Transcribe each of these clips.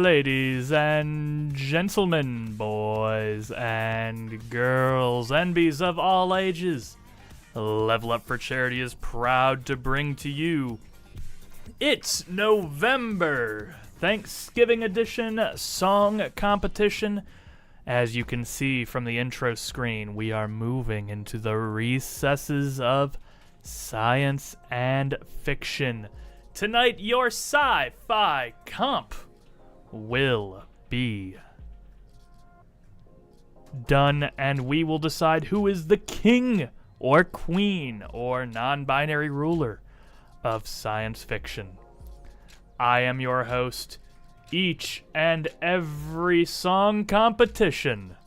Ladies and gentlemen, boys and girls, NBs of all ages, Level Up for Charity is proud to bring to you It's November, Thanksgiving edition song competition. As you can see from the intro screen, we are moving into the recesses of science and fiction. Tonight, your sci-fi comp will be done, and we will decide who is the king or queen or non-binary ruler of science fiction. I am your host, each and every song competition.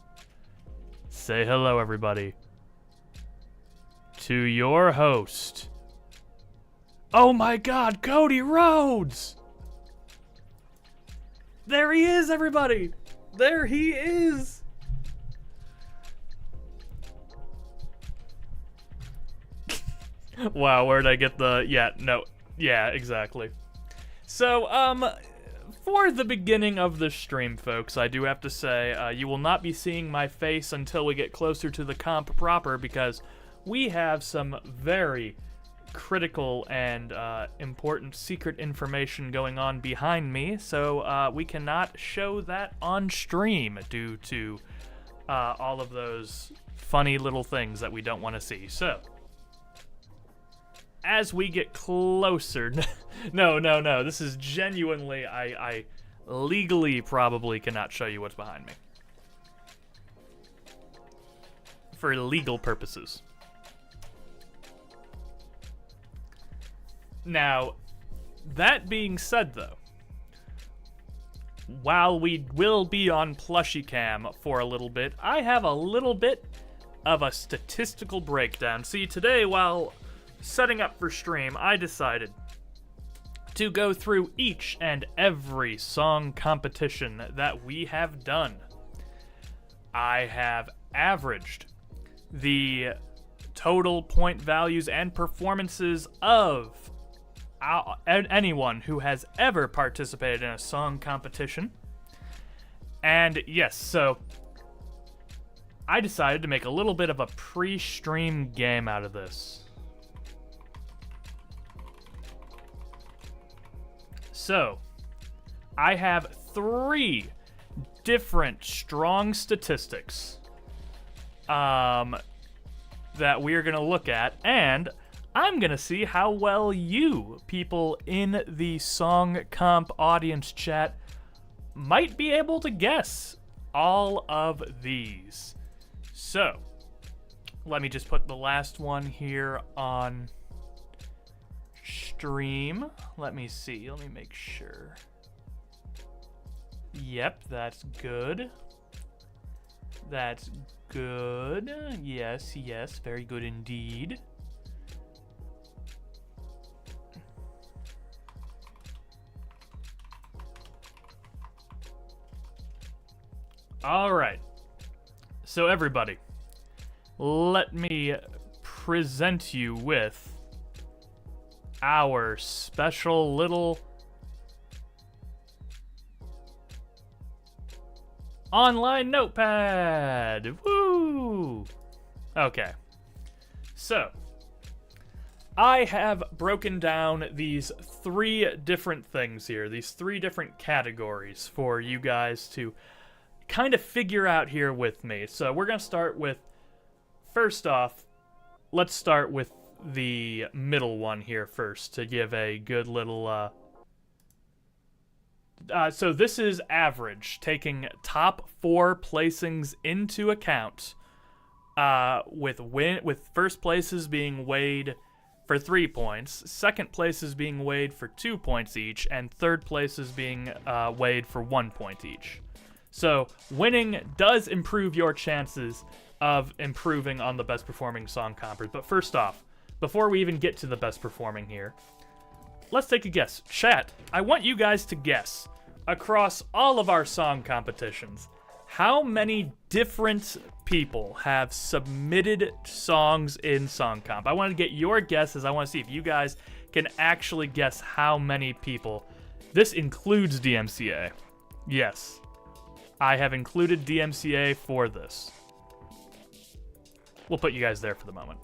Say hello, everybody, to your host. Oh my God, Cody Rhodes! There he is, everybody! There he is! Wow, where'd I get the... Yeah, exactly. So, for the beginning of the stream, folks, I do have to say, you will not be seeing my face until we get closer to the comp proper, because we have some very critical and important secret information going on behind me, so we cannot show that on stream due to all of those funny little things that we don't want to see. So, as we get closer... No, this is genuinely... I legally probably cannot show you what's behind me. For legal purposes. Now, that being said, though, while we will be on Plushie Cam for a little bit, I have a little bit of a statistical breakdown. See, today, while setting up for stream, I decided to go through each and every song competition that we have done. I have averaged the total point values and performances of anyone who has ever participated in a song competition. And yes, so I decided to make a little bit of a pre-stream game out of this. So, I have 3 different strong statistics that we are going to look at, and I'm going to see how well you, people in the song comp audience chat, might be able to guess all of these. So, let me just put the last one here on stream. Let me see. Let me make sure. Yep, that's good. That's good. Yes, very good indeed. All right. So everybody, let me present you with our special little online notepad. Woo! Okay. So, I have broken down these 3 different things here, these 3 different categories for you guys to kind of figure out here with me. So we're going to start with, first off, let's start with the middle one here first to give a good little, so this is average, taking top 4 placings into account, with first places being weighed for 3 points, second places being weighed for 2 points each, and third places being weighed for 1 point each. So, winning does improve your chances of improving on the best performing song compers. But first off, before we even get to the best performing here, let's take a guess. Chat, I want you guys to guess, across all of our song competitions, how many different people have submitted songs in Song Comp. I want to get your guesses. I want to see if you guys can actually guess how many people. This includes DMCA. Yes. I have included DMCA for this. We'll put you guys there for the moment.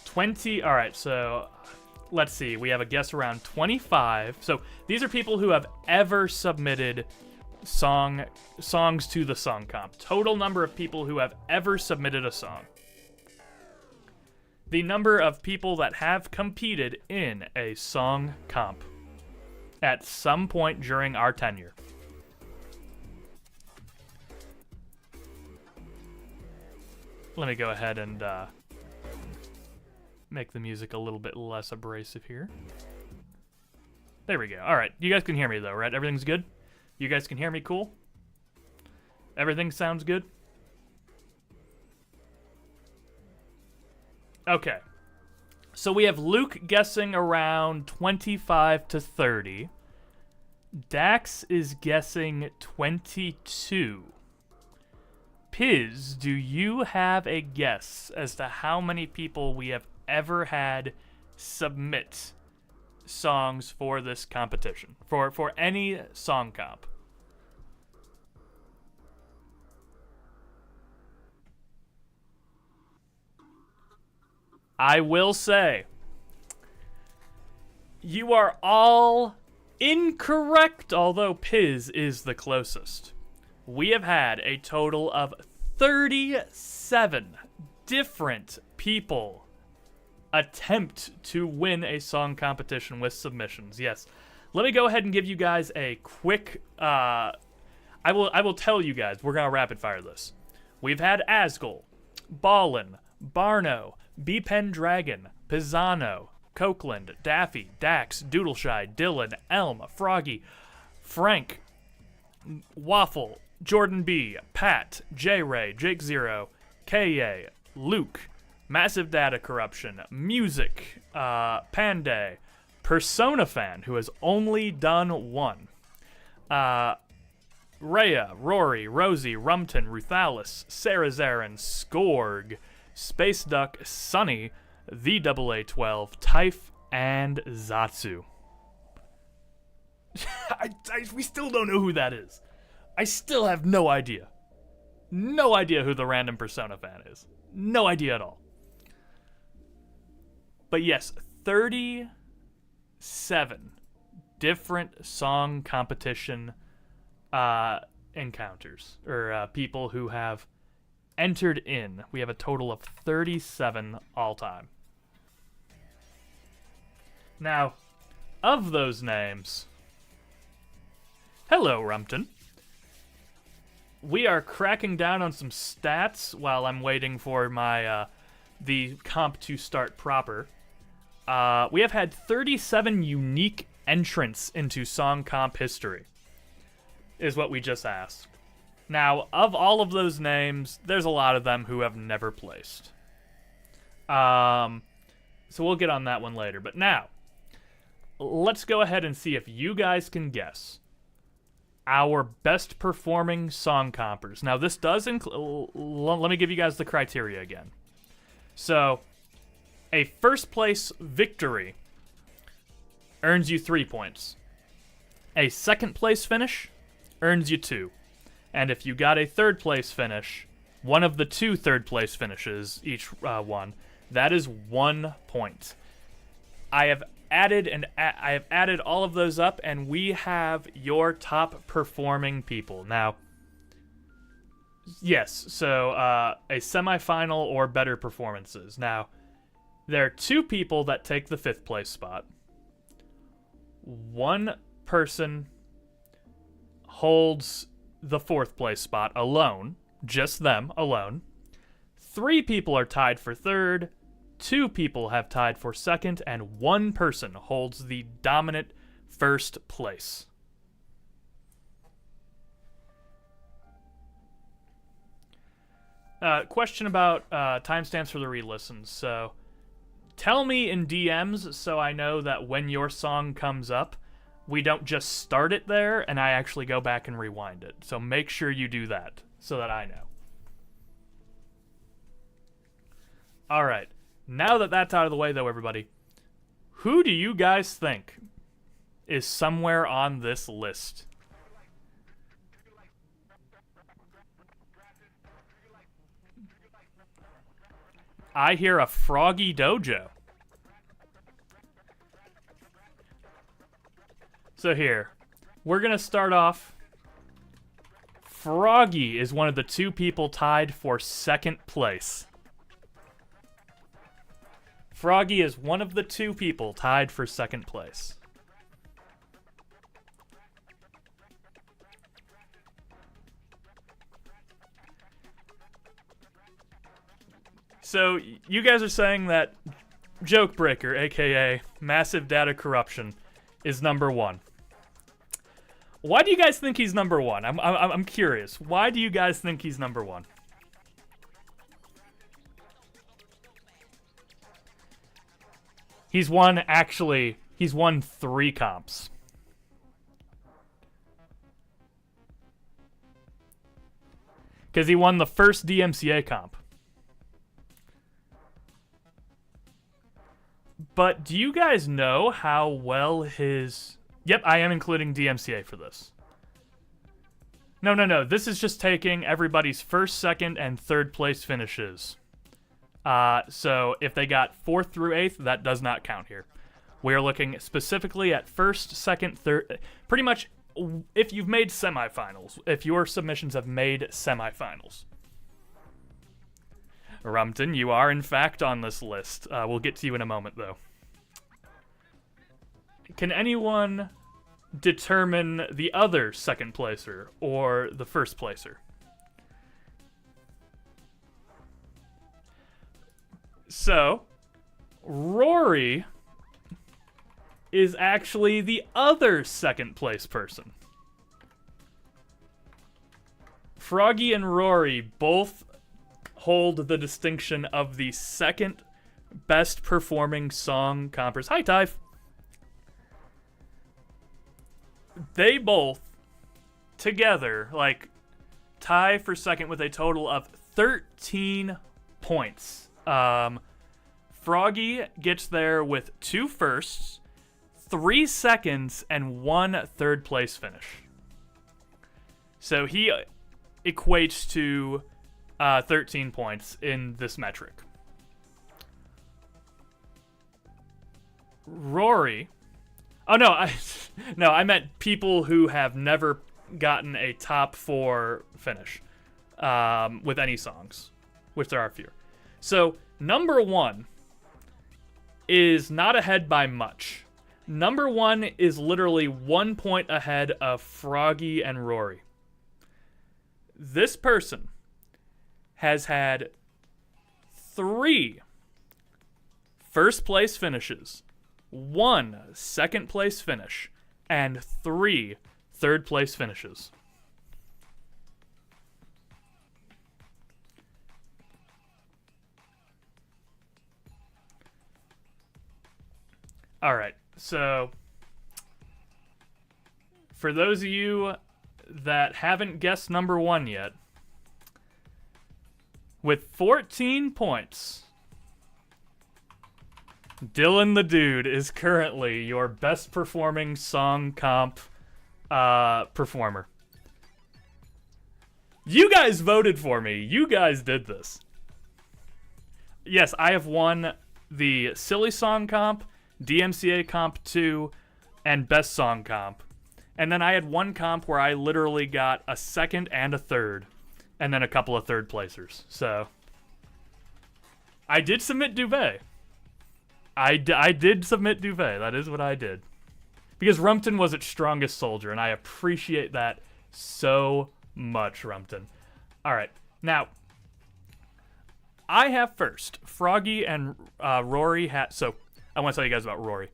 20. All right, so let's see. We have a guess around 25. So these are people who have ever submitted songs to the song comp. Total number of people who have ever submitted a song. The number of people that have competed in a song comp at some point during our tenure. Let me go ahead and make the music a little bit less abrasive here. There we go. All right, you guys can hear me though, right? Everything's good? You guys can hear me cool? Everything sounds good? Okay. So we have Luke guessing around 25 to 30. Dax is guessing 22. Piz, do you have a guess as to how many people we have ever had submit songs for this competition? For any song comp? I will say, you are all incorrect, although Piz is the closest. We have had a total of 37 different people attempt to win a song competition with submissions. Yes. Let me go ahead and give you guys a quick I will tell you guys, we're gonna rapid fire this. We've had Asgul, Ballin, Barno, B-Pen Dragon, Pisano, Copeland, Daffy, Dax, Doodleshy, Dylan, Elm, Froggy, Frank, Waffle, Jordan B, Pat, J-Ray, Jake Zero, K.A., Luke, Massive Data Corruption, Music, Panday, Persona Fan, who has only done one, Rhea, Rory, Rosie, Rumton, Ruthalis, Sarah Zarin, Skorg, Space Duck, Sunny, the AA12, Typh, and Zatsu. We still don't know who that is. I still have no idea. No idea who the random Persona Fan is. No idea at all. But yes, 37 different song competition encounters, or people who have entered in. We have a total of 37 all time. Now, of those names, hello, Rumpton. We are cracking down on some stats while I'm waiting for my the comp to start proper. We have had 37 unique entrants into song comp history, is what we just asked. Now, of all of those names, there's a lot of them who have never placed. So we'll get on that one later. But now, let's go ahead and see if you guys can guess our best performing song compers. Now, this does include... Let me give you guys the criteria again. So, a first place victory earns you 3 points. A second place finish earns you 2. And if you got a third place finish, one of the 2 third place finishes, each one, that is 1 point. I have added all of those up, and we have your top performing people. Now, yes, so a semifinal or better performances. Now, there are 2 people that take the 5th place spot. 1 person holds the 4th place spot alone, just them alone. 3 people are tied for 3rd. 2 people have tied for 2nd, and 1 person holds the dominant 1st place. Question about timestamps for the re-listens. So, tell me in DMs so I know that when your song comes up, we don't just start it there and I actually go back and rewind it. So make sure you do that so that I know. All right. Now that that's out of the way, though, everybody, Who do you guys think is somewhere on this list? I hear a Froggy Dojo. So here, we're going to start off. Froggy is one of the two people tied for second place. Froggy is one of the two people tied for second place. So, you guys are saying that Jokebreaker, aka Massive Data Corruption, is number one. Why do you guys think he's number one? I'm curious. Why do you guys think he's number one? He's won 3 comps. Because he won the first DMCA comp. But do you guys know how well his... Yep, I am including DMCA for this. No. This is just taking everybody's first, second, and third place finishes. So if they got 4th through 8th, that does not count here. We're looking specifically at first, second, third... Pretty much, if you've made semifinals. If your submissions have made semifinals. Rumpton, you are in fact on this list. We'll get to you in a moment, though. Can anyone determine the other second placer or the first placer? So, Rory is actually the other second place person. Froggy and Rory both hold the distinction of the second best performing song compers. Hi, Tyve. They both together tie for second with a total of 13 points. Froggy gets there with 2 firsts, 3 seconds, and 1 third place finish. So he equates to 13 points in this metric. Rory... Oh, no, I meant people who have never gotten a top 4 finish with any songs, which there are few. So, number 1 is not ahead by much. Number 1 is literally 1 point ahead of Froggy and Rory. This person has had 3 first place finishes, 1 second place finish, and 3 third place finishes. All right, so for those of you that haven't guessed number 1 yet, with 14 points, Dylan the Dude is currently your best performing song comp performer. You guys voted for me. You guys did this. Yes, I have won the Silly Song Comp, DMCA Comp 2, and Best Song Comp. And then I had 1 comp where I literally got a second and a third, and then a couple of third placers. So, I did submit Duvet. I did submit Duvet. That is what I did. Because Rumpton was its strongest soldier, and I appreciate that so much, Rumpton. Alright, now, I have first. Froggy and Rory had... So, I want to tell you guys about Rory.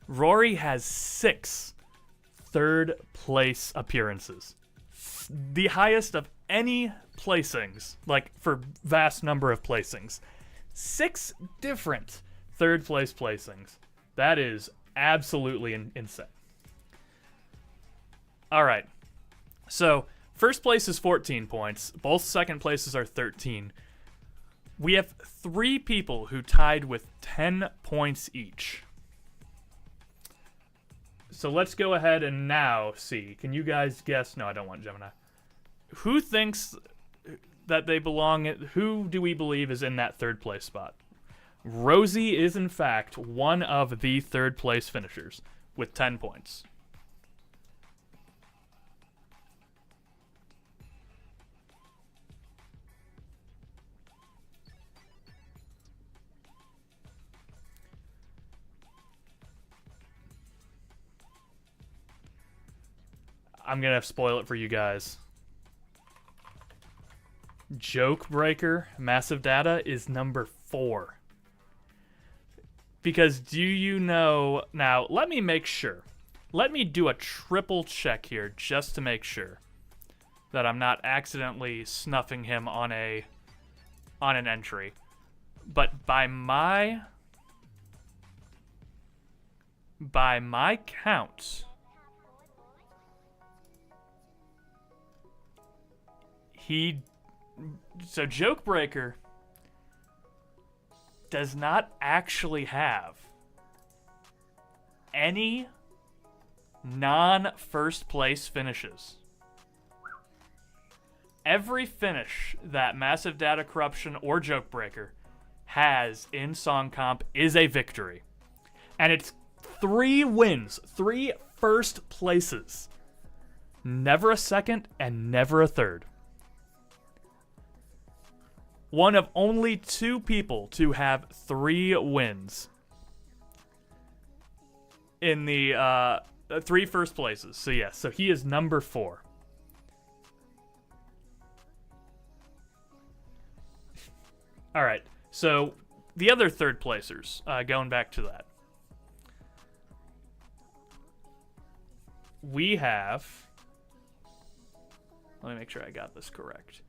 Rory has 6 third place appearances. The highest of any placings, for vast number of placings. 6 different third place placings. That is absolutely insane. All right. So, first place is 14 points. Both second places are 13. We have 3 people who tied with 10 points each. So let's go ahead and now see. Can you guys guess? No, I don't want Gemini. Who thinks that they belong? Who do we believe is in that third place spot? Rosie is, in fact, one of the third place finishers with 10 points. I'm going to spoil it for you guys. Joke Breaker, Massive Data, is number 4. Because do you know... Now, let me make sure. Let me do a triple check here just to make sure that I'm not accidentally snuffing him on an entry. But by my count... So Joke Breaker does not actually have any non-first place finishes. Every finish that Massive Data Corruption or Joke Breaker has in Song Comp is a victory. And it's 3 wins, 3 first places. Never a second and never a third. One of only 2 people to have 3 wins in the 3 first places. So yes, so he is number 4. All right, so the other third placers, going back to that. We have, let me make sure I got this correct.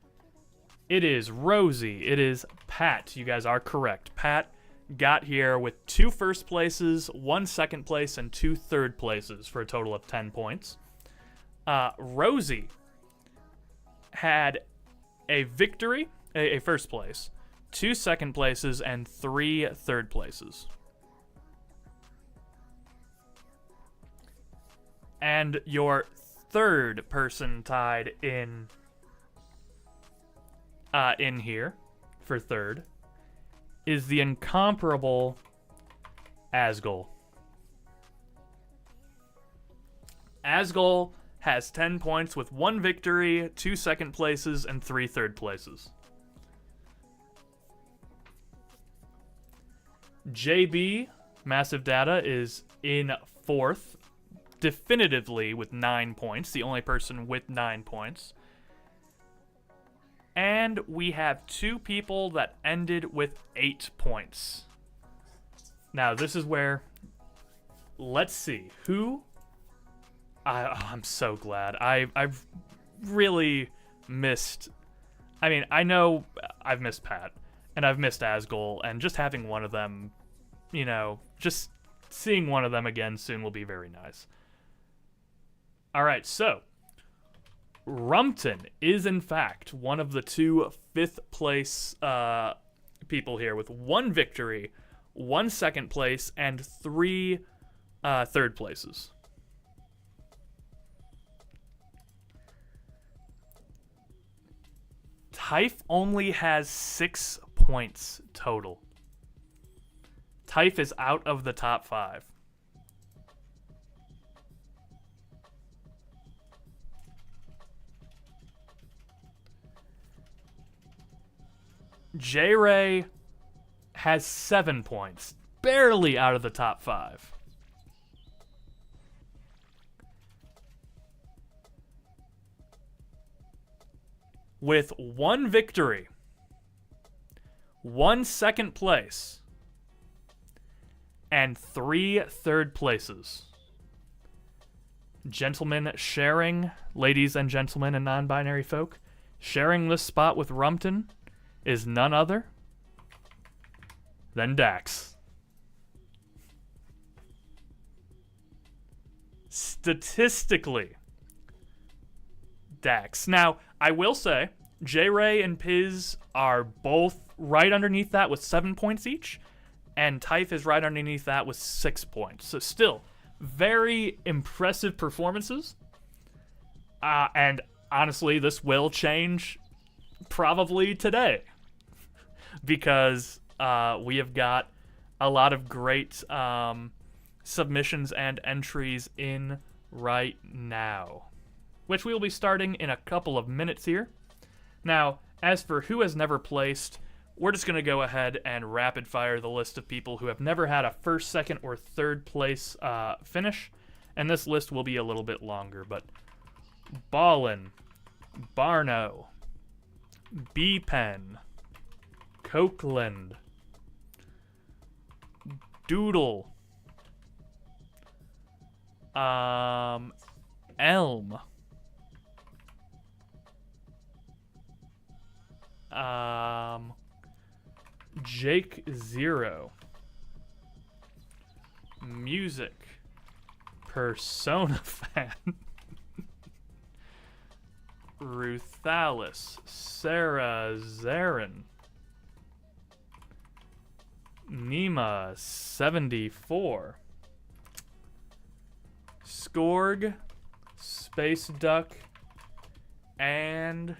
It is Rosie. It is Pat. You guys are correct. Pat got here with 2 first places, 1 second place, and 2 third places for a total of 10 points. Rosie had a victory, a first place, 2 second places, and 3 third places. And your third person tied in here for third is the incomparable Asgol. Asgol has 10 points with 1 victory, 2 second places, and 3 third places. JB, Massive Data, is in 4th, definitively with 9 points, the only person with 9 points. And we have 2 people that ended with 8 points. Now, this is where, let's see, who? I'm so glad. I've really missed, I mean, I know I've missed Pat, and I've missed Asgol, and just having one of them, you know, just seeing one of them again soon will be very nice. All right, so Rumpton is, in fact, one of the 2 fifth place people here with 1 victory, 1 second place, and 3 third places. Typh only has 6 points total. Typh is out of the top 5. J-Ray has 7 points, barely out of the top 5. With 1 victory, 1 second place, and 3 third places. Gentlemen sharing, ladies and gentlemen and non-binary folk, sharing this spot with Rumpton is none other than Dax. Statistically, Dax. Now, I will say, J-Ray and Piz are both right underneath that with 7 points each, and Typh is right underneath that with 6 points. So still, very impressive performances. And honestly, this will change probably today because we have got a lot of great submissions and entries in right now, which we will be starting in a couple of minutes here. Now, as for who has never placed, we're just going to go ahead and rapid fire the list of people who have never had a first, second, or third place finish, and this list will be a little bit longer, but Ballin, Barno, B-Pen, Copeland, Doodle, Elm, Jake Zero, Music, Persona Fan, Ruthalis, Sarah Zarin, Nima 74, Skorg, Space Duck, and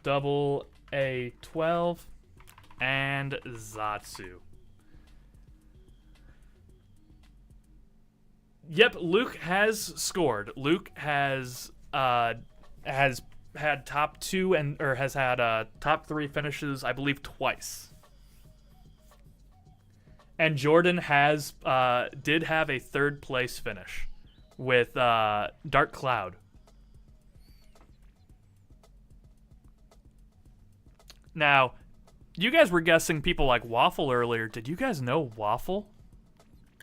Double A12 and Zatsu. Yep, Luke has scored. Luke has had top 2 or has had top 3 finishes, I believe, twice. And Jordan has did have a 3rd place finish with Dark Cloud. Now, you guys were guessing people like Waffle earlier. Did you guys know Waffle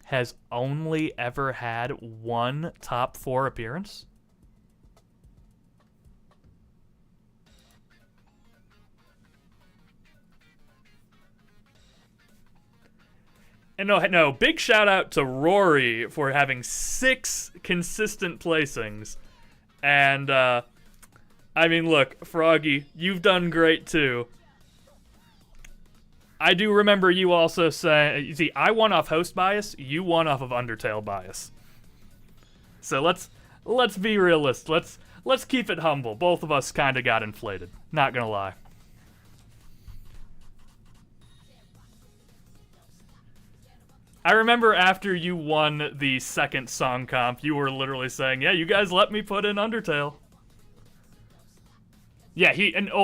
has only ever had 1 top 4 appearance? And no, big shout out to Rory for having 6 consistent placings. And, I mean, look, Froggy, you've done great too. I do remember you also saying, you see, I won off host bias, you won off of Undertale bias. So let's be realistic. Let's keep it humble. Both of us kind of got inflated. Not gonna lie. I remember after you won the 2nd song comp, you were literally saying, "Yeah, you guys let me put in Undertale." Yeah,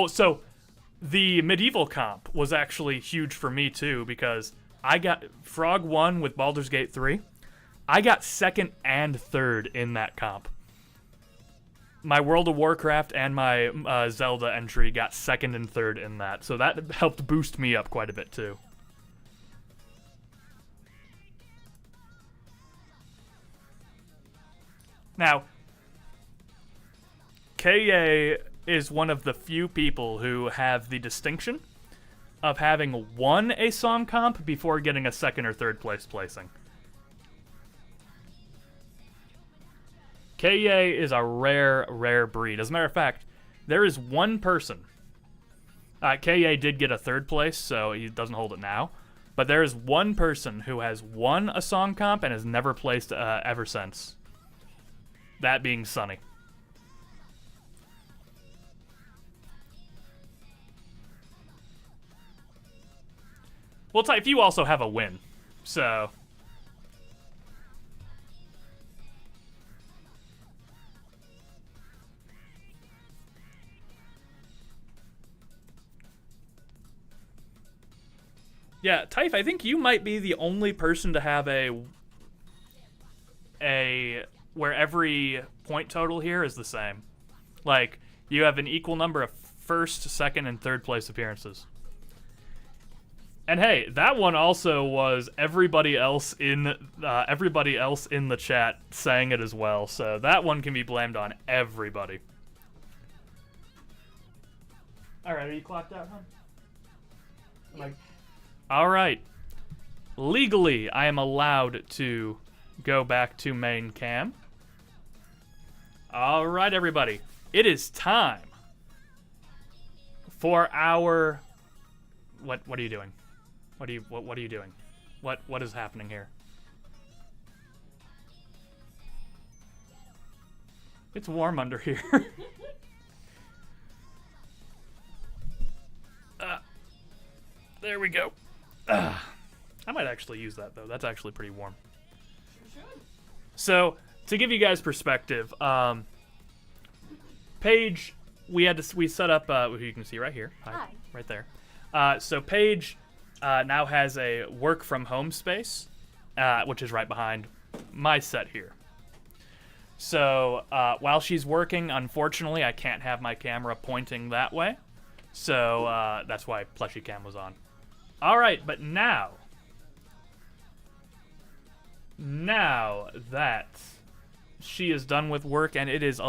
so the medieval comp was actually huge for me too, because I got Frog 1 with Baldur's Gate 3. I got 2nd and 3rd in that comp. My World of Warcraft and my Zelda entry got 2nd and 3rd in that, so that helped boost me up quite a bit too. Now, KA is one of the few people who have the distinction of having won a song comp before getting a 2nd or 3rd place placing. KA is a rare breed. As a matter of fact, there is one person. KA did get a 3rd place, so he doesn't hold it now. But there is one person who has won a song comp and has never placed ever since. That being Sunny. Well, Type, you also have a win, so... Yeah, Type, I think you might be the only person to have a where every point total here is the same. Like, you have an equal number of 1st, 2nd, and 3rd place appearances. And hey, that one also was everybody else in the chat saying it as well. So that one can be blamed on everybody. All right, are you clocked out, huh? All right. Legally, I am allowed to go back to main cam. All right, everybody. It is time for our... What are you doing? What are you doing? What is happening here? It's warm under here. There we go. I might actually use that though. That's actually pretty warm. Sure should. So to give you guys perspective, Paige, we set up. You can see right here. Hi. Right there. So Paige now has a work from home space, which is right behind my set here. So while she's working, unfortunately, I can't have my camera pointing that way. So that's why Plushie Cam was on. All right, but now that she is done with work and it is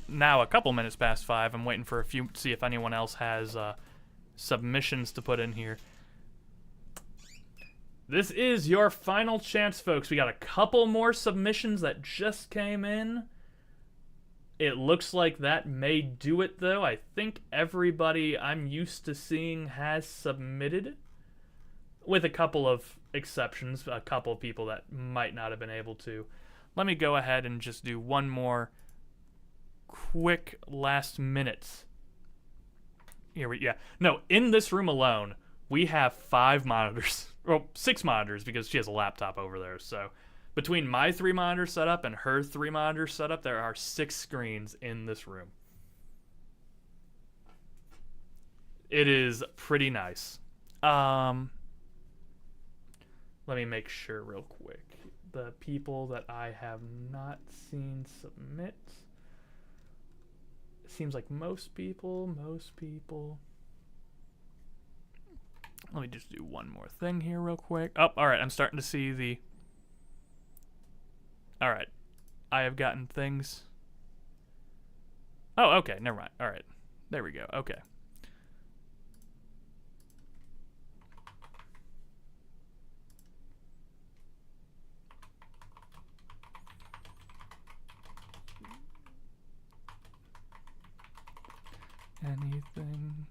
now a couple minutes past 5, I'm waiting for see if anyone else has submissions to put in here. This is your final chance, folks. We got a couple more submissions that just came in. It looks like that may do it, though. I think everybody I'm used to seeing has submitted, with a couple of exceptions, a couple of people that might not have been able to. Let me go ahead and just do one more quick last minute. In this room alone, we have 5 monitors. Well, 6 monitors because she has a laptop over there. So between my 3 monitor setup and her 3 monitor setup, there are 6 screens in this room. It is pretty nice. Let me make sure real quick. The people that I have not seen submit. It seems like most people. Let me just do one more thing here real quick. Oh, all right. I'm starting to see the... All right. I have gotten things. Oh, okay. Never mind. All right. There we go. Okay. Anything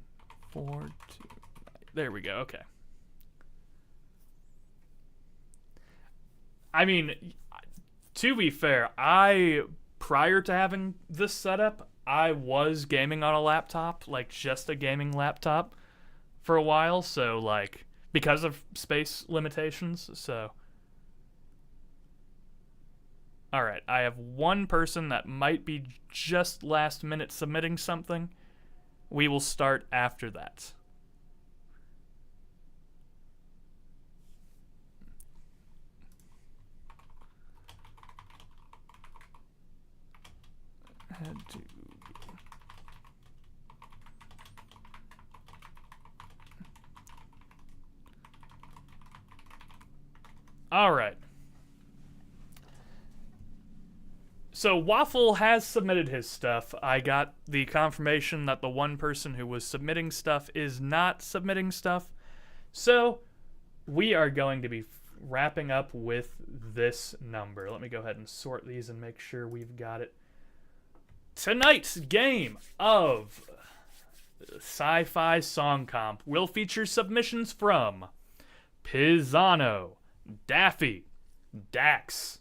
4 2. There we go. Okay. I mean, to be fair, prior to having this setup, I was gaming on a laptop, like just a gaming laptop for a while, so like because of space limitations, so all right, I have one person that might be just last minute submitting something. We will start after that. Had to. All right. So Waffle has submitted his stuff. I got the confirmation that the one person who was submitting stuff is not submitting stuff. So we are going to be wrapping up with this number. Let me go ahead and sort these and make sure we've got it. Tonight's game of Sci-Fi Song Comp will feature submissions from Pizzano, Daffy, Dax,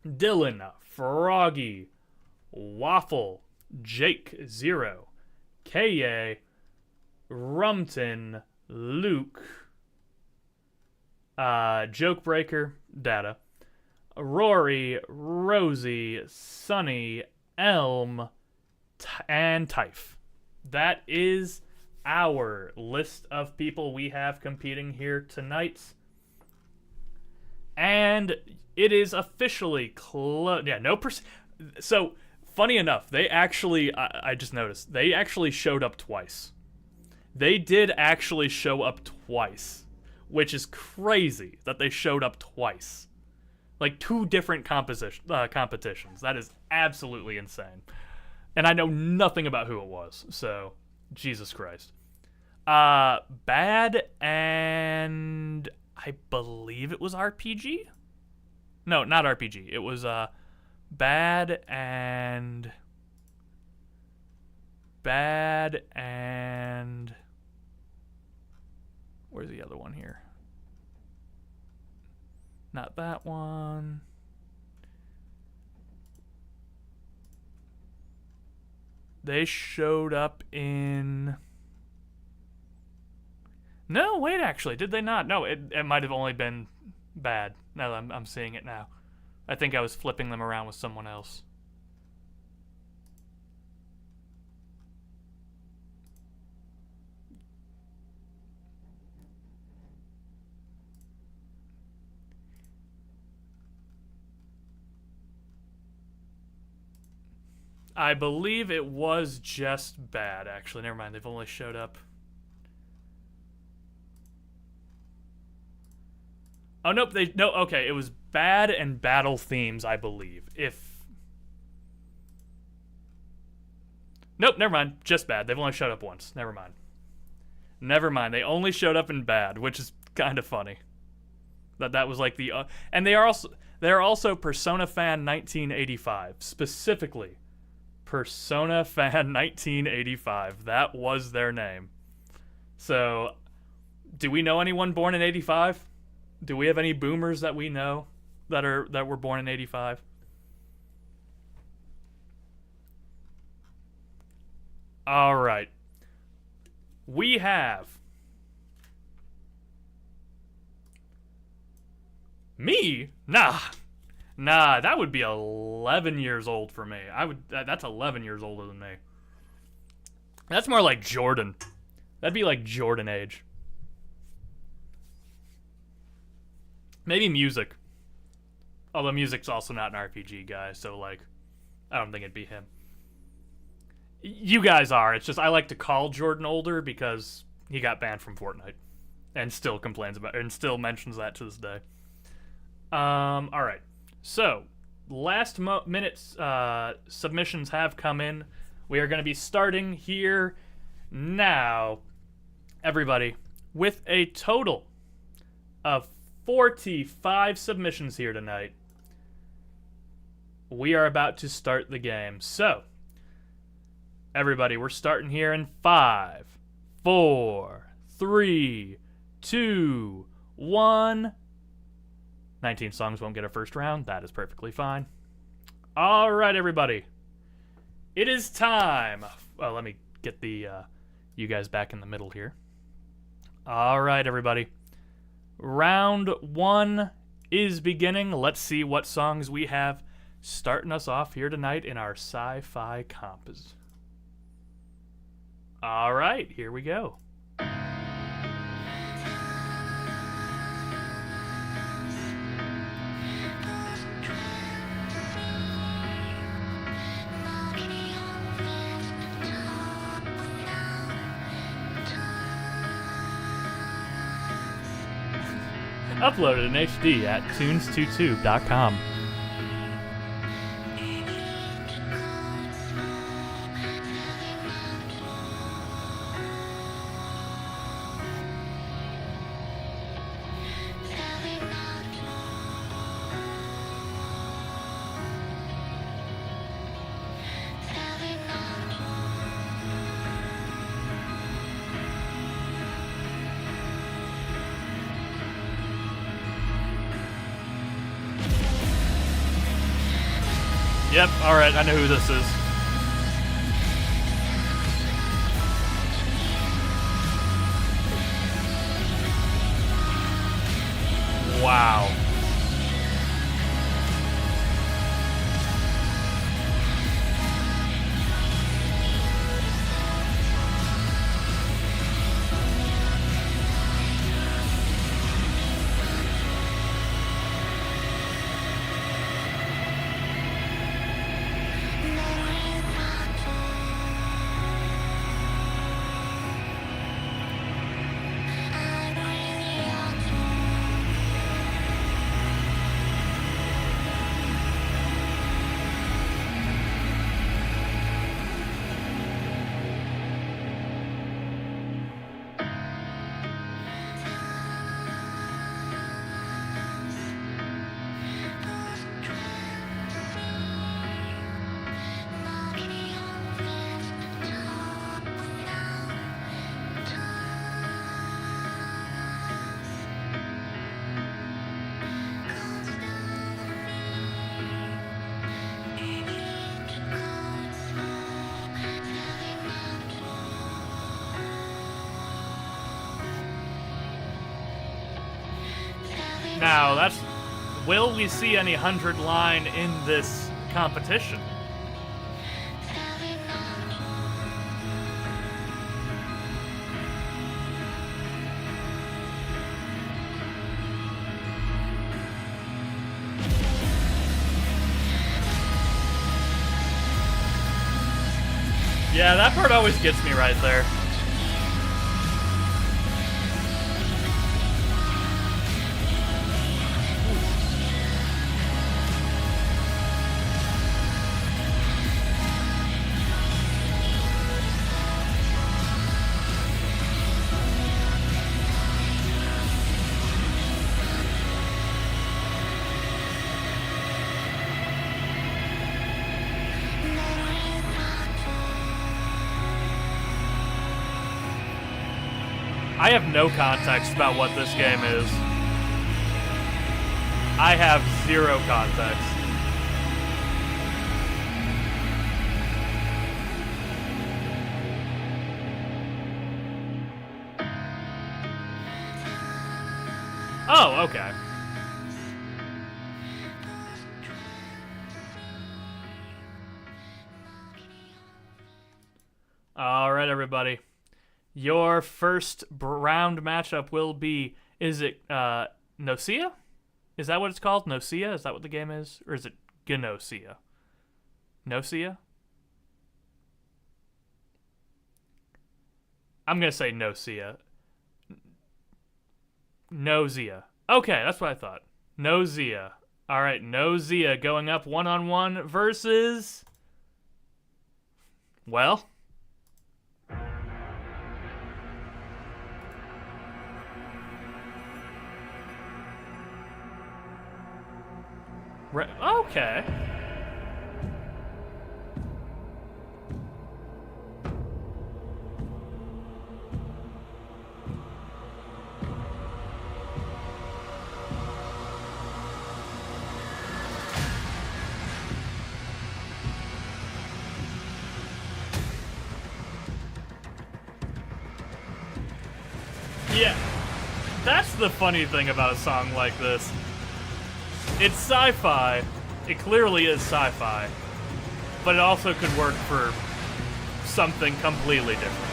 Dylan, Froggy, Waffle, Jake Zero, Ka, Rumton, Luke, Jokebreaker, Data, Rory, Rosie, Sunny, Elm, and Typh. That is our list of people we have competing here tonight. And it is officially closed. Yeah, no So, funny enough, they actually, I just noticed, they actually showed up twice. They did actually show up twice, which is crazy that they showed up twice. Like 2 different competitions. That is absolutely insane. And I know nothing about who it was, so Jesus Christ. Bad and I believe it was RPG? No, not RPG. It was Bad and where's the other one here? Not that one. They showed up in... No, wait, actually, did they not? No, it might have only been bad. Now that I'm seeing it now. I think I was flipping them around with someone else. I believe it was just bad, actually. Never mind, they've only showed up. Oh, nope, no, okay, it was bad and battle themes, I believe. Nope, never mind, just bad. They've only showed up once. Never mind. Never mind, they only showed up in bad, which is kind of funny. That was like the... and they are also Persona Fan 1985, specifically. Persona Fan 1985. That was their name. So, do we know anyone born in 85? Do we have any boomers that we know that were born in 85? All right. We have me? Nah, that would be 11 years old for me. That's 11 years older than me. That's more like Jordan. That'd be like Jordan age. Maybe music. Although music's also not an RPG guy, so like, I don't think it'd be him. You guys are. It's just I like to call Jordan older because he got banned from Fortnite, and still complains about it, and still mentions that to this day. All right. So, last minute submissions have come in. We are going to be starting here now, everybody, with a total of 45 submissions here tonight. We are about to start the game. So, everybody, we're starting here in 5, 4, 3, 2, 1. 19 songs won't get a first round. That is perfectly fine. All right, everybody. It is time. Well, let me get the you guys back in the middle here. All right, everybody. Round 1 is beginning. Let's see what songs we have starting us off here tonight in our sci-fi comps. All right, here we go. Uploaded in HD at tunes22.com. Yep, alright, I know who this is. Wow. Now, that's... Will we see any 100 line in this competition? Yeah, that part always gets me right there. I have no context about what this game is. I have zero context. Oh, okay. All right, everybody. Your first round matchup will be, is it Nocia? Is that what it's called? Nocia? Is that what the game is? Or is it Gnosia? Nocia? I'm going to say Nocia. Nozia. Okay, that's what I thought. Nozia. All right, Nozia going up one-on-one versus... Well... Okay. Yeah. That's the funny thing about a song like this. It's sci-fi. It clearly is sci-fi. But it also could work for something completely different.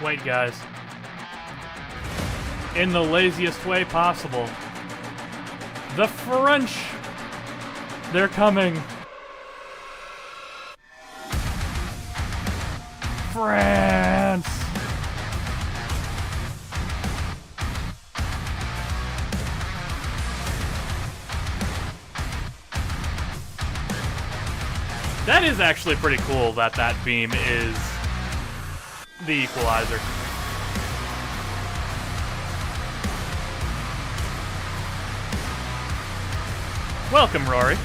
Wait, guys. In the laziest way possible. The French! They're coming. France! That is actually pretty cool that that beam is the equalizer. Welcome, Rory.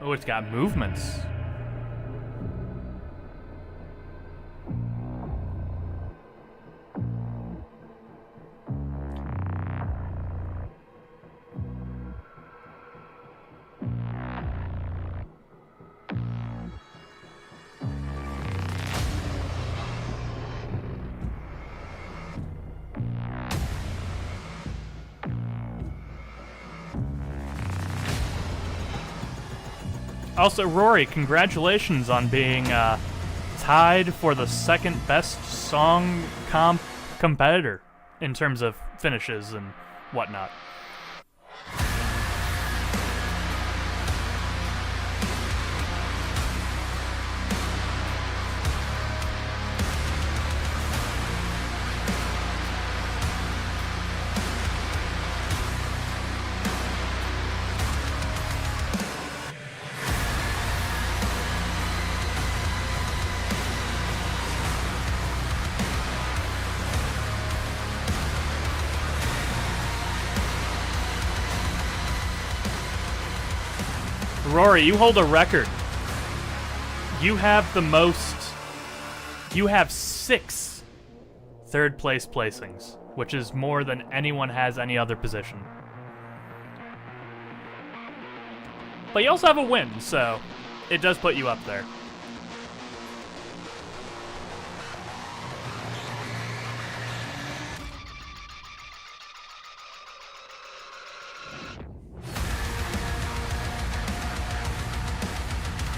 Oh, it's got movements. Also, Rory, congratulations on being tied for the second best song competitor in terms of finishes and whatnot. Rory, you hold a record. You have the most... You have 6 third-place placings, which is more than anyone has any other position. But you also have a win, so it does put you up there.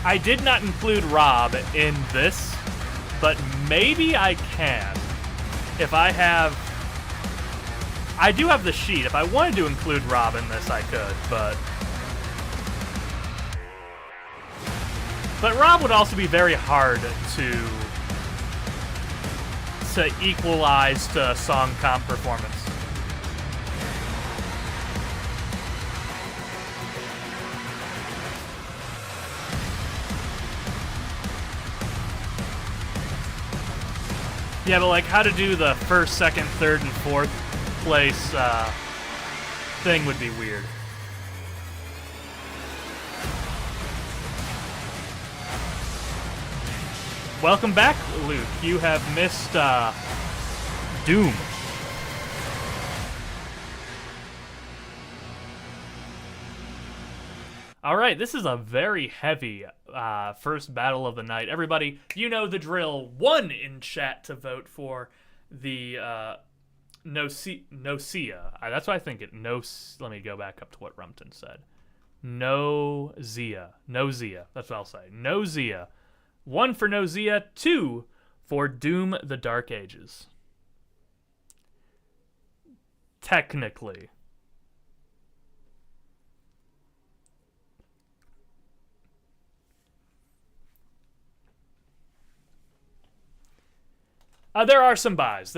I did not include Rob in this, but maybe I can. If I have... I do have the sheet. If I wanted to include Rob in this, I could, but... But Rob would also be very hard to equalize to song comp performance. Yeah, but like how to do the first, second, third, and fourth place thing would be weird. Welcome back, Luke. You have missed Doom. All right, this is a very heavy first battle of the night. Everybody, you know the drill. 1 in chat to vote for the Nosia. That's what I think it. Let me go back up to what Rumpton said. Nozia. That's what I'll say. Nozia. 1 for Nozia. 2 for Doom: The Dark Ages. Technically. There are some buys.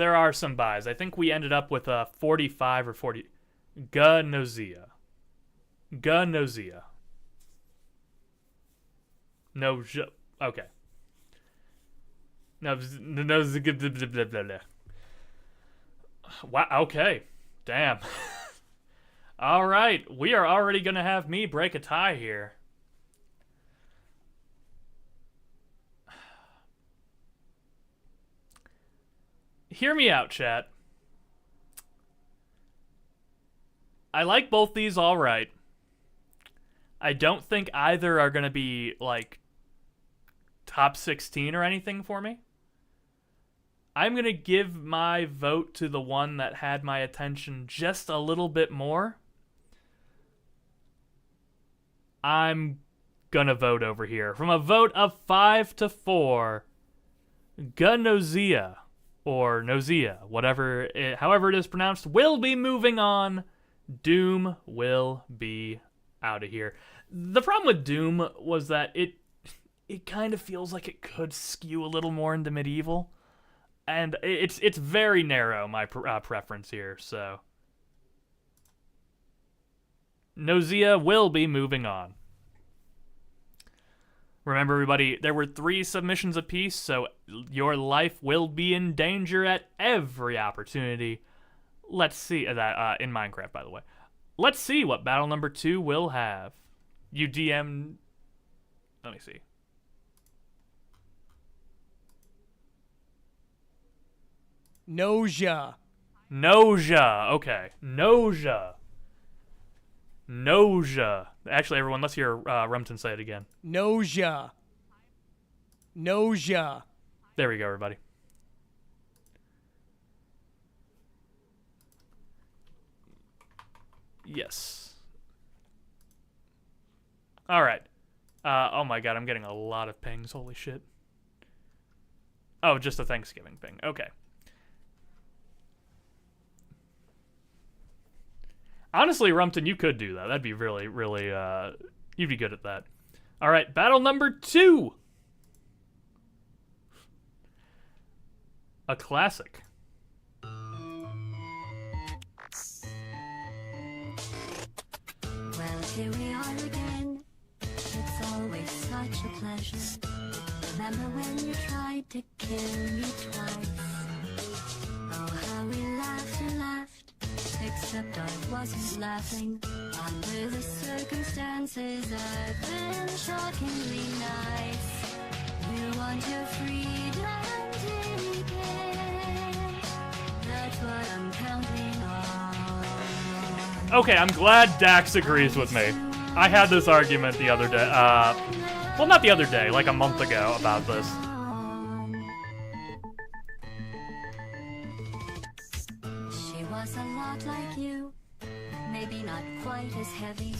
I think we ended up with a 45 or 40. Gunozia. No. Okay. No. Wow. Okay. Damn. All right. We are already gonna have me break a tie here. Hear me out, chat. I like both these all right. I don't think either are going to be, like, top 16 or anything for me. I'm going to give my vote to the one that had my attention just a little bit more. I'm going to vote over here. From a vote of 5 to 4, Gunozia. Or Nozia, however it is pronounced, will be moving on. Doom will be out of here. The problem with Doom was that it kind of feels like it could skew a little more into medieval, and it's very narrow, my preference here. So Nozia will be moving on. Remember, everybody, there were 3 submissions apiece, so your life will be in danger at every opportunity. Let's see that in Minecraft, by the way. Let's see what battle number 2 will have. You DM. Let me see. Noja. Okay. Noja. Actually, everyone, let's hear Rumpton say it again. Noja. There we go, everybody. Yes. All right. Oh my god, I'm getting a lot of pings. Holy shit. Oh, just a Thanksgiving ping. Okay. Honestly, Rumpton, you could do that. That'd be really, really, you'd be good at that. All right, battle number 2. A classic. Well, here we are again. It's always such a pleasure. Remember when you tried to kill me twice? Oh, how we laughed and laughed. Except I wasn't laughing. Under the circumstances, I've been shockingly nice. You want your freedom, take it. That's what I'm counting on. Okay, I'm glad Dax agrees with me. I had this argument the other day. Well, not the other day, like a month ago about this. She was a lot like you, maybe not quite as heavy.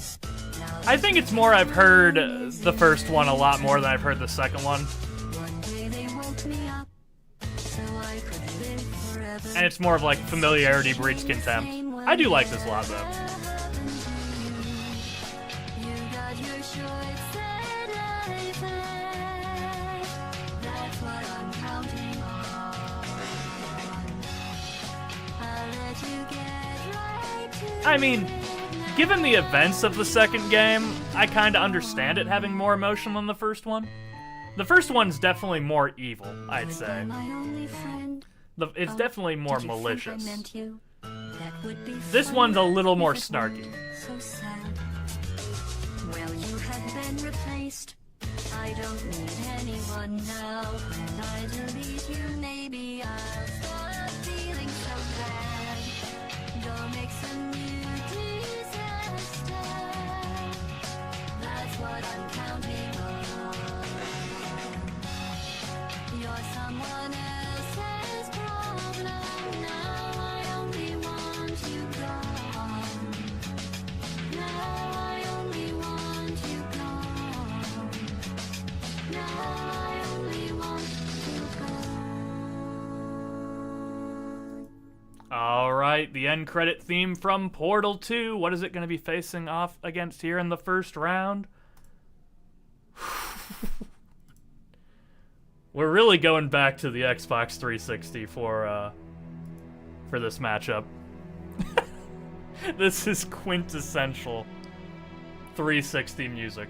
I think it's more I've heard the first one a lot more than I've heard the second one. One day they woke me up, so I could live forever. And it's more of like familiarity breeds contempt. I do like this a lot though. You got your shorts and I fed. That's what I'm counting on. I'll let you get right to I mean, given the events of the second game, I kinda understand it having more emotion than the first one. The first one's definitely more evil, I'd say. my only friend. It's definitely more Did you think malicious. I meant you? That would be This fun one's a little more if it snarky. weren't so sad. Well, you have been replaced. I don't need anyone now. When I delete you, maybe I'll stop feeling so bad. Don't make some new disaster. That's what I'm counting on. You're someone else's problem now. I only want you gone. Now I only want you gone. Now I only want you gone. Alright, the end credit theme from Portal 2. What is it going to be facing off against here in the first round? We're really going back to the Xbox 360 for this matchup. This is quintessential 360 music.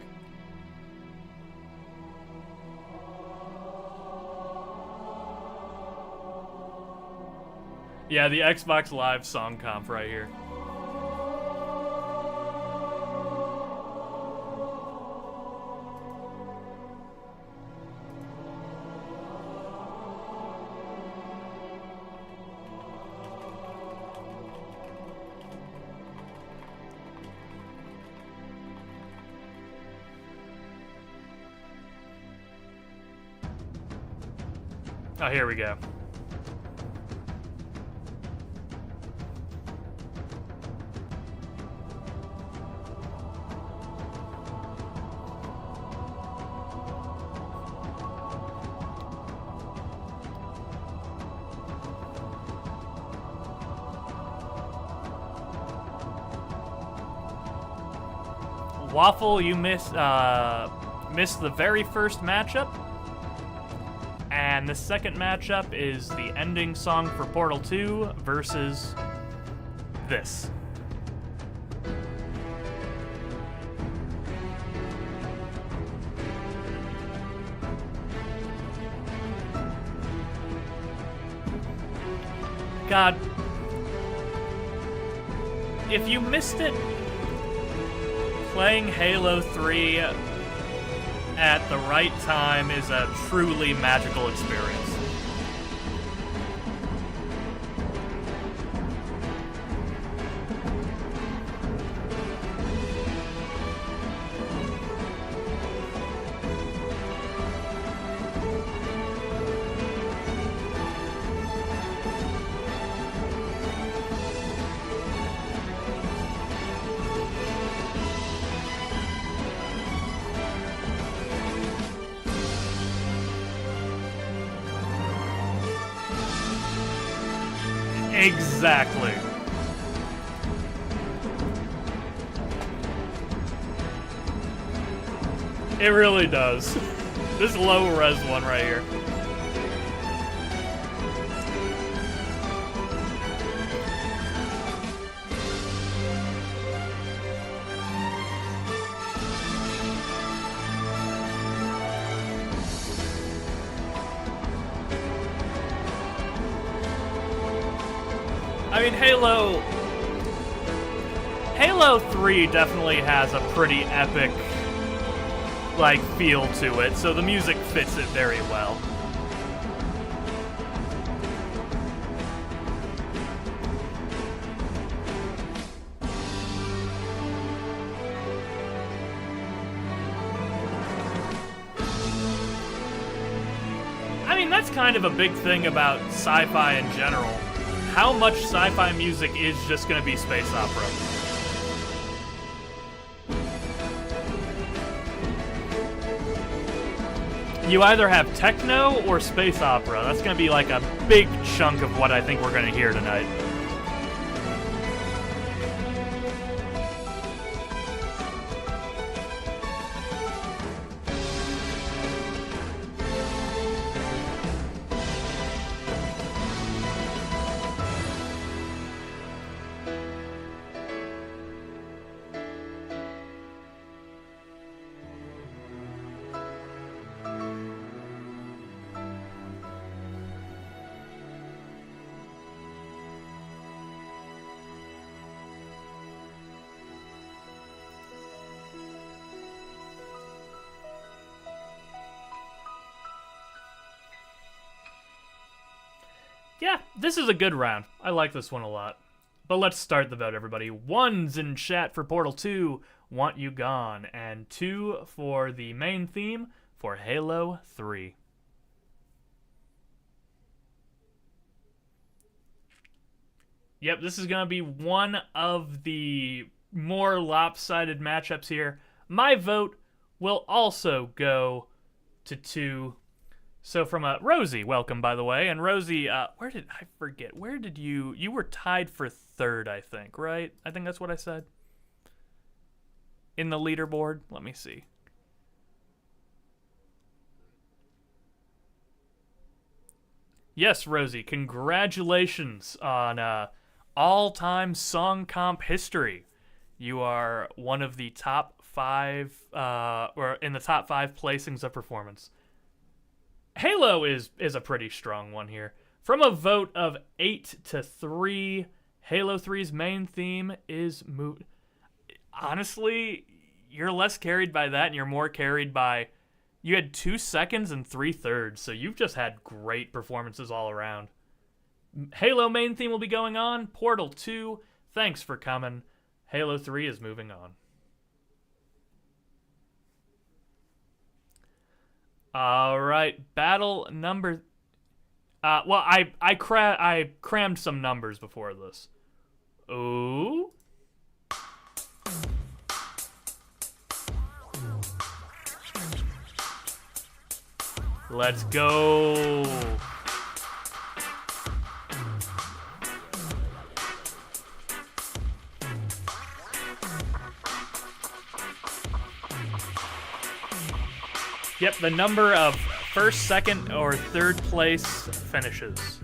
Yeah, the Xbox Live song comp right here. Oh, here we go. Waffle, you missed the very first matchup. And the second matchup is the ending song for Portal 2 versus this. God. If you missed it, playing Halo 3 at the right time is a truly magical experience. Exactly. It really does. This low-res one right here. I mean, Halo 3 definitely has a pretty epic, like, feel to it, so the music fits it very well. I mean, that's kind of a big thing about sci-fi in general. How much sci-fi music is just gonna be space opera? You either have techno or space opera. That's gonna be like a big chunk of what I think we're gonna hear tonight. Yeah, this is a good round. I like this one a lot. But let's start the vote, everybody. 1's in chat for Portal 2, Want You Gone, and 2 for the main theme for Halo 3. Yep, this is going to be one of the more lopsided matchups here. My vote will also go to 2. So from Rosie, welcome, by the way. And Rosie, where did I forget? Where did you were tied for 3rd, I think, right? I think that's what I said. In the leaderboard, let me see. Yes, Rosie, congratulations on all-time song comp history. You are one of the top 5, or in the top 5 placings of performance. Halo is a pretty strong one here. From a vote of 8-3, Halo 3's main theme is honestly, you're less carried by that and you're more carried by you had 2 seconds and 3/3, so you've just had great performances all around. Halo main theme will be going on. Portal 2, thanks for coming. Halo 3 is moving on. All right, battle number. Well, I crammed some numbers before this. Ooh. Let's go. Yep, the number of 1st, 2nd, or 3rd place finishes.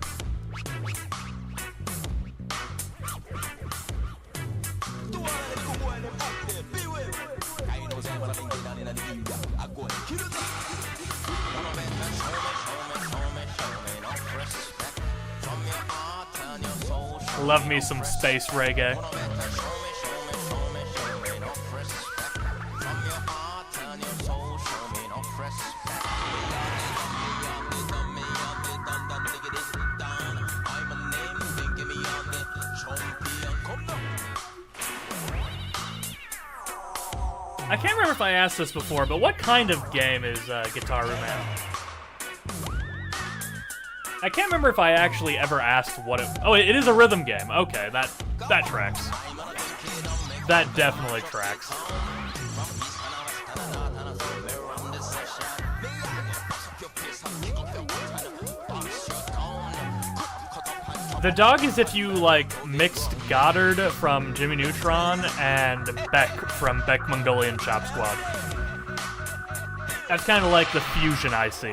Love me some space reggae. I can't remember if I asked this before, but what kind of game is Guitar Man? I can't remember if I actually ever asked what it... Oh, it is a rhythm game. Okay, that tracks. That definitely tracks. The dog is if you, like, mixed Goddard from Jimmy Neutron and Beck from Beck Mongolian Chop Squad. That's kind of like the fusion I see.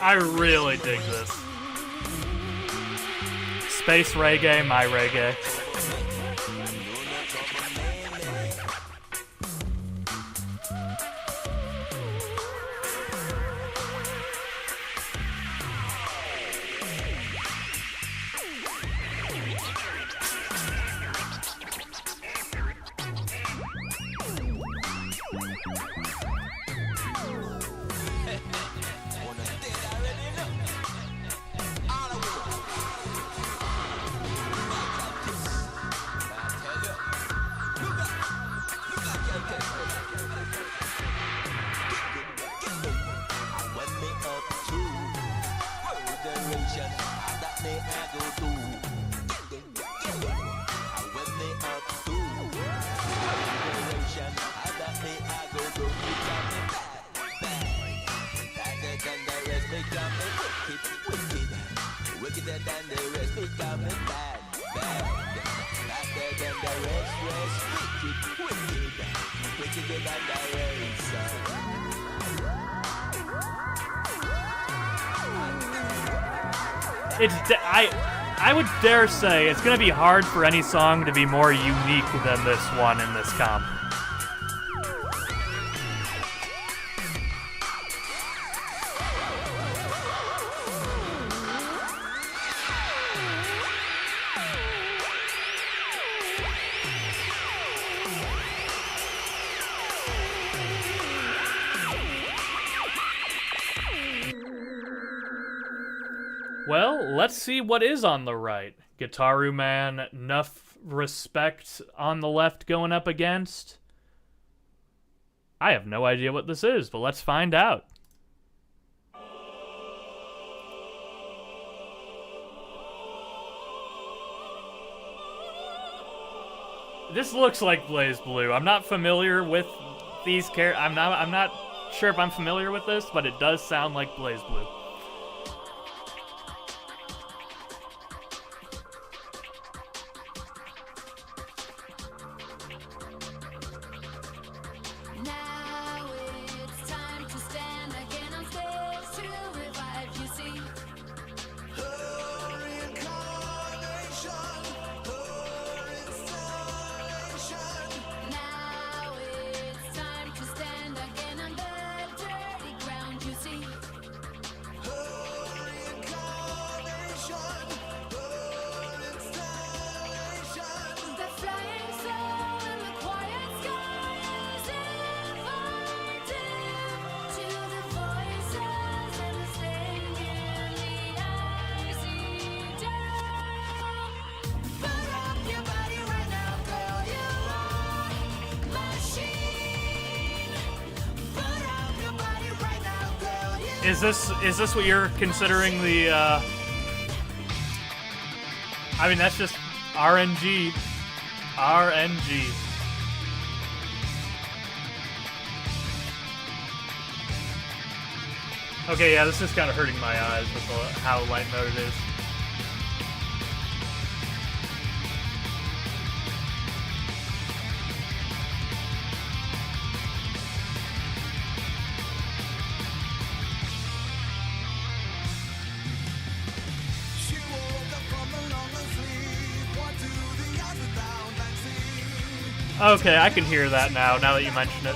I really dig this. Space reggae, my reggae. I would dare say it's going to be hard for any song to be more unique than this one in this comp. Well, let's see what is on the right. Gitaru Man, enough respect on the left going up against. I have no idea what this is, but let's find out. This looks like Blaze Blue. I'm not familiar with these characters. I'm not sure if I'm familiar with this, but it does sound like Blaze Blue. Is this what you're considering the, I mean, that's just RNG. RNG. Okay, yeah, this is kind of hurting my eyes with how light mode it is. Okay, I can hear that now that you mention it.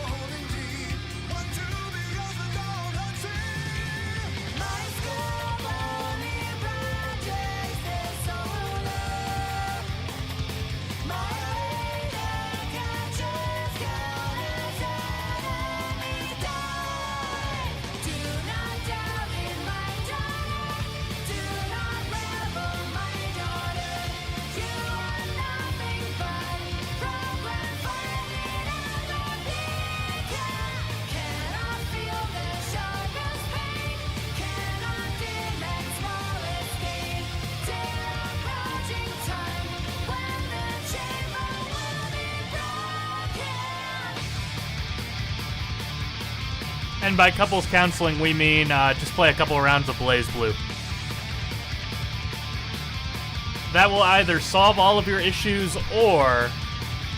And by couples counseling, we mean just play a couple rounds of Blaze Blue. That will either solve all of your issues or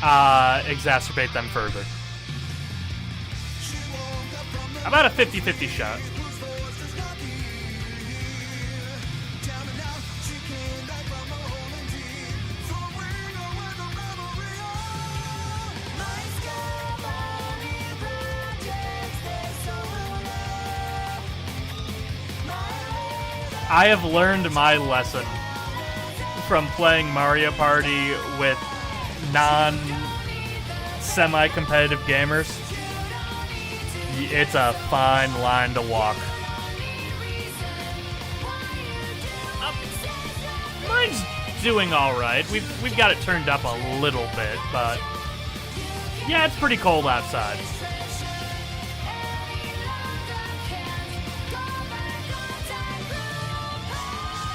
exacerbate them further. About a 50-50 shot. I have learned my lesson from playing Mario Party with non-semi-competitive gamers. It's a fine line to walk. Mine's doing all right. We've got it turned up a little bit, but yeah, it's pretty cold outside.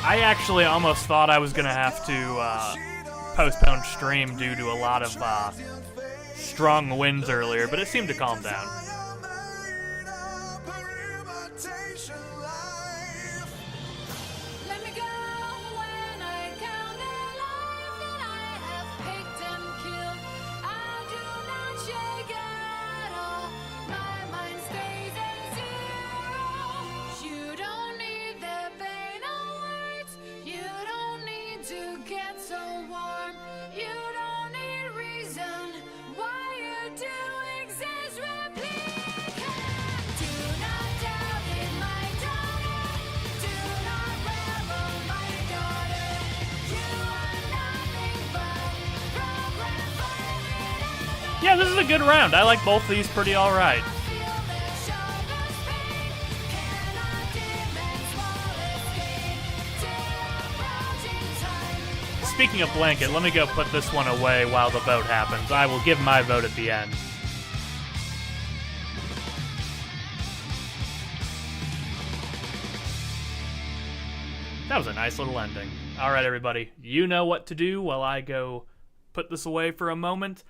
I actually almost thought I was going to have to postpone stream due to a lot of strong winds earlier, but it seemed to calm down. Yeah, this is a good round. I like both these pretty alright. Speaking of blanket, let me go put this one away while the vote happens. I will give my vote at the end. That was a nice little ending. Alright, everybody. You know what to do while I go put this away for a moment.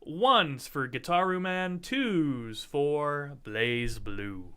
1's for Guitar Man, 2's for Blaze Blue.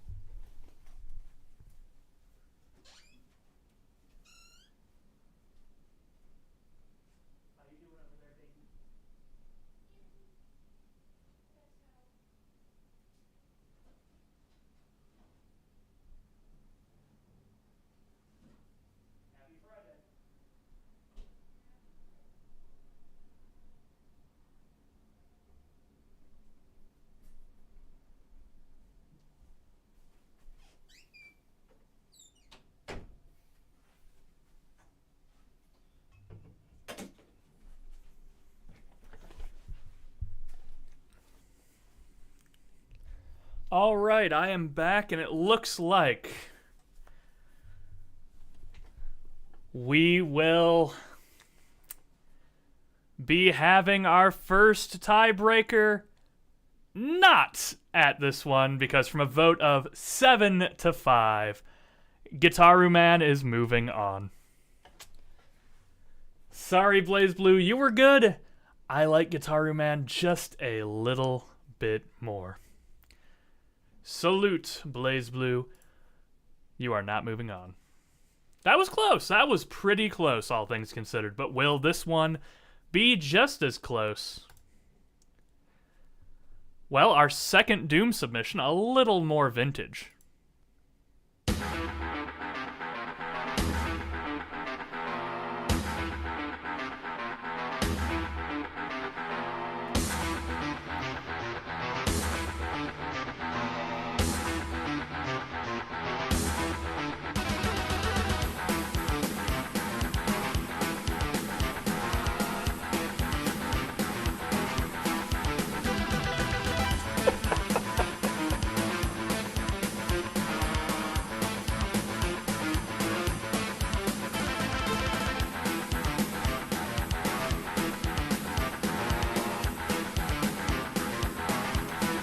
All right, I am back, and it looks like we will be having our first tiebreaker not at this one, because from a vote of 7-5, Guitar Man is moving on. Sorry, Blaze Blue, you were good. I like Guitar Man just a little bit more. Salute, Blaze Blue. You are not moving on. That was close. That was pretty close, all things considered. But will this one be just as close? Well, our second Doom submission, a little more vintage.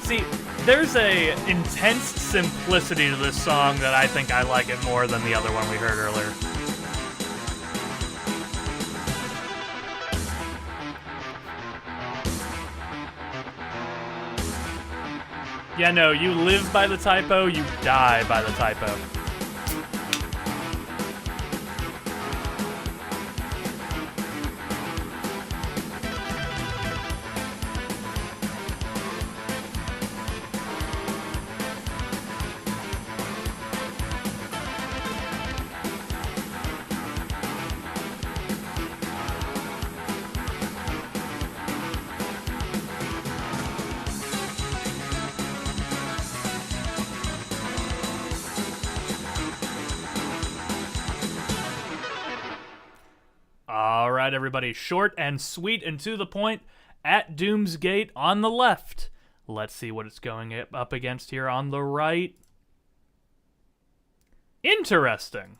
See, there's a intense simplicity to this song that I think I like it more than the other one we heard earlier. Yeah, no, you live by the typo, you die by the typo. Alright, everybody, short and sweet and to the point, at Doom's Gate on the left. Let's see what it's going up against here on the right. Interesting.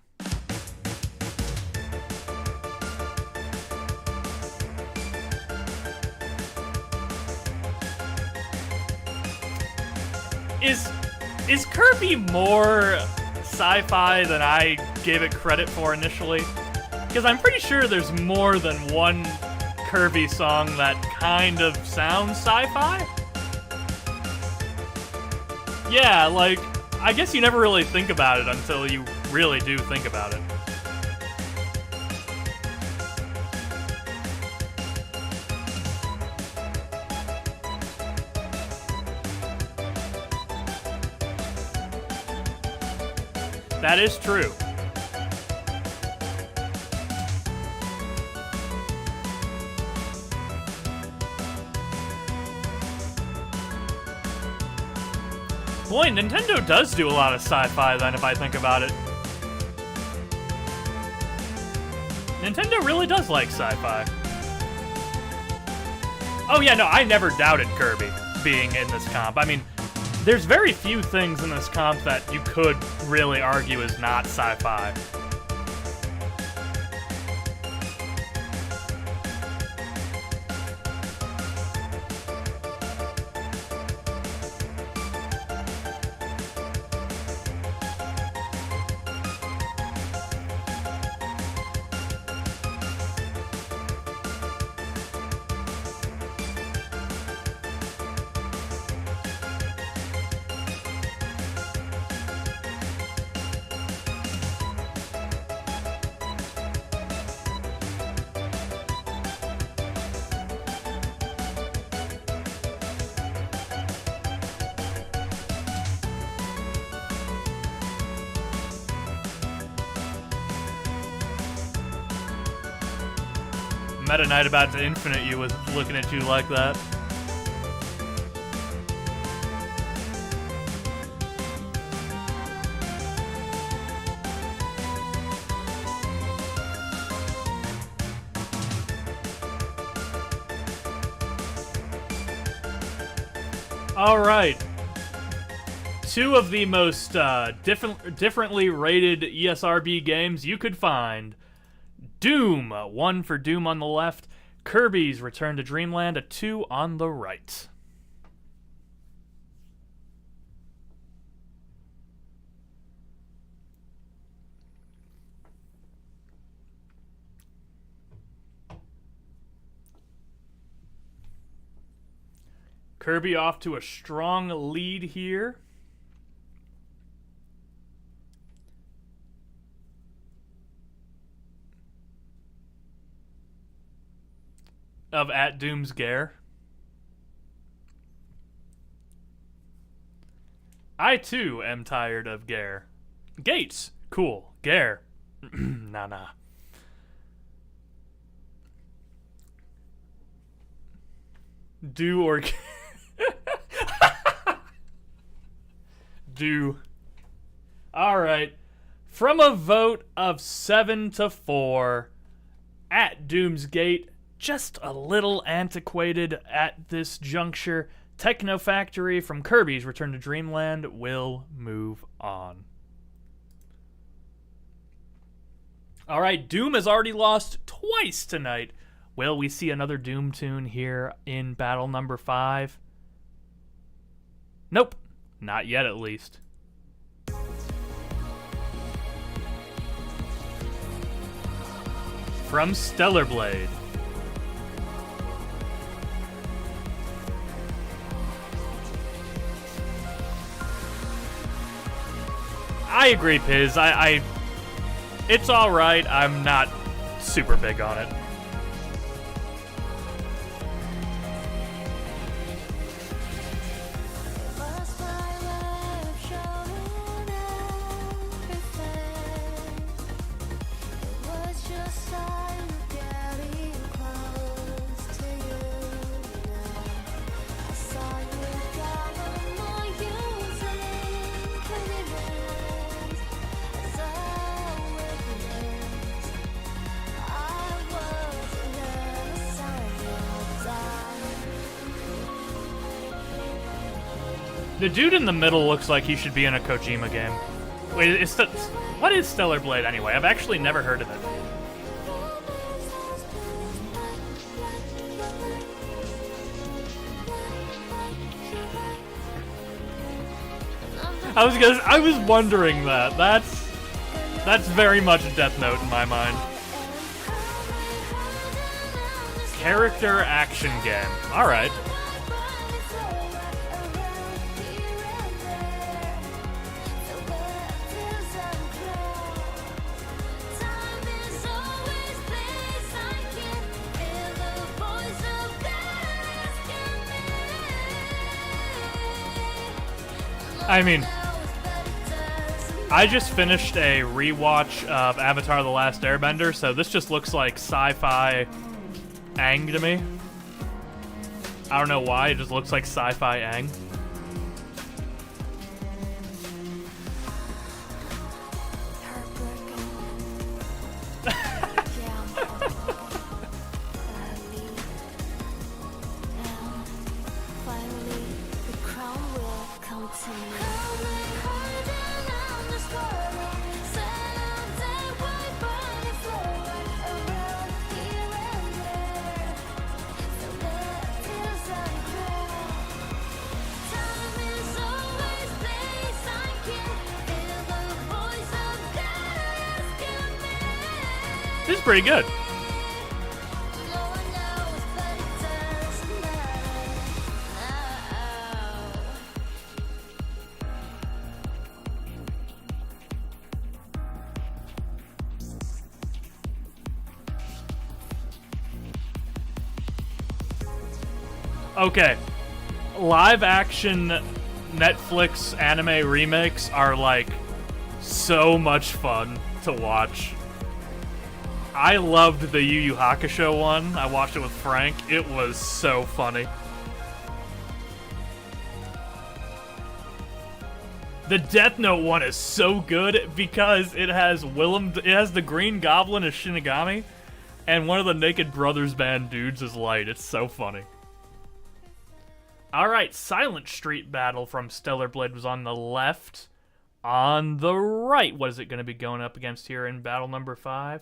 Is Kirby more sci-fi than I gave it credit for initially? Because I'm pretty sure there's more than one Kirby song that kind of sounds sci-fi. Yeah, like, I guess you never really think about it until you really do think about it. That is true. Boy, Nintendo does do a lot of sci-fi then, if I think about it. Nintendo really does like sci-fi. Oh yeah, no, I never doubted Kirby being in this comp. I mean, there's very few things in this comp that you could really argue is not sci-fi. Meta Knight about to infinite you was looking at you like that. All right. Two of the most differently rated ESRB games you could find. Doom, 1 for Doom on the left. Kirby's Return to Dreamland, a 2 on the right. Kirby off to a strong lead here. of At Doom's Gare. I too am tired of Gare. Gates, cool. Gare, nah. Do or do. All right. From a vote of 7-4, At Doom's Gate, just a little antiquated at this juncture. Techno Factory from Kirby's Return to Dreamland will move on. All right, Doom has already lost twice tonight. Will we see another Doom tune here in battle number 5? Nope, not yet at least. From Stellar Blade. I agree, Piz. It's alright. I'm not super big on it. The dude in the middle looks like he should be in a Kojima game. Wait, what is Stellar Blade anyway? I've actually never heard of it. I was wondering that. That's very much Death Note in my mind. Character action game. All right. I mean, I just finished a rewatch of Avatar: The Last Airbender, so this just looks like sci-fi Aang to me. I don't know why, it just looks like sci-fi Aang. This is pretty good. Okay. Live action Netflix anime remakes are like so much fun to watch. I loved the Yu Yu Hakusho one. I watched it with Frank. It was so funny. The Death Note one is so good because it has the Green Goblin as Shinigami, and one of the Naked Brothers band dudes is Light. It's so funny. Alright, Silent Street Battle from Stellar Blade was on the left. On the right, what is it going to be going up against here in battle number 5?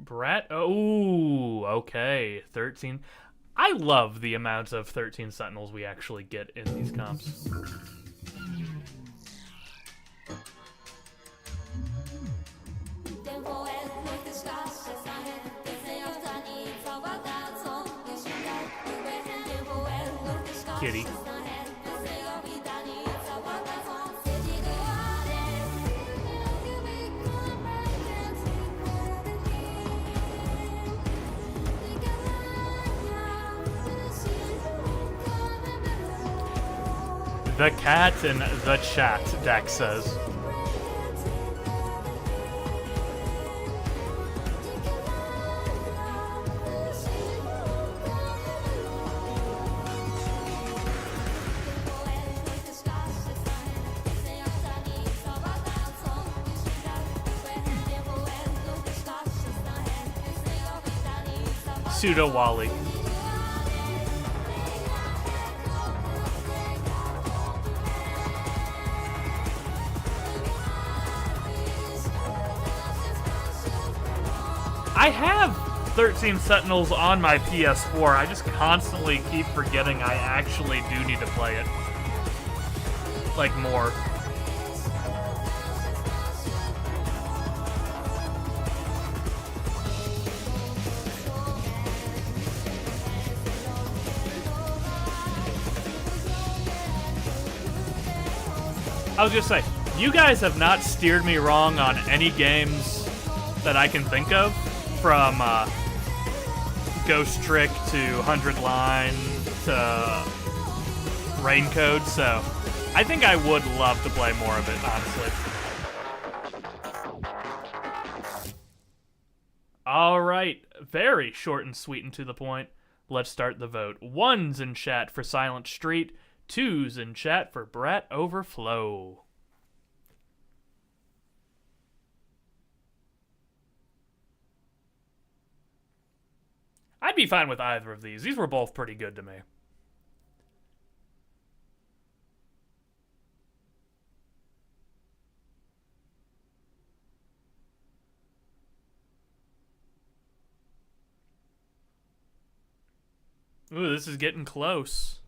Brett? Oh, okay. 13. I love the amount of 13 Sentinels we actually get in these comps. Kitty. The cat in the chat, Dex says. Pseudo Wally. I have 13 Sentinels on my PS4. I just constantly keep forgetting I actually do need to play it. Like, more. I was gonna say, you guys have not steered me wrong on any games that I can think of, from Ghost Trick to 100 Line to Raincode, so I think I would love to play more of it, honestly. Alright, very short and sweet and to the point. Let's start the vote. 1's in chat for Silent Street, 2's in chat for Brat Overflow. I'd be fine with either of these. These were both pretty good to me. Ooh, this is getting close.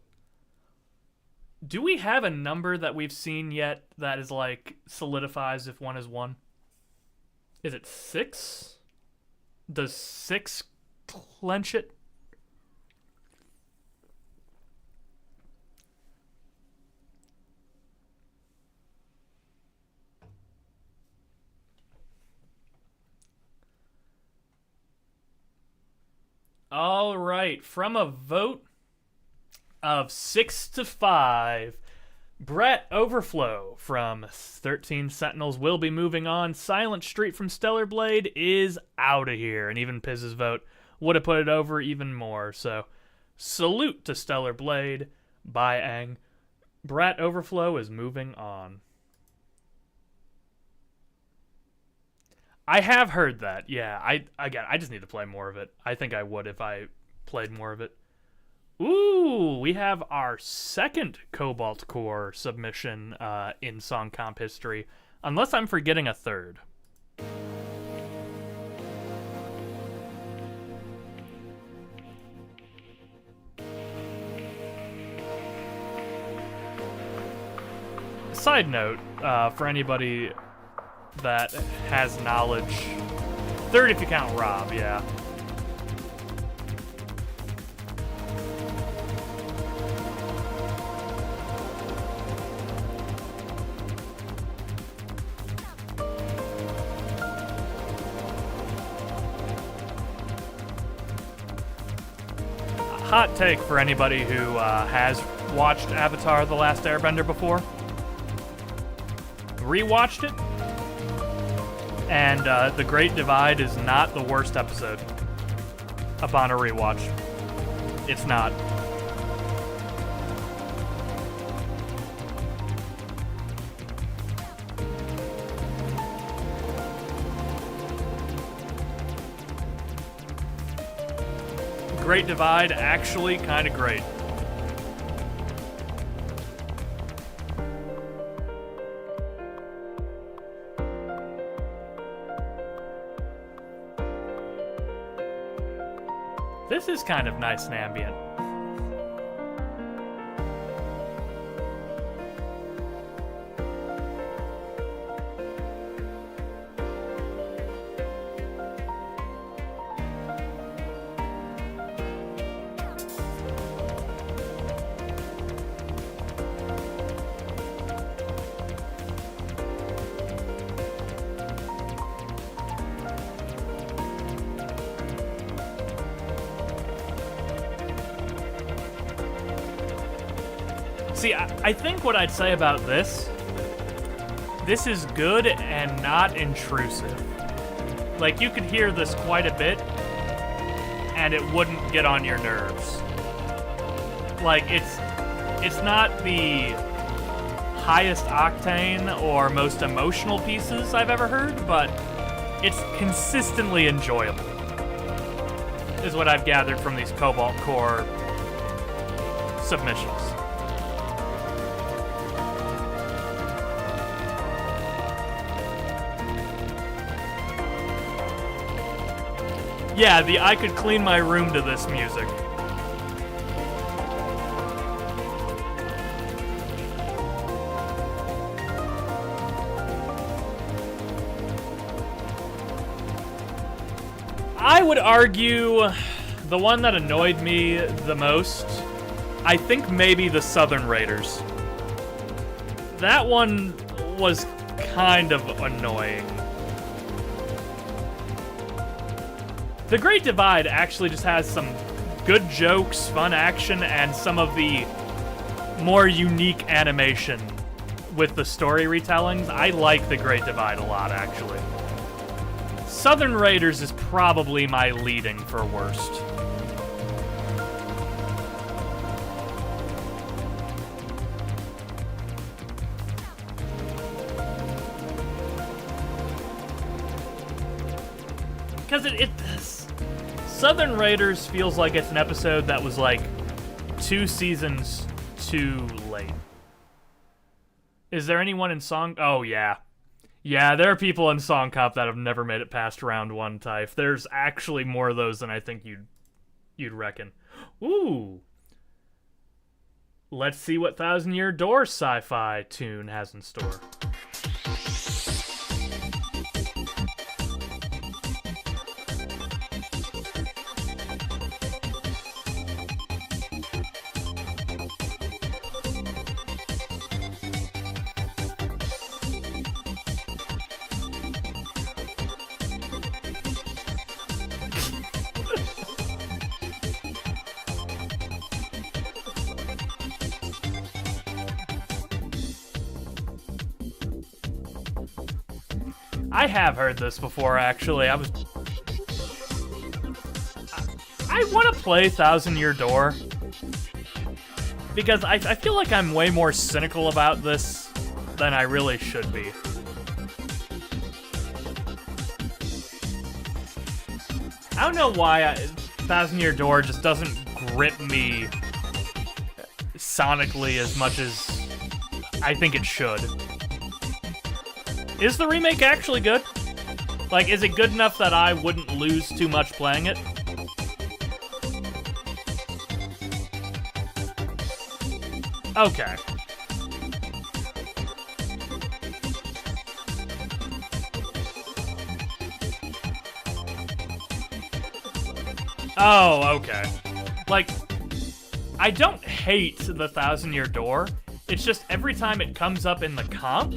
Do we have a number that we've seen yet that is like solidifies if one is one? Is it 6? Does 6 clench it? All right, from a vote of 6 to 5, Brett Overflow from 13 Sentinels will be moving on. Silent Street from Stellar Blade is out of here, and even Piz's vote would have put it over even more. So, salute to Stellar Blade by Aang. Brat Overflow is moving on. I have heard that. Yeah, I just need to play more of it. I think I would if I played more of it. Ooh, we have our second Cobalt Core submission in Song Comp history, unless I'm forgetting a third. Side note, for anybody that has knowledge, third if you count Rob, yeah. Hot take for anybody who has watched Avatar: The Last Airbender before. Rewatched it, and The Great Divide is not the worst episode upon a rewatch. It's not. Great Divide, actually kind of great. This is kind of nice and ambient. See, I think what I'd say about this is good and not intrusive. Like, you could hear this quite a bit, and it wouldn't get on your nerves. Like, it's not the highest octane or most emotional pieces I've ever heard, but it's consistently enjoyable, is what I've gathered from these Cobalt Core submissions. Yeah, the I could clean my room to this music. I would argue the one that annoyed me the most, I think maybe the Southern Raiders. That one was kind of annoying. The Great Divide actually just has some good jokes, fun action, and some of the more unique animation with the story retellings. I like The Great Divide a lot, actually. Southern Raiders is probably my leading for worst. Because Southern Raiders feels like it's an episode that was like 2 seasons too late. Is there anyone in Song... Oh, yeah. Yeah, there are people in Song Comp that have never made it past round 1, Typh. There's actually more of those than I think you'd reckon. Ooh. Let's see what Thousand Year Door sci-fi tune has in store. I have heard this before, actually. I want to play Thousand Year Door because I feel like I'm way more cynical about this than I really should be. I don't know why Thousand Year Door just doesn't grip me sonically as much as I think it should. Is the remake actually good? Like, is it good enough that I wouldn't lose too much playing it? Okay. Oh, okay. Like, I don't hate the Thousand Year Door. It's just every time it comes up in the comp,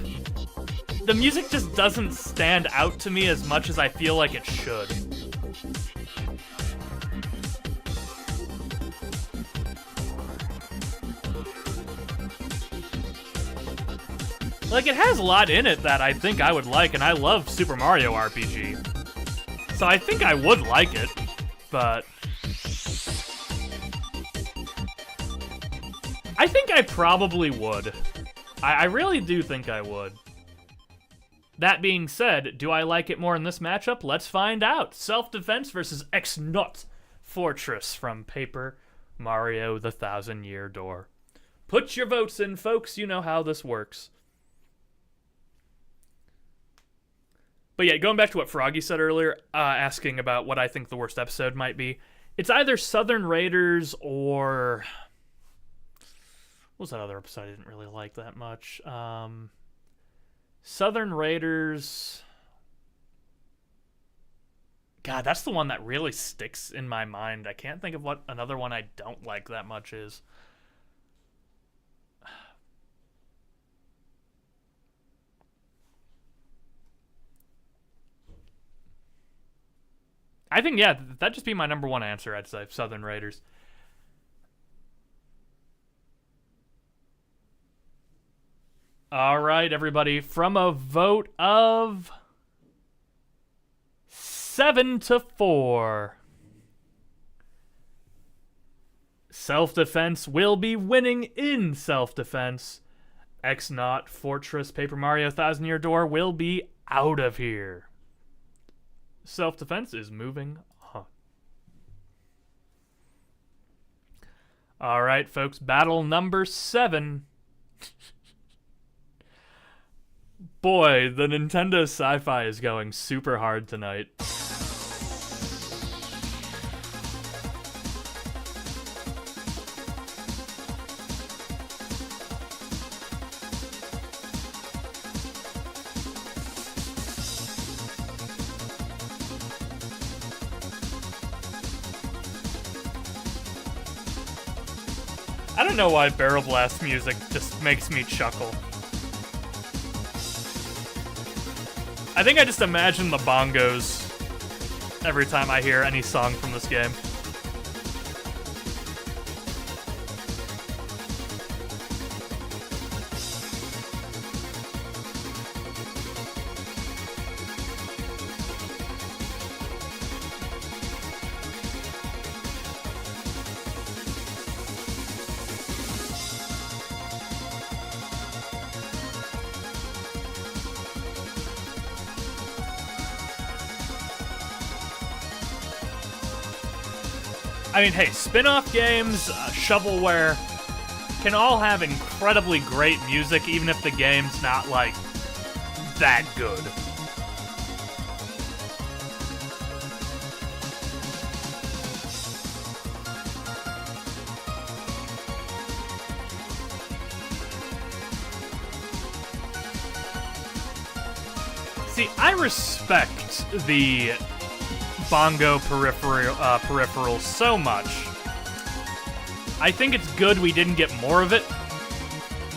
the music just doesn't stand out to me as much as I feel like it should. Like, it has a lot in it that I think I would like, and I love Super Mario RPG. So I think I would like it, but I think I probably would. I really do think I would. That being said, do I like it more in this matchup? Let's find out. Self-Defense versus X-Nut Fortress from Paper Mario the Thousand Year Door. Put your votes in, folks. You know how this works. But yeah, going back to what Froggy said earlier, asking about what I think the worst episode might be. It's either Southern Raiders or... What was that other episode I didn't really like that much? Southern Raiders... God, that's the one that really sticks in my mind. I can't think of what another one I don't like that much is. I think, yeah, that'd just be my number one answer, I'd say, Southern Raiders. All right, everybody. From a vote of 7-4, self-defense will be winning in self-defense. X-Naut Fortress Paper Mario Thousand Year Door will be out of here. Self-defense is moving on. All right, folks. Battle number 7. Boy, the Nintendo Sci-Fi is going super hard tonight. I don't know why Barrel Blast music just makes me chuckle. I think I just imagine the bongos every time I hear any song from this game. I mean, hey, spin-off games, shovelware, can all have incredibly great music, even if the game's not, like, that good. See, I respect the bongo peripherals so much. I think it's good we didn't get more of it.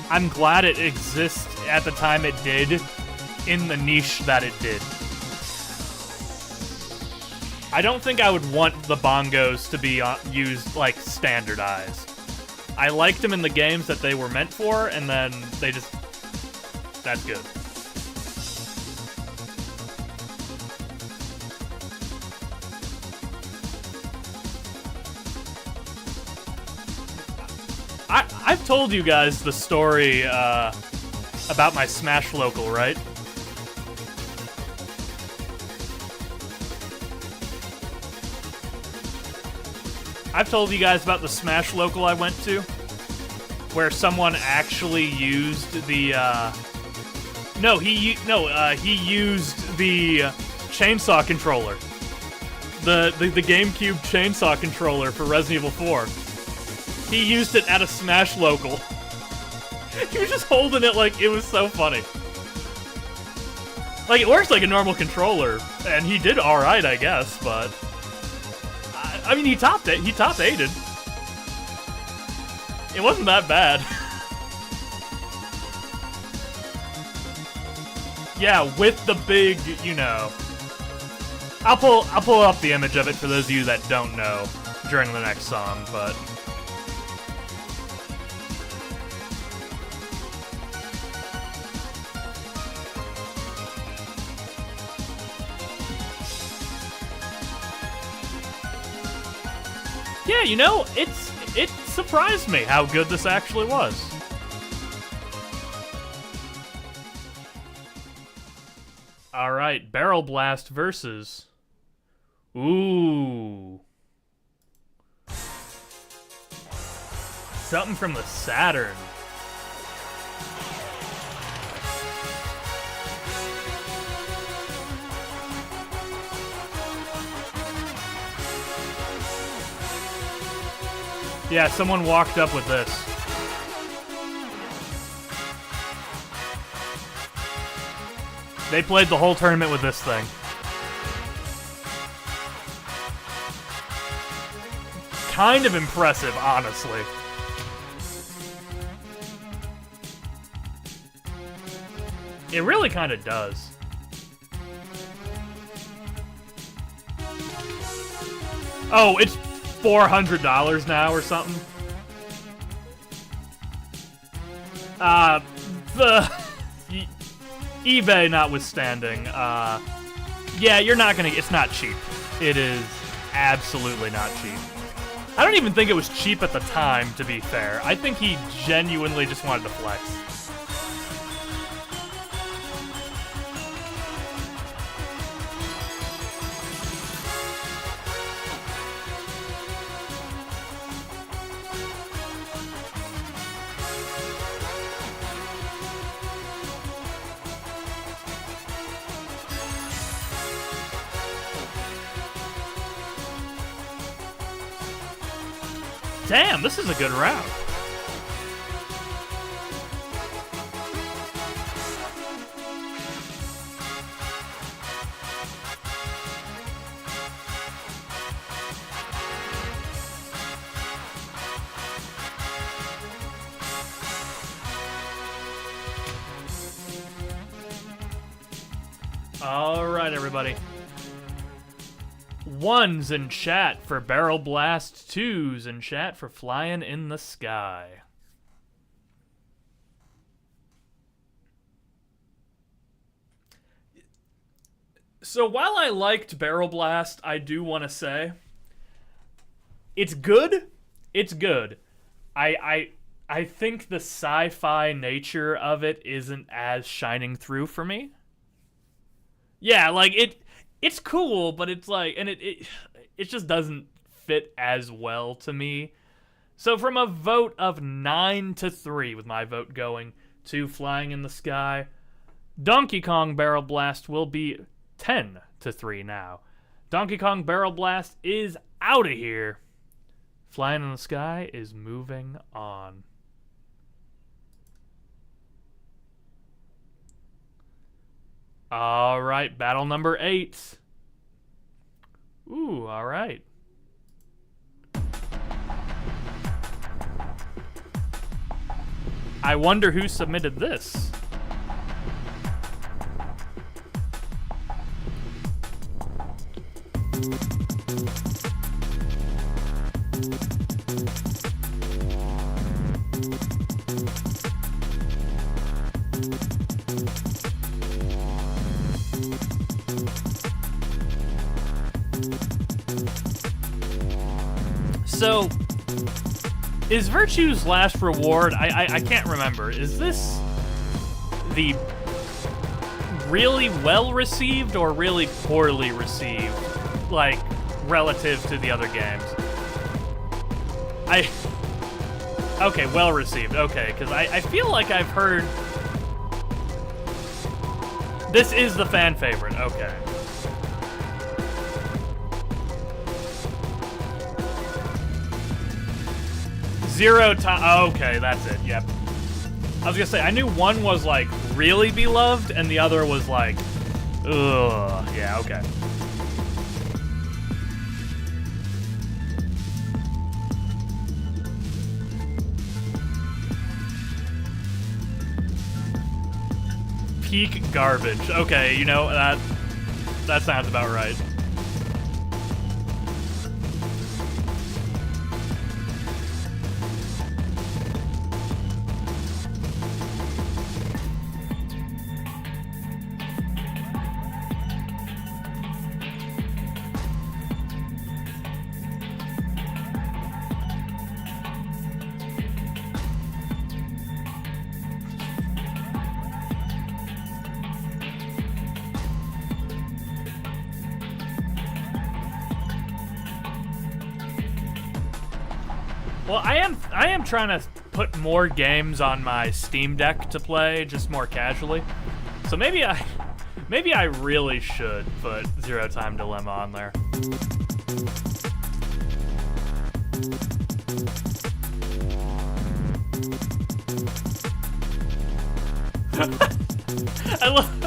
I'm glad it exists at the time it did, in the niche that it did. I don't think I would want the bongos to be used, like, standardized. I liked them in the games that they were meant for, and then they just... that's good. I've told you guys the story about my Smash local, right? I've told you guys about the Smash local I went to, where someone actually used the he used the chainsaw controller, the GameCube chainsaw controller for Resident Evil 4. He used it at a Smash local. He was just holding it like it was so funny. Like, it works like a normal controller, and he did alright, I guess, but... I mean, he topped it. He top 8'd. It wasn't that bad. Yeah, with the big, you know... I'll pull up the image of it for those of you that don't know during the next song, but... yeah, you know, it surprised me how good this actually was. All right, Barrel Blast versus... ooh. Something from the Saturn. Yeah, someone walked up with this. They played the whole tournament with this thing. Kind of impressive, honestly. It really kind of does. Oh, it's $400 now or something. eBay notwithstanding, yeah, you're not gonna, it's not cheap. It is absolutely not cheap. I don't even think it was cheap at the time, to be fair. I think he genuinely just wanted to flex. Damn, this is a good round. All right, everybody. Ones in chat for Barrel Blast, twos in chat for Flying in the Sky. So while I liked Barrel Blast, I do want to say it's good. It's good. I think the sci-fi nature of it isn't as shining through for me. Yeah, like it's cool, but it's like, and it just doesn't fit as well to me. So from a vote of 9-3, with my vote going to Flying in the Sky, Donkey Kong Barrel Blast will be 10-3 now. Donkey Kong Barrel Blast is out of here. Flying in the Sky is moving on. All right, battle number 8. Ooh, all right. I wonder who submitted this. So, is Virtue's Last Reward, I can't remember, is this the really well-received or really poorly received, like, relative to the other games? Okay, well-received, okay, because I feel like I've heard... This is the fan favorite, okay. Zero time. Okay, that's it. Yep. I was gonna say, I knew one was like really beloved, and the other was like, ugh. Yeah. Okay. Peak garbage. Okay, you know that sounds about right. Well, I am trying to put more games on my Steam Deck to play, just more casually. So maybe I really should put Zero Time Dilemma on there.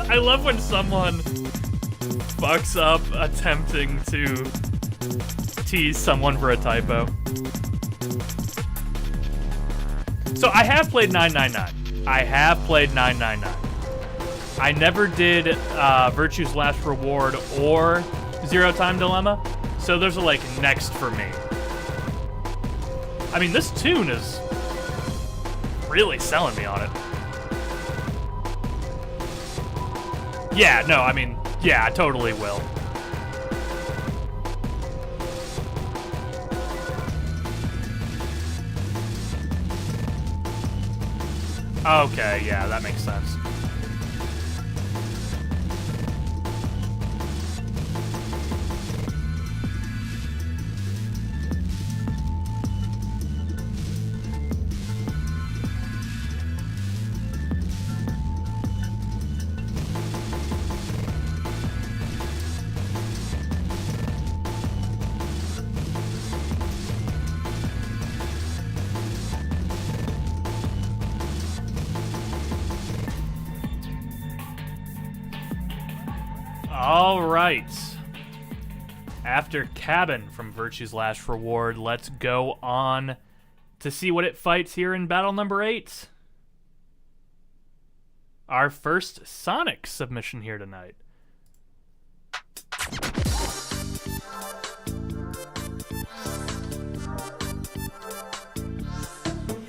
I love when someone fucks up attempting to tease someone for a typo. So I have played 999. I have played 999. I never did Virtue's Last Reward or Zero Time Dilemma, so those are like next for me. I mean, this tune is really selling me on it. Yeah, no, I mean, yeah, I totally will. Okay, yeah, that makes sense. All right. After Cabin from Virtue's Last Reward, let's go on to see what it fights here in battle number 8. Our first Sonic submission here tonight.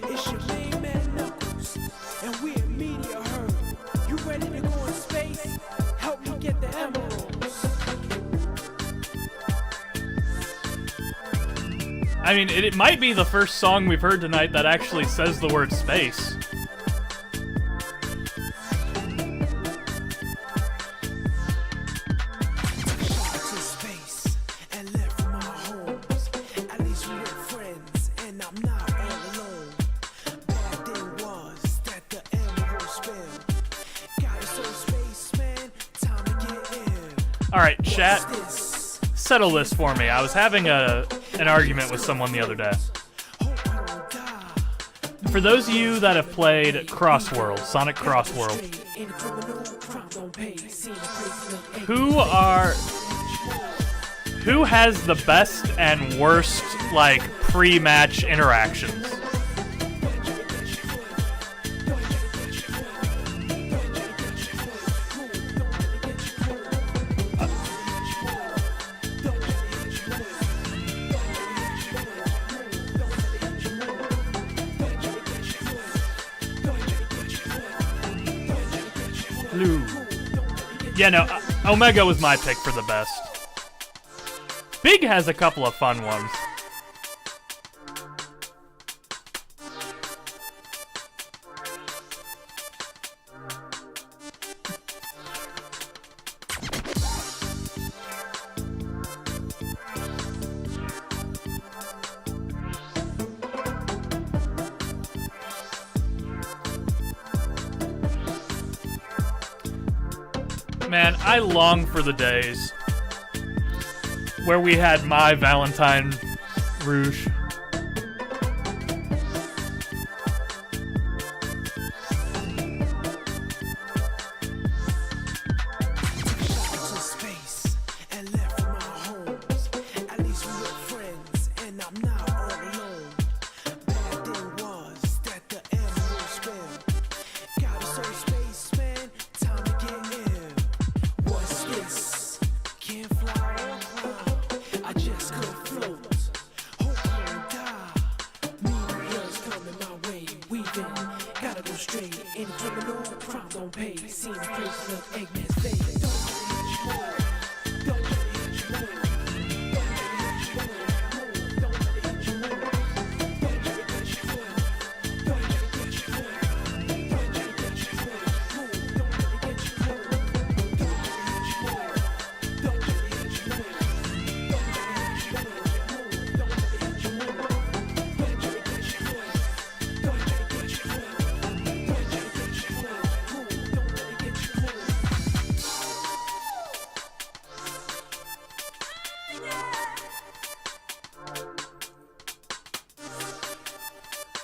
It's your main man Knuckles, and we're Meteor Herd. You ready to go in space? Help me get the emeralds. I mean, it might be the first song we've heard tonight that actually says the word space. To space and left from our homes. At least we were friends, and I'm not all alone. Bad thing was that the emerald spilled. Got us on space, man. Time to get in. All right, chat, This settle this for me. I was having an argument with someone the other day. hope I don't die. For those of you that have played Crossworld, Sonic Crossworld, In a criminal crime don't pay. Seen a crazy look. who has the best and worst, like, pre-match interactions? Blue. Yeah, no, Omega was my pick for the best. Big has a couple of fun ones. Man, I long for the days where we had My Valentine Rouge. To space and left from our homes. At least we were friends, and I'm not all alone. Bad thing was that the emerald spilled. Got us on space, man. Time to get in. What's this? Can't fly or climb. I just could float. Hope I don't die. Meteors coming my way. Weaving, gotta go straight. Any criminal crime don't pay. Seen a crazy look, Eggman's fade.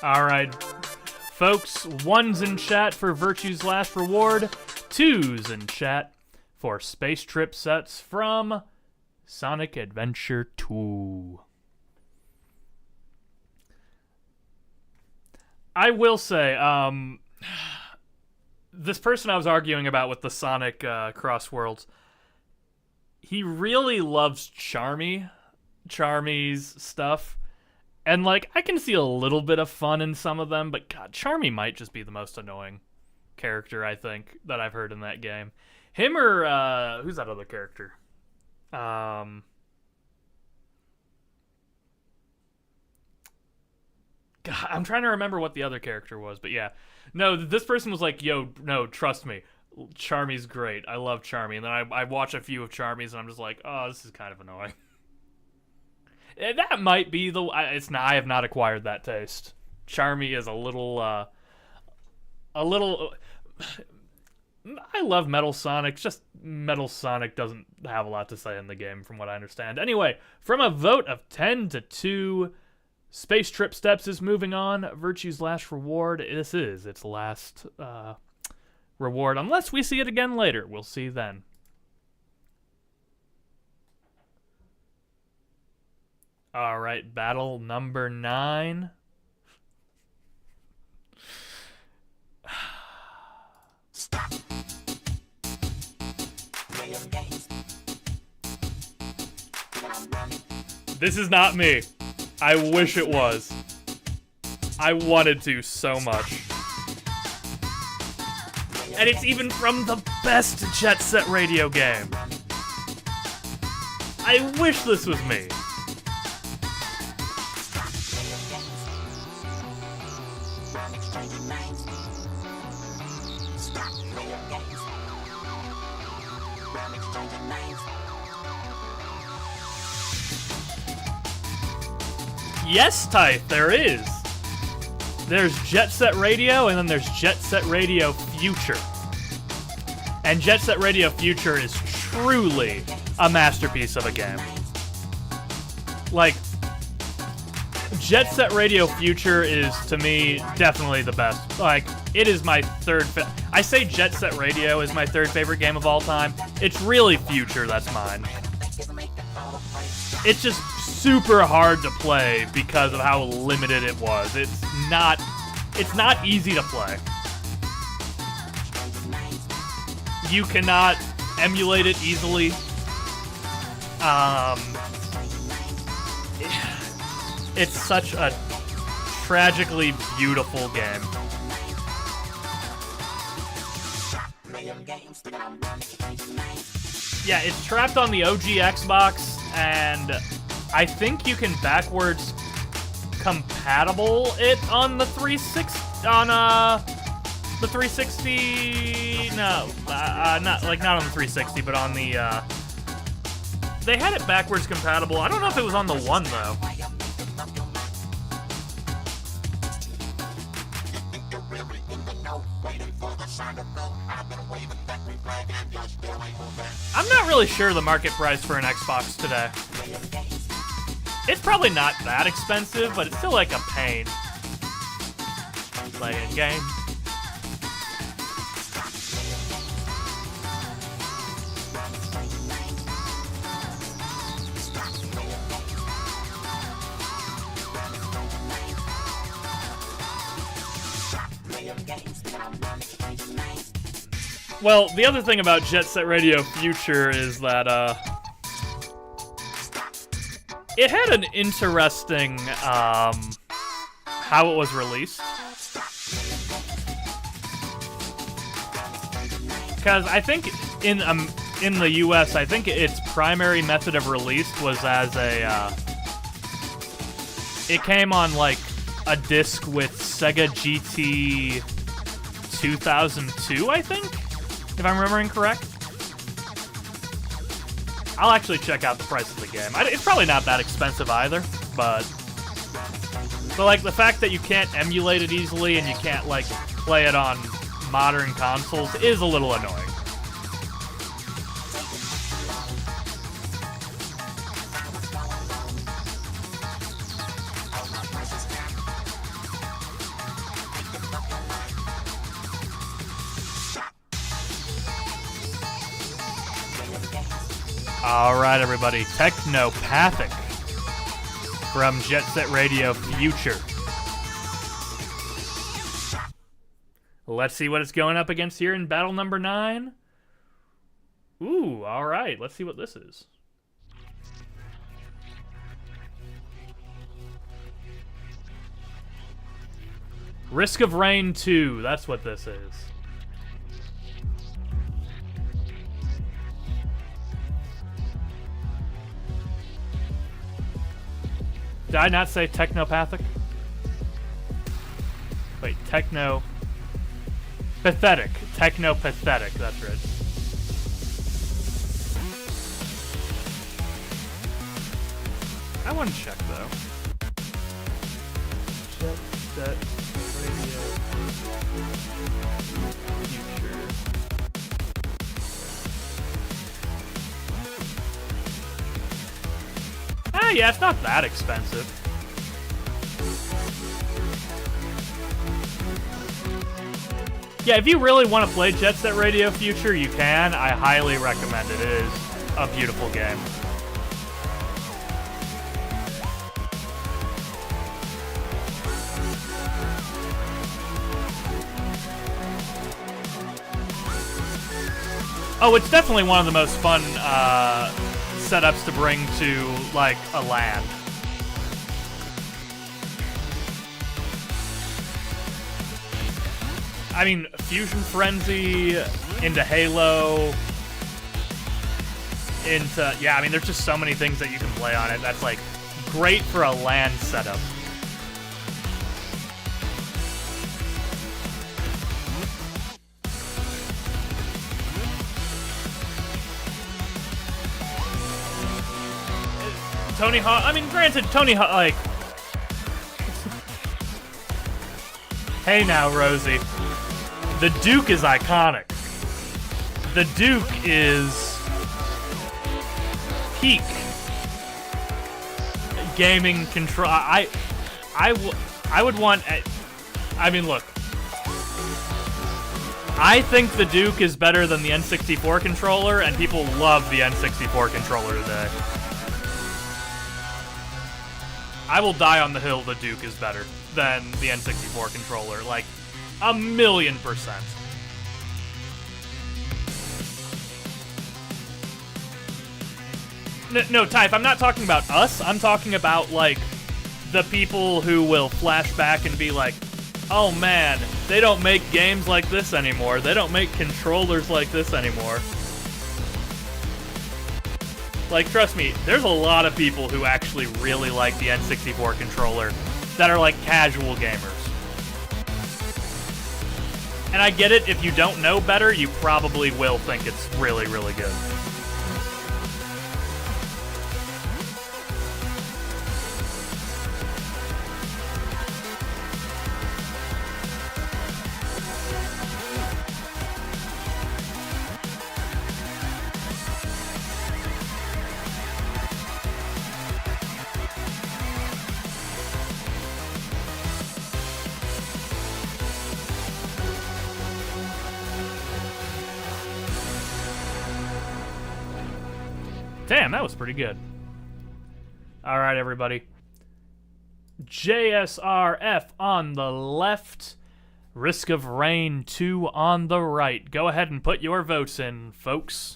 All right, folks, 1's in chat for Virtue's Last Reward, 2's in chat for Space Trip sets from Sonic Adventure 2. I will say, this person I was arguing about with the Sonic Crossworlds, he really loves Charmy's stuff. And, like, I can see a little bit of fun in some of them, but God, Charmy might just be the most annoying character, I think, that I've heard in that game. Him or who's that other character? God, I'm trying to remember what the other character was, but yeah. No, this person was like, yo, no, trust me. Charmy's great. I love Charmy. And then I watch a few of Charmy's and I'm just like, oh, this is kind of annoying. That might be the... It's not, I have not acquired that taste. Charmy is a little... I love Metal Sonic, just Metal Sonic doesn't have a lot to say in the game from what I understand. Anyway, from a vote of 10 to 2... Space Trip Steps is moving on. Virtue's last reward. This is its last reward. Unless we see it again later. We'll see then. Alright, battle number 9. Stop. This is not me. I wish it was. I wanted to so much. And it's even from the best Jet Set Radio game. I wish this was me. Yes, Type, there is. There's Jet Set Radio, and then there's Jet Set Radio Future. And Jet Set Radio Future is truly a masterpiece of a game. Like, Jet Set Radio Future is, to me, definitely the best. Like, it is my third... I say Jet Set Radio is my third favorite game of all time. It's really Future that's mine. It's just super hard to play because of how limited it was. It's not easy to play. You cannot emulate it easily. It's such a tragically beautiful game. Yeah, it's trapped on the OG Xbox, and I think you can backwards compatible it on the 360 on the 360. No, not on the 360, but on the they had it backwards compatible. I don't know if it was on the One though. I'm not really sure the market price for an Xbox today. It's probably not that expensive, but it's still like a pain. Playing game. Well, the other thing about Jet Set Radio Future is that, it had an interesting, how it was released. Because I think in the US, I think its primary method of release was as a, it came on, like, a disc with Sega GT 2002, I think? If I'm remembering correct. I'll actually check out the price of the game. It's probably not that expensive either, but like the fact that you can't emulate it easily and you can't like play it on modern consoles is a little annoying. Alright, everybody. Technopathic from Jet Set Radio Future. Let's see what it's going up against here in battle number 9. Ooh, alright. Let's see what this is. Risk of Rain 2. That's what this is. Did I not say technopathic? Wait, techno... Pathetic. Techno-pathetic, that's right. I want to check, though. Jet Set Radio Future. Ah, yeah, it's not that expensive. Yeah, if you really want to play Jet Set Radio Future, you can. I highly recommend it. It is a beautiful game. Oh, it's definitely one of the most fun setups to bring to, like, a LAN. I mean, Fusion Frenzy, into Halo, into... Yeah, I mean, there's just so many things that you can play on it that's, like, great for a LAN setup. Tony Hawk... I mean, granted, Tony Hawk, like... Hey now, Rosie. The Duke is iconic. The Duke is peak gaming control. I would want. I mean, look. I think the Duke is better than the N64 controller, and people love the N64 controller today. I will die on the hill. The Duke is better than the N64 controller. Like. 1,000,000%. No, Type, I'm not talking about us. I'm talking about, like, the people who will flash back and be like, oh man, they don't make games like this anymore. They don't make controllers like this anymore. Like, trust me, there's a lot of people who actually really like the N64 controller that are, like, casual gamers. And I get it, if you don't know better, you probably will think it's really, really good. Damn, that was pretty good. All right, everybody. JSRF on the left. Risk of Rain 2 on the right. Go ahead and put your votes in, folks.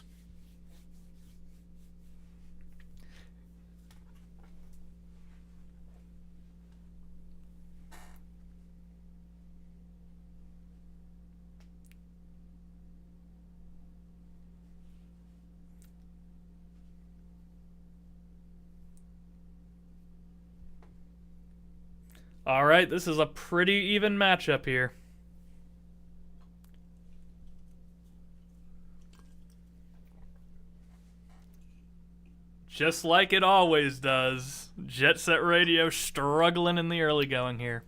All right, this is a pretty even matchup here. Just like it always does. Jet Set Radio struggling in the early going here.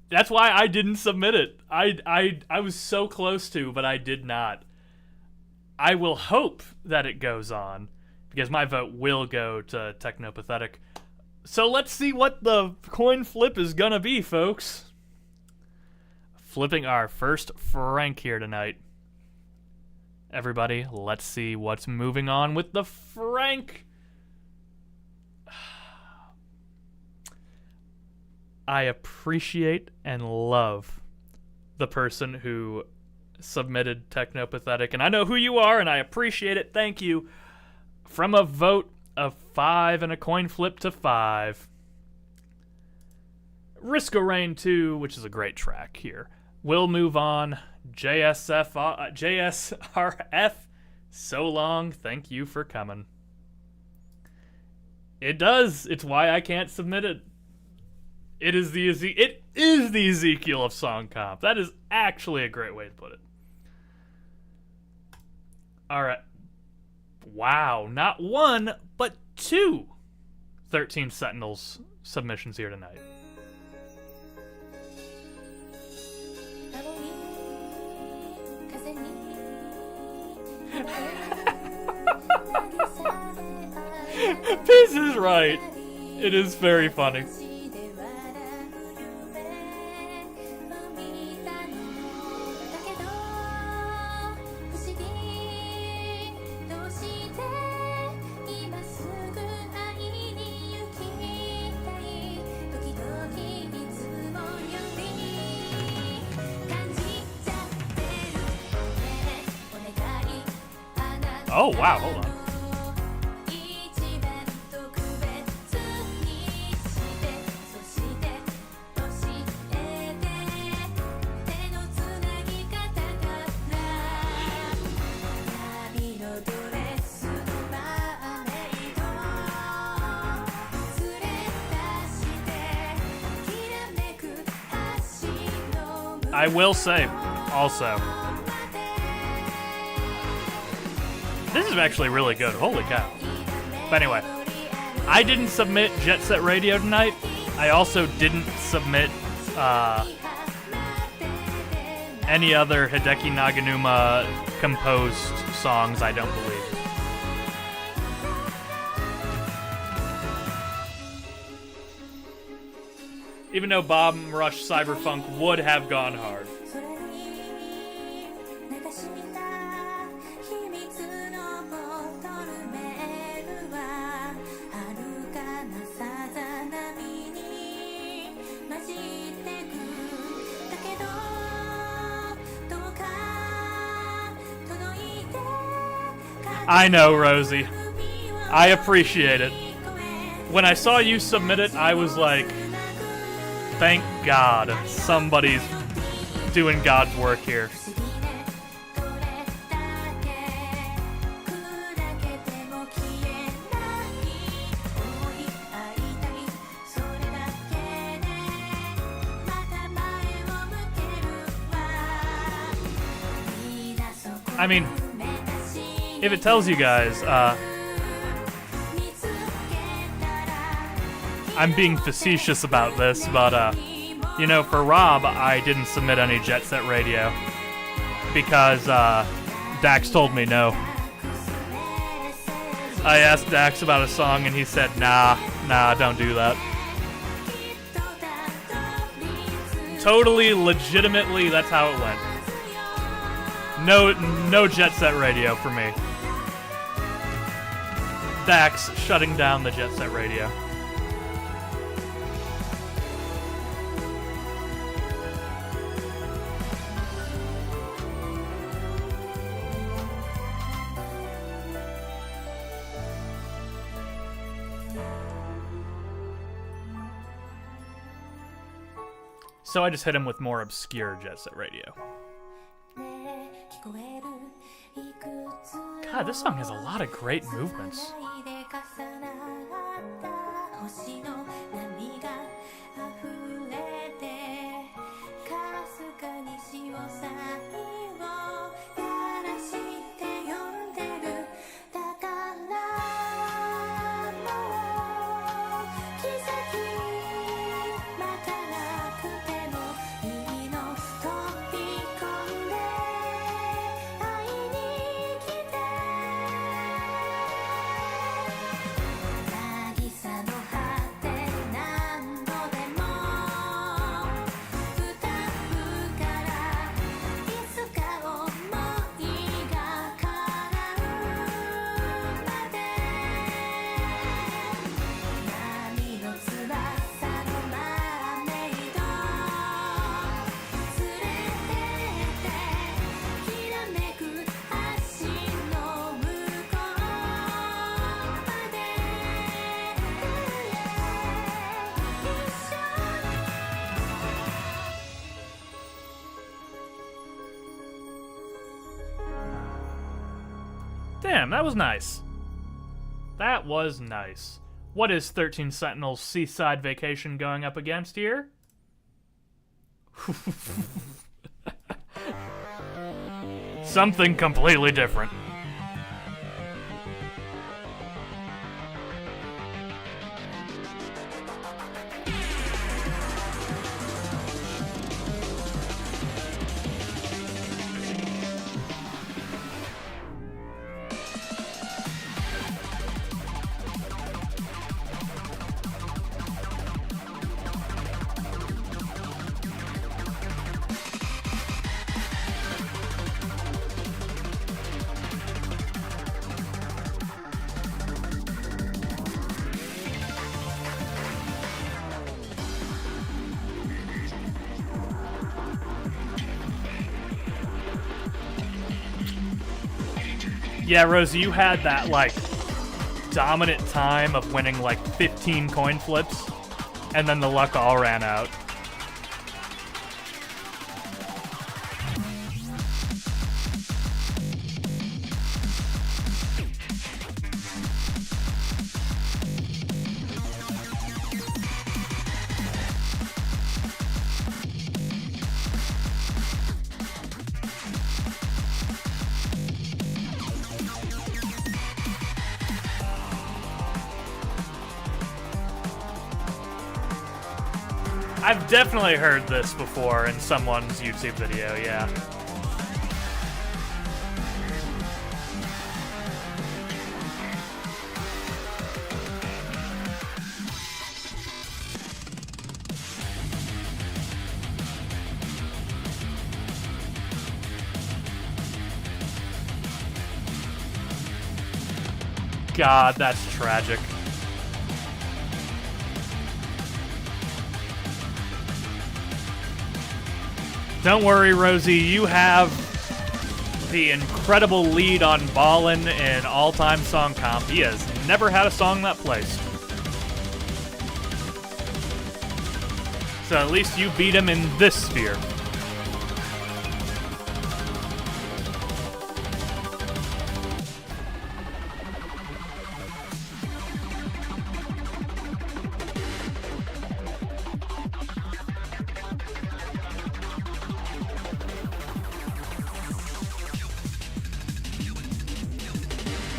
That's why I didn't submit it. I was so close to, but I did not. I will hope that it goes on, because my vote will go to Technopathetic. So let's see what the coin flip is gonna be, folks. Flipping our first Frank here tonight. Everybody, let's see what's moving on with the Frank. I appreciate and love the person who submitted Technopathetic, and I know who you are, and I appreciate it. Thank you. From a vote of 5 and a coin flip to 5. Risk of Rain 2, which is a great track here. We'll move on. JSRF, so long. Thank you for coming. It does. It's why I can't submit it. It is the Ezekiel of song comp. That is actually a great way to put it. All right. Wow, not one, but 2 13 Sentinels submissions here tonight. This is right. It is very funny. Oh, wow, hold on. I will say, also, this is actually really good. Holy cow. But anyway, I didn't submit Jet Set Radio tonight. I also didn't submit any other Hideki Naganuma composed songs, I don't believe. Even though Bomb Rush Cyberfunk would have gone hard. I know, Rosie. I appreciate it. When I saw you submit it, I was like, thank God somebody's doing God's work here. I mean, if it tells you guys, I'm being facetious about this, but, you know, for Rob, I didn't submit any Jet Set Radio because Dax told me no. I asked Dax about a song and he said, nah, don't do that. Totally, legitimately, that's how it went. No Jet Set Radio for me. Dax shutting down the Jet Set Radio. So I just hit him with more obscure Jet Set Radio. God, this song has a lot of great movements. Damn, that was nice. That was nice. What is 13 Sentinel's Seaside Vacation going up against here? Something completely different. Yeah, Rosie, you had that, like, dominant time of winning, like, 15 coin flips, and then the luck all ran out. I've definitely heard this before in someone's YouTube video, yeah. God, that's tragic. Don't worry, Rosie, you have the incredible lead on Ballin in all-time song comp. He has never had a song that placed. So at least you beat him in this sphere.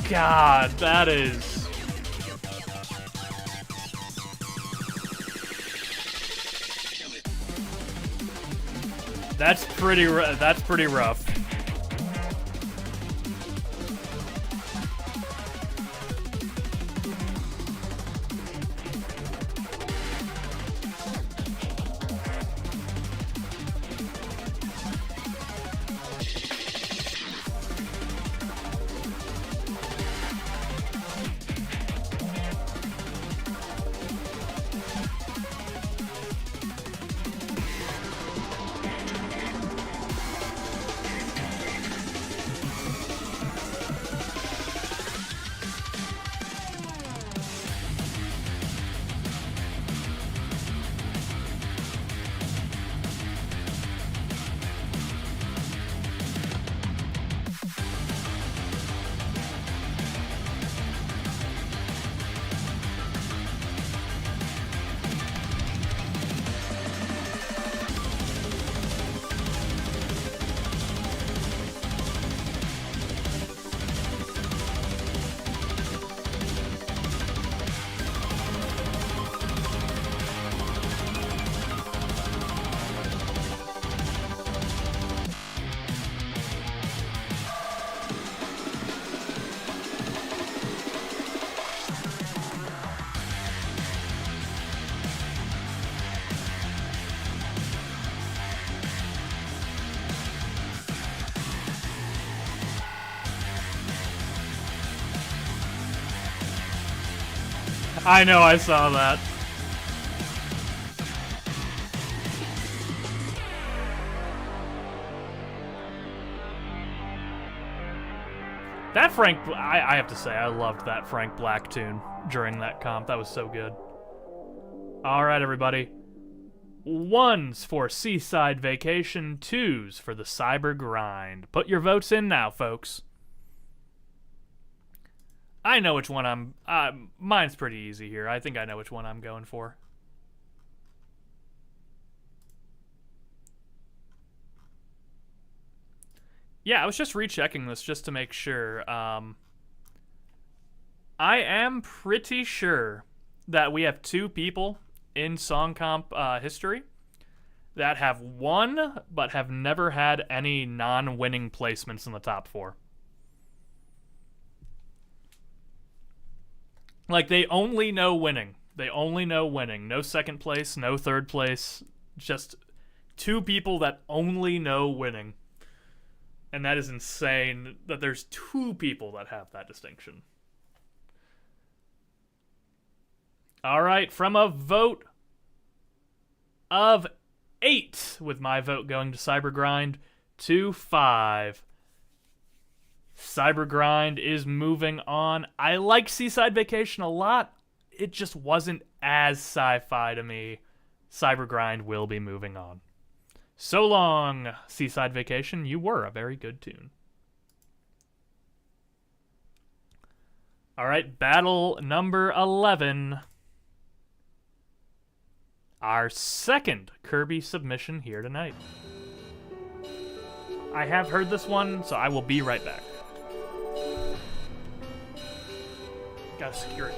God, that is... That's pretty rough. I know, I saw that. That Frank, I have to say, I loved that Frank Black tune during that comp. That was so good. All right, everybody. 1s for Seaside Vacation, 2s for the Cyber Grind. Put your votes in now, folks. I know which one I'm... mine's pretty easy here. I think I know which one I'm going for. Yeah, I was just rechecking this just to make sure. I am pretty sure that we have 2 people in song comp history that have won but have never had any non-winning placements in the top 4. Like, they only know winning. They only know winning. No second place, no third place. Just 2 people that only know winning. And that is insane that there's 2 people that have that distinction. All right, from a vote of 8, with my vote going to Cybergrind, to 5. Cybergrind is moving on. I like Seaside Vacation a lot. It just wasn't as sci-fi to me. Cybergrind will be moving on. So long, Seaside Vacation. You were a very good tune. All right, battle number 11. Our second Kirby submission here tonight. I have heard this one, so I will be right back. Gotta secure it.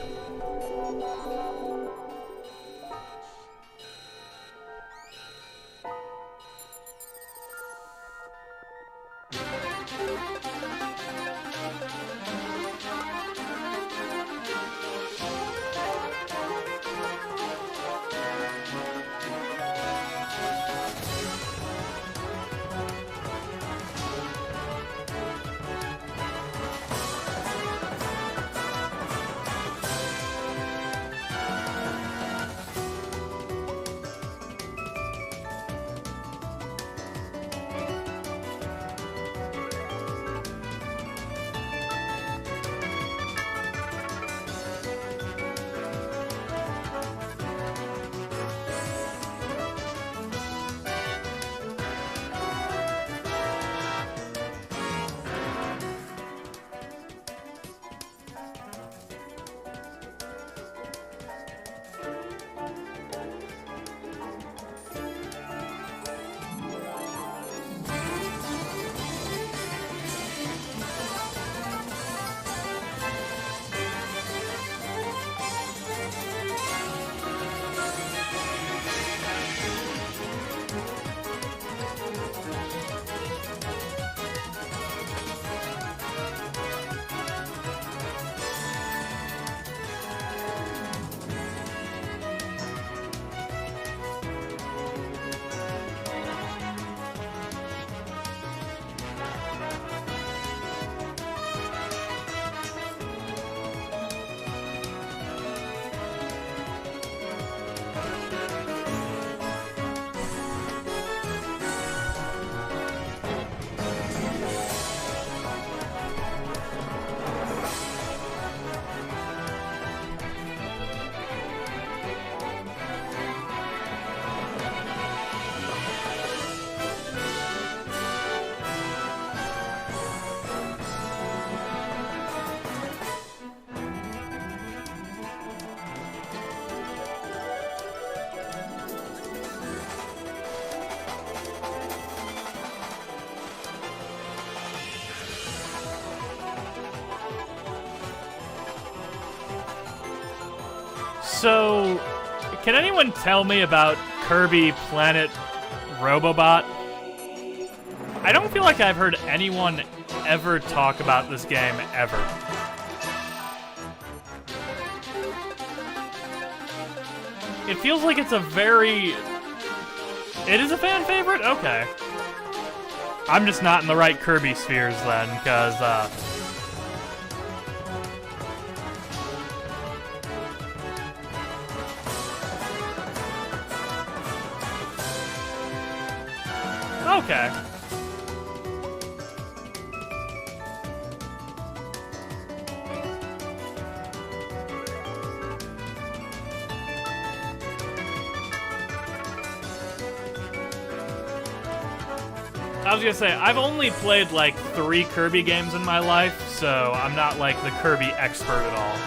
So, can anyone tell me about Kirby Planet Robobot? I don't feel like I've heard anyone ever talk about this game, ever. It feels like it's a very... It is a fan favorite? Okay. I'm just not in the right Kirby spheres then, because, okay. I was gonna say, I've only played like 3 Kirby games in my life, so I'm not like the Kirby expert at all.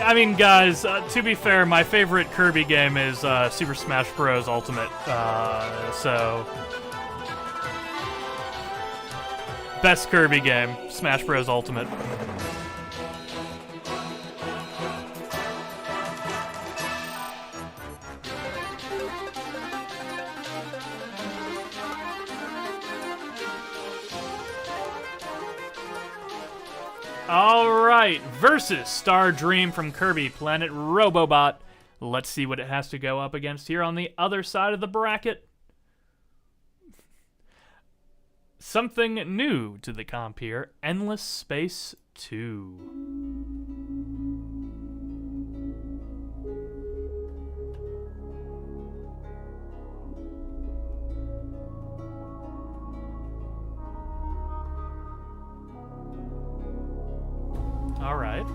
I mean, guys, to be fair, my favorite Kirby game is Super Smash Bros. Ultimate, so... Best Kirby game, Smash Bros. Ultimate. Alright, versus Star Dream from Kirby Planet Robobot. Let's see what it has to go up against here on the other side of the bracket. Something new to the comp here, Endless Space 2. All right.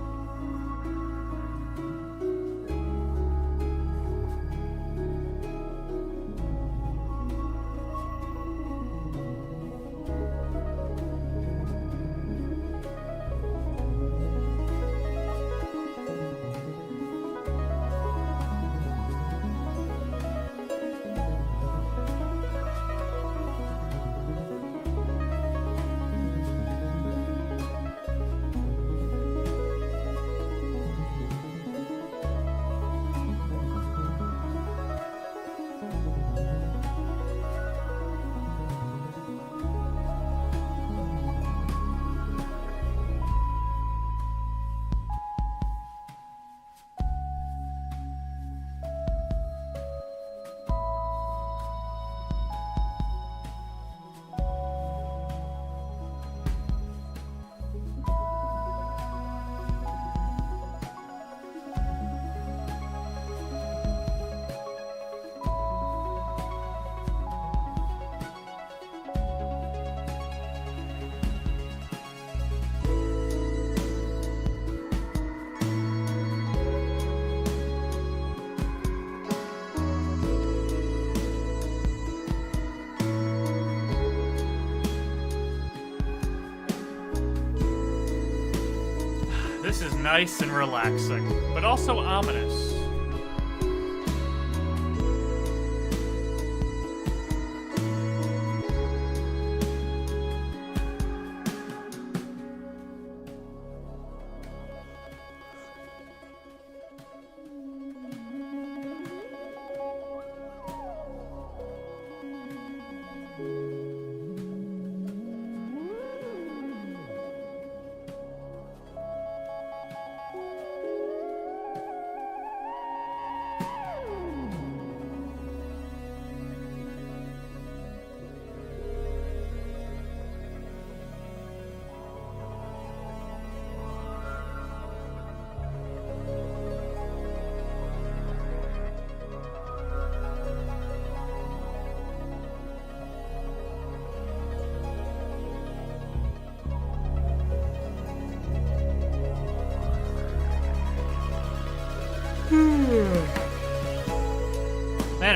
This is nice and relaxing, but also ominous.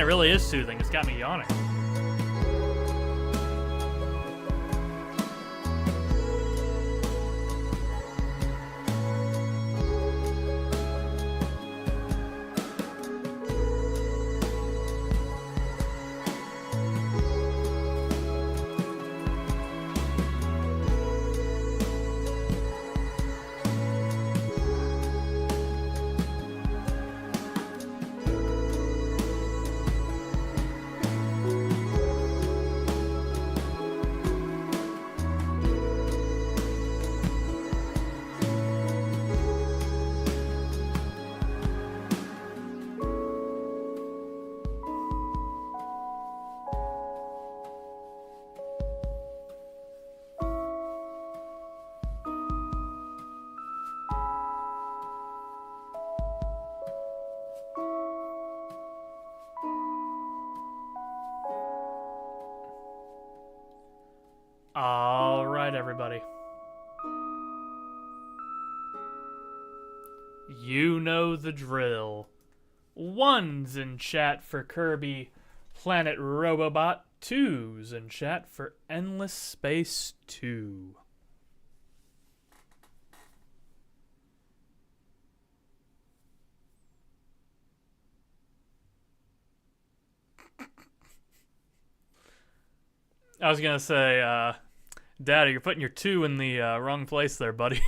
Man, it really is soothing. It's got me yawning. All right, everybody. You know the drill. 1's in chat for Kirby Planet Robobot. 2's in chat for Endless Space 2. I was gonna say, Daddy, you're putting your 2 in the wrong place there, buddy.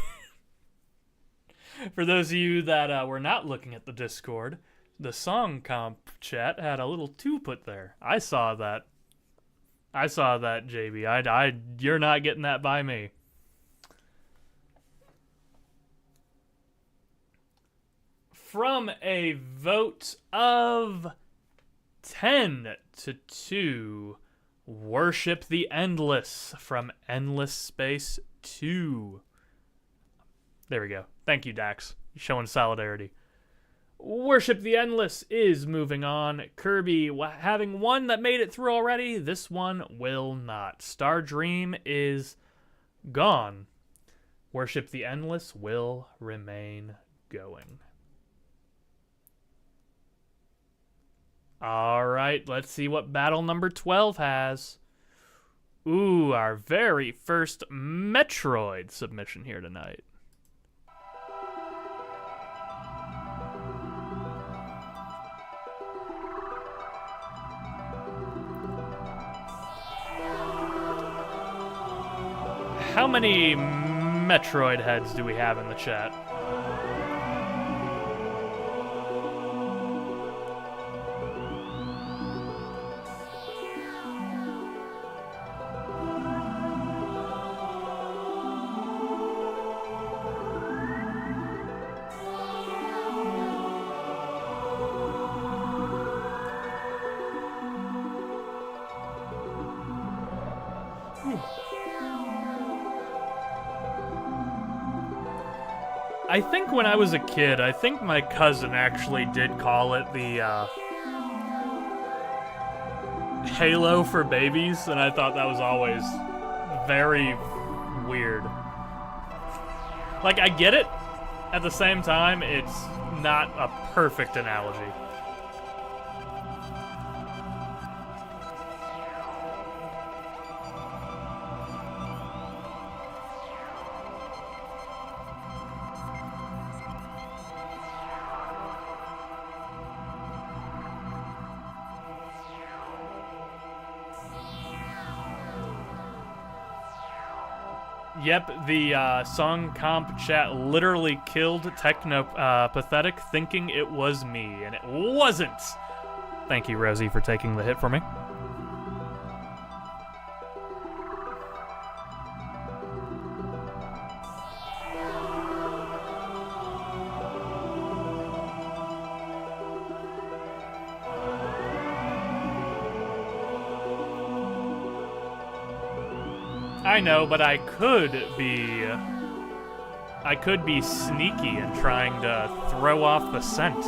For those of you that were not looking at the Discord, the song comp chat had a little 2 put there. I saw that. I saw that, JB. You're not getting that by me. From a vote of 10 to 2, Worship the Endless from Endless Space 2. There we go. Thank you, Dax. Showing solidarity. Worship the Endless is moving on. Kirby, having one that made it through already, this one will not. Star Dream is gone. Worship the Endless will remain going. All right, let's see what battle number 12 has. Ooh, our very first Metroid submission here tonight. How many Metroid heads do we have in the chat? I think when I was a kid, I think my cousin actually did call it the Halo for babies, and I thought that was always very weird. Like, I get it. At the same time, it's not a perfect analogy. Yep, the song comp chat literally killed Techno Pathetic thinking it was me, and it wasn't. Thank you, Rosie, for taking the hit for me. I know, but I could be sneaky and trying to throw off the scent.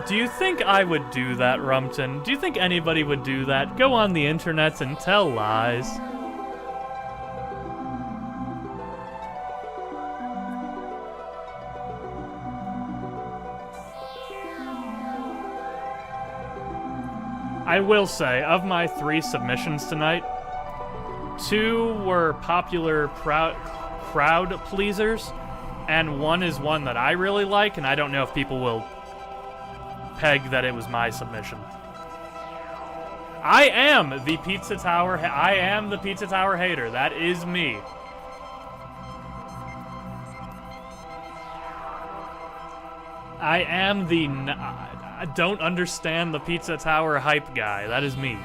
Do you think I would do that, Rumpton? Do you think anybody would do that? Go on the internet and tell lies. I will say, of my 3 submissions tonight, 2 were popular crowd pleasers, and 1 is one that I really like, and I don't know if people will peg that it was my submission. I am the Pizza Tower hater. That is me. I am the I don't understand the Pizza Tower hype guy. That is me.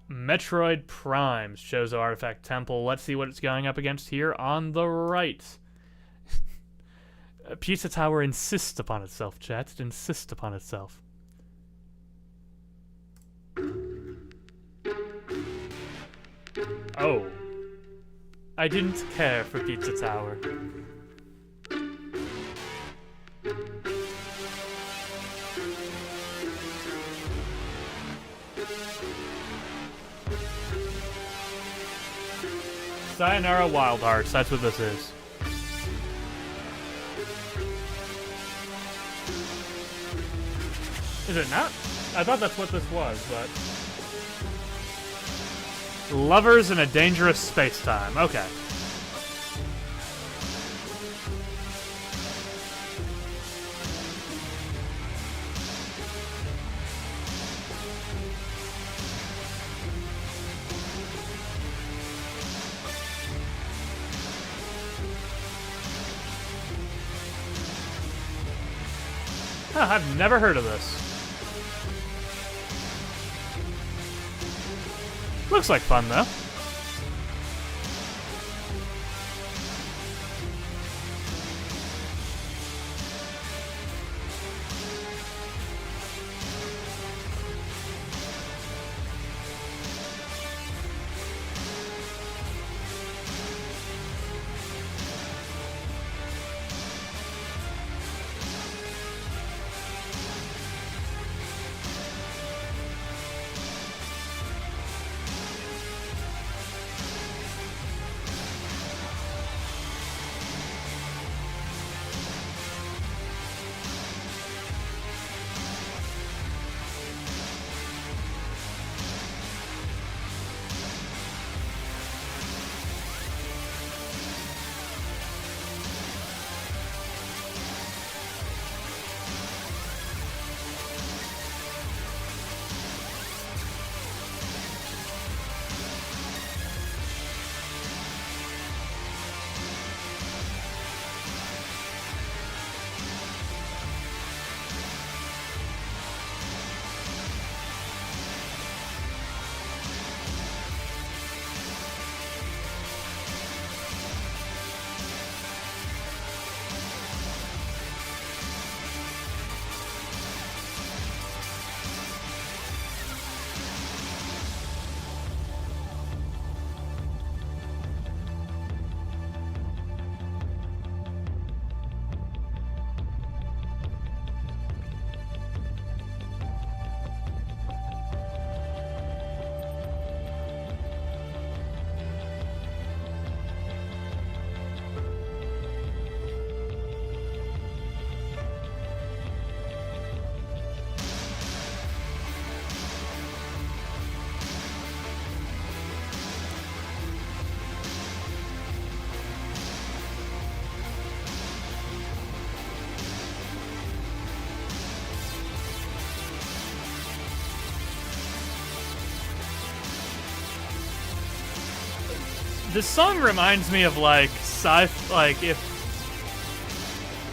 Metroid Prime shows Artifact Temple. Let's see what it's going up against here on the right. Pizza Tower insists upon itself, chat. It insists upon itself. Oh. I didn't care for Pizza Tower. Sayonara Wild Hearts, that's what this is. Is it not? I thought that's what this was, but... Lovers in a Dangerous Space-Time. Okay. Huh, I've never heard of this. Looks like fun, though. This song reminds me of like like if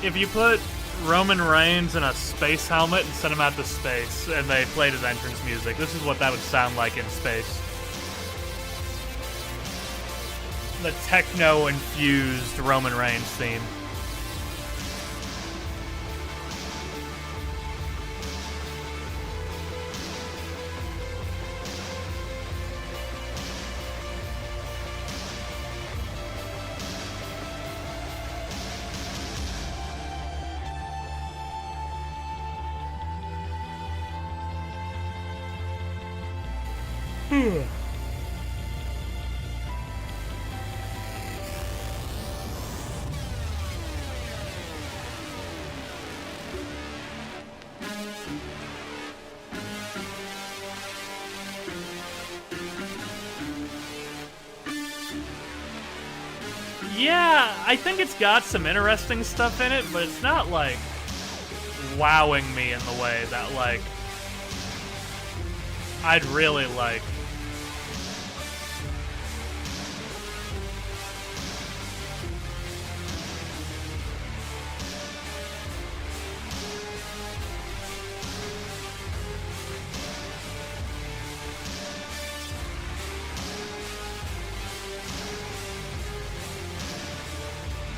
you put Roman Reigns in a space helmet and sent him out to space and they played his entrance music. This is what that would sound like in space. The techno-infused Roman Reigns theme. Yeah, I think it's got some interesting stuff in it, but it's not, like, wowing me in the way that, like, I'd really like.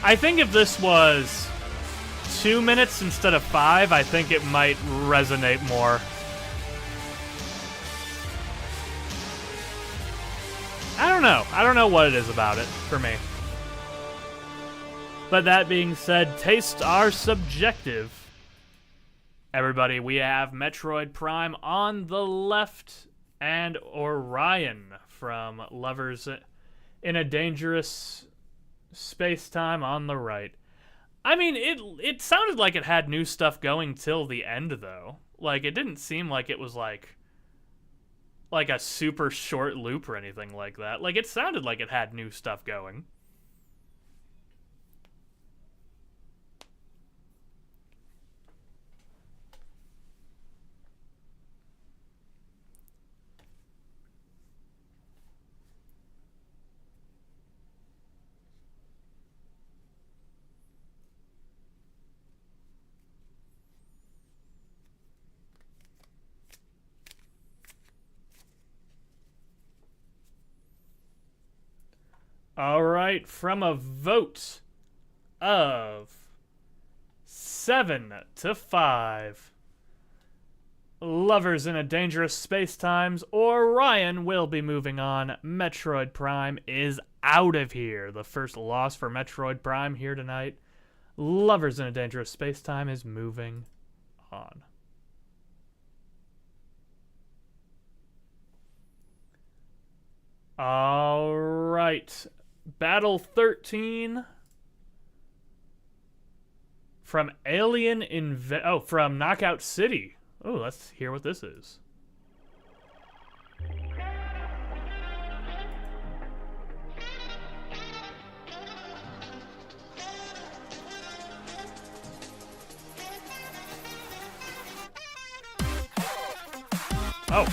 I think if this was 2 minutes instead of 5, I think it might resonate more. I don't know. I don't know what it is about it for me. But that being said, tastes are subjective. Everybody, we have Metroid Prime on the left and Orion from Lovers in a Dangerous Space-Time on the right. I mean, it sounded like it had new stuff going till the end, though. Like, it didn't seem like it was, like a super short loop or anything like that. Like, it sounded like it had new stuff going. All right, from a vote of 7 to 5, Lovers in a Dangerous Space-Times, Orion will be moving on. Metroid Prime is out of here. The first loss for Metroid Prime here tonight. Lovers in a Dangerous Space-Time is moving on. All right. Battle 13 from from Knockout City. Oh, let's hear what this is. Oh.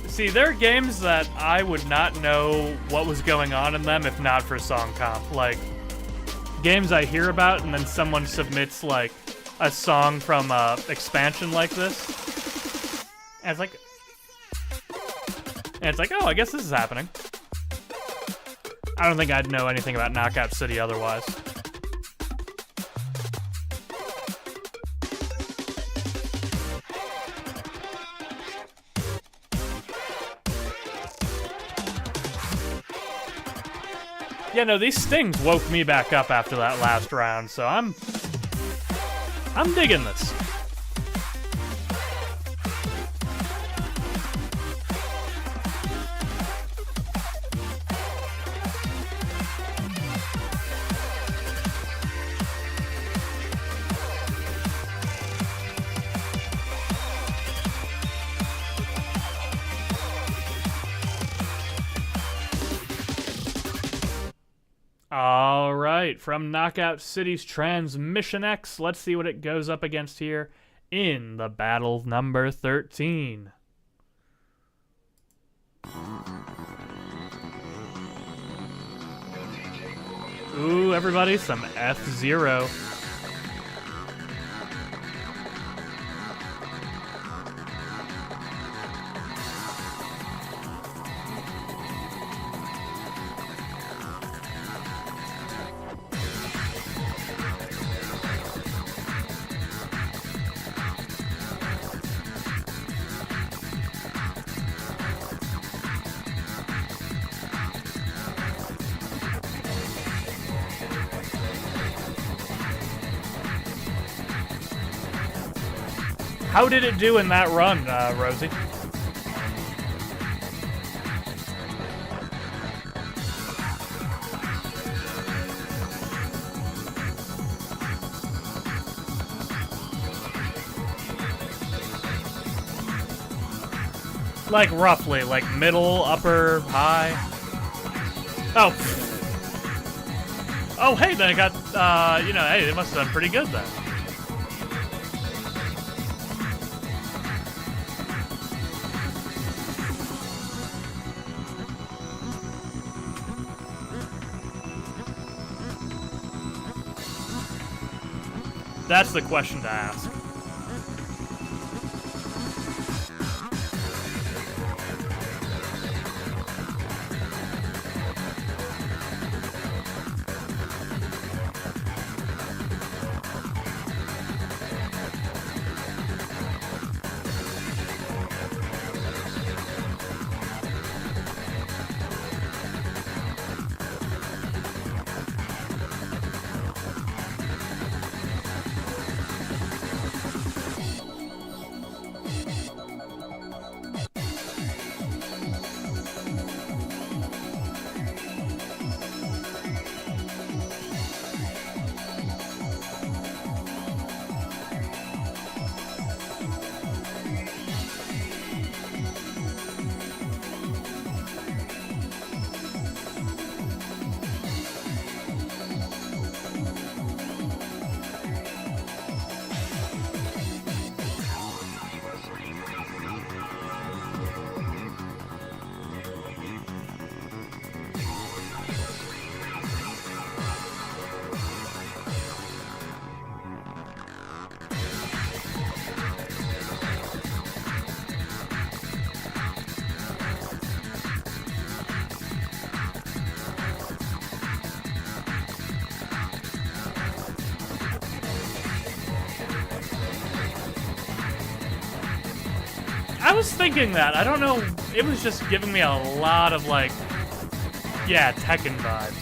See, there are games that I would not know what was going on in them if not for Song Comp. Like, games I hear about and then someone submits, like, a song from a expansion like this. And it's like, oh, I guess this is happening. I don't think I'd know anything about Knockout City otherwise. Yeah, no, these stings woke me back up after that last round, so I'm digging this. All right, from Knockout City's Transmission X, let's see what it goes up against here in the battle number 13. Ooh, everybody, some F-Zero. How did it do in that run, Rosie? Like roughly, like middle, upper, high. Oh. Oh, hey, then I got, hey, they must have done pretty good then. That's the question to ask. I was thinking that. I don't know. It was just giving me a lot of, like, yeah, Tekken vibes.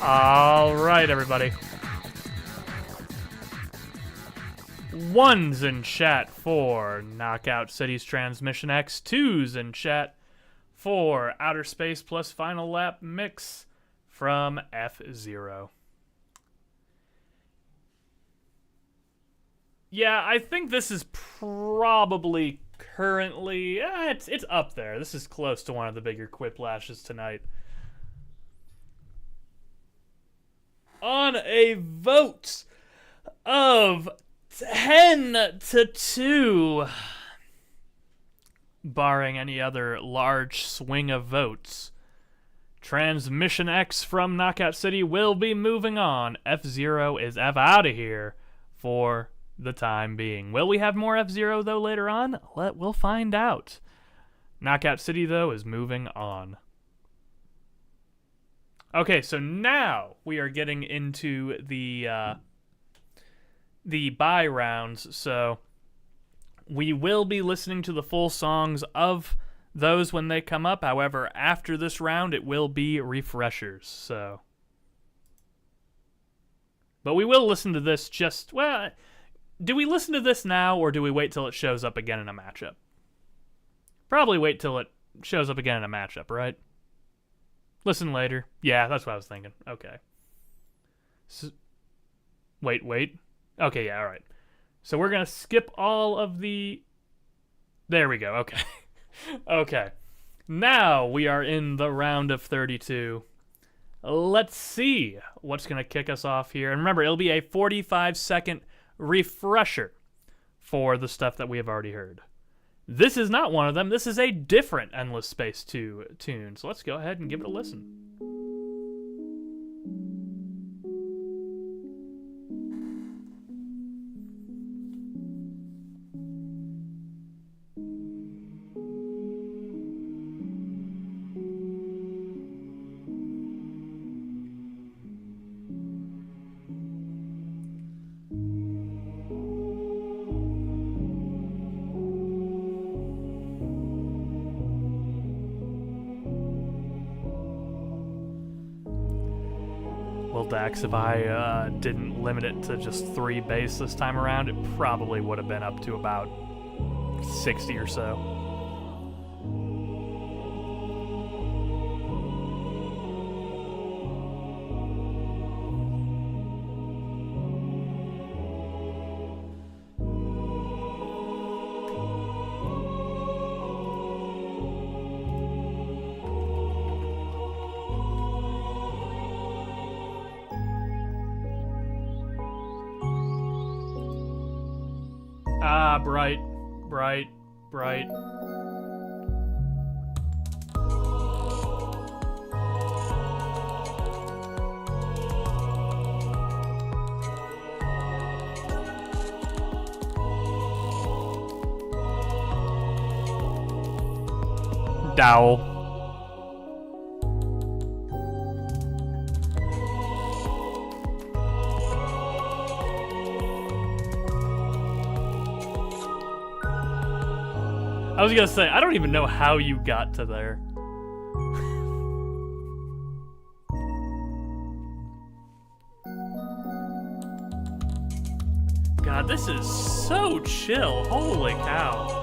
All right, everybody. Ones in chat for Knockout City's Transmission X. Twos in chat for Outer Space plus Final Lap Mix from F-Zero. Yeah, I think this is probably currently... it's up there. This is close to one of the bigger quiplashes tonight. On a vote of 10-2, barring any other large swing of votes, Transmission X from Knockout City will be moving on. F-Zero is out of here for the time being. Will we have more F-Zero, though, later on? We'll find out. Knockout City, though, is moving on. Okay, so now we are getting into the bye rounds, so we will be listening to the full songs of those when they come up. However, after this round, it will be refreshers, so... But we will listen to this just... Well, do we listen to this now, or do we wait till it shows up again in a matchup? Probably wait till it shows up again in a matchup, right? Listen later. Yeah, that's what I was thinking. Okay. So, wait. Okay, yeah, all right. So we're going to skip all of the... There we go, okay. Okay. Now we are in the round of 32. Let's see what's going to kick us off here. And remember, it'll be a 45-second refresher for the stuff that we have already heard. This is not one of them. This is a different Endless Space 2 tune. So let's go ahead and give it a listen. Dax, if I didn't limit it to just 3 bass this time around, it probably would have been up to about 60 or so. Bright. Dowel. I was gonna say, I don't even know how you got to there. God, this is so chill. Holy cow.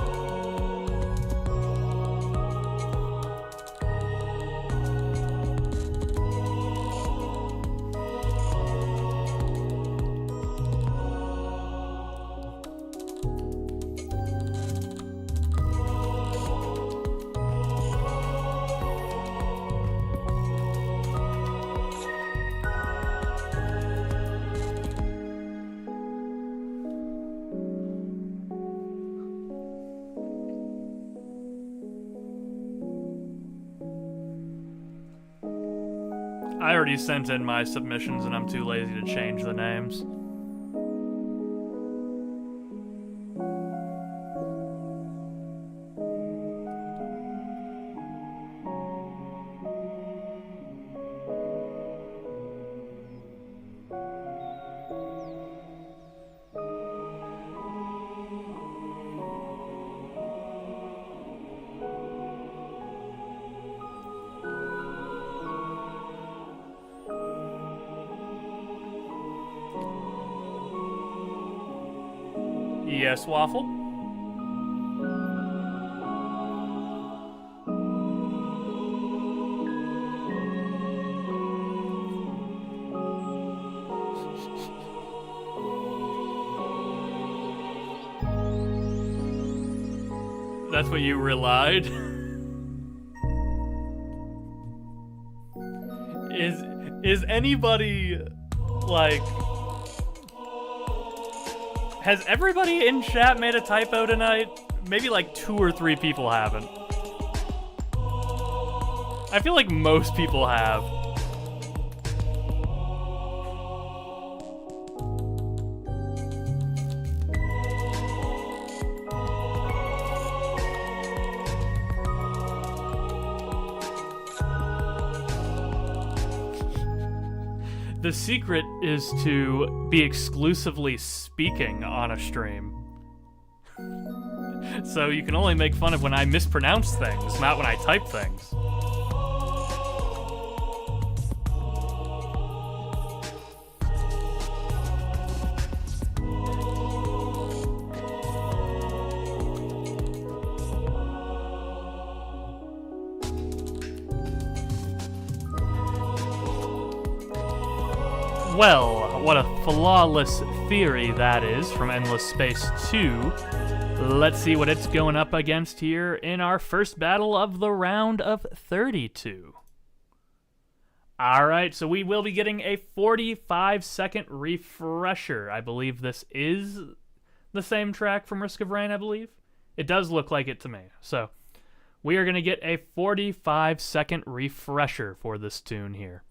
I already sent in my submissions and I'm too lazy to change the names. Yes, Waffle? That's what you relied? Is anybody, like... Has everybody in chat made a typo tonight? Maybe like 2 or 3 people haven't. I feel like most people have. The secret is to be exclusively speaking on a stream. So you can only make fun of when I mispronounce things, not when I type things. Well, what a flawless theory that is from Endless Space 2. Let's see what it's going up against here in our first battle of the round of 32. Alright, so we will be getting a 45-second refresher. I believe this is the same track from Risk of Rain, I believe. It does look like it to me. So, we are going to get a 45-second refresher for this tune here.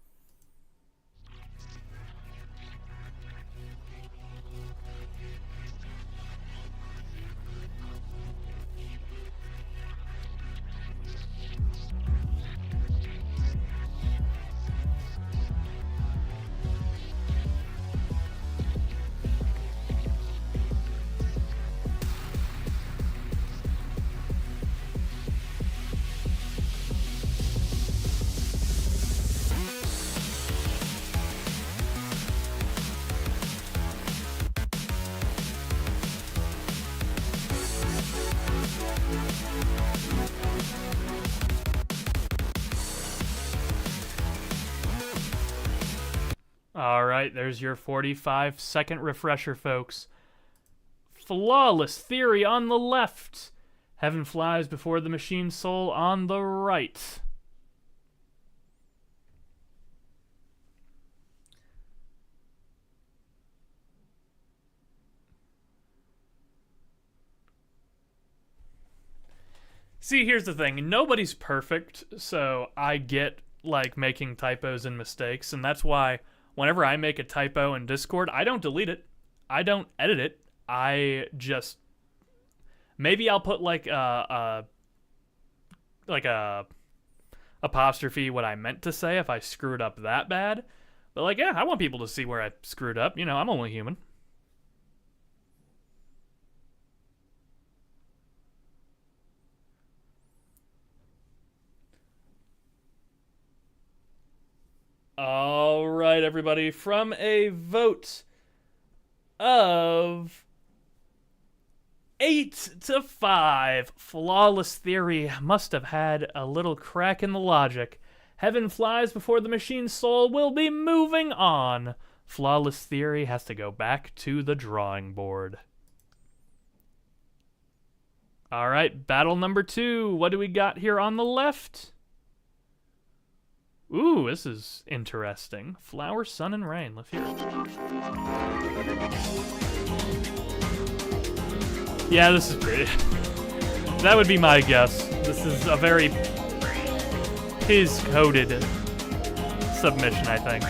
Alright, there's your 45-second refresher, folks. Flawless theory on the left. Heaven flies before the machine soul on the right. See, here's the thing. Nobody's perfect, so I get, like, making typos and mistakes, and that's why whenever I make a typo in Discord, I don't delete it. I don't edit it. I just... Maybe I'll put, like a apostrophe what I meant to say if I screwed up that bad. But, like, yeah, I want people to see where I screwed up. You know, I'm only human. All right, everybody, from a vote of 8-5, Flawless Theory must have had a little crack in the logic. Heaven flies before the machine's soul will be moving on. Flawless Theory has to go back to the drawing board. All right, battle number 2. What do we got here on the left? Ooh, this is interesting. Flower, Sun, and Rain. Let's hear it. Yeah, this is pretty. That would be my guess. This is a very piz-coded submission, I think.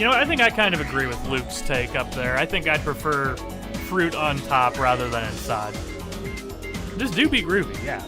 You know, I think I kind of agree with Luke's take up there. I think I'd prefer fruit on top rather than inside. This do be groovy, yeah.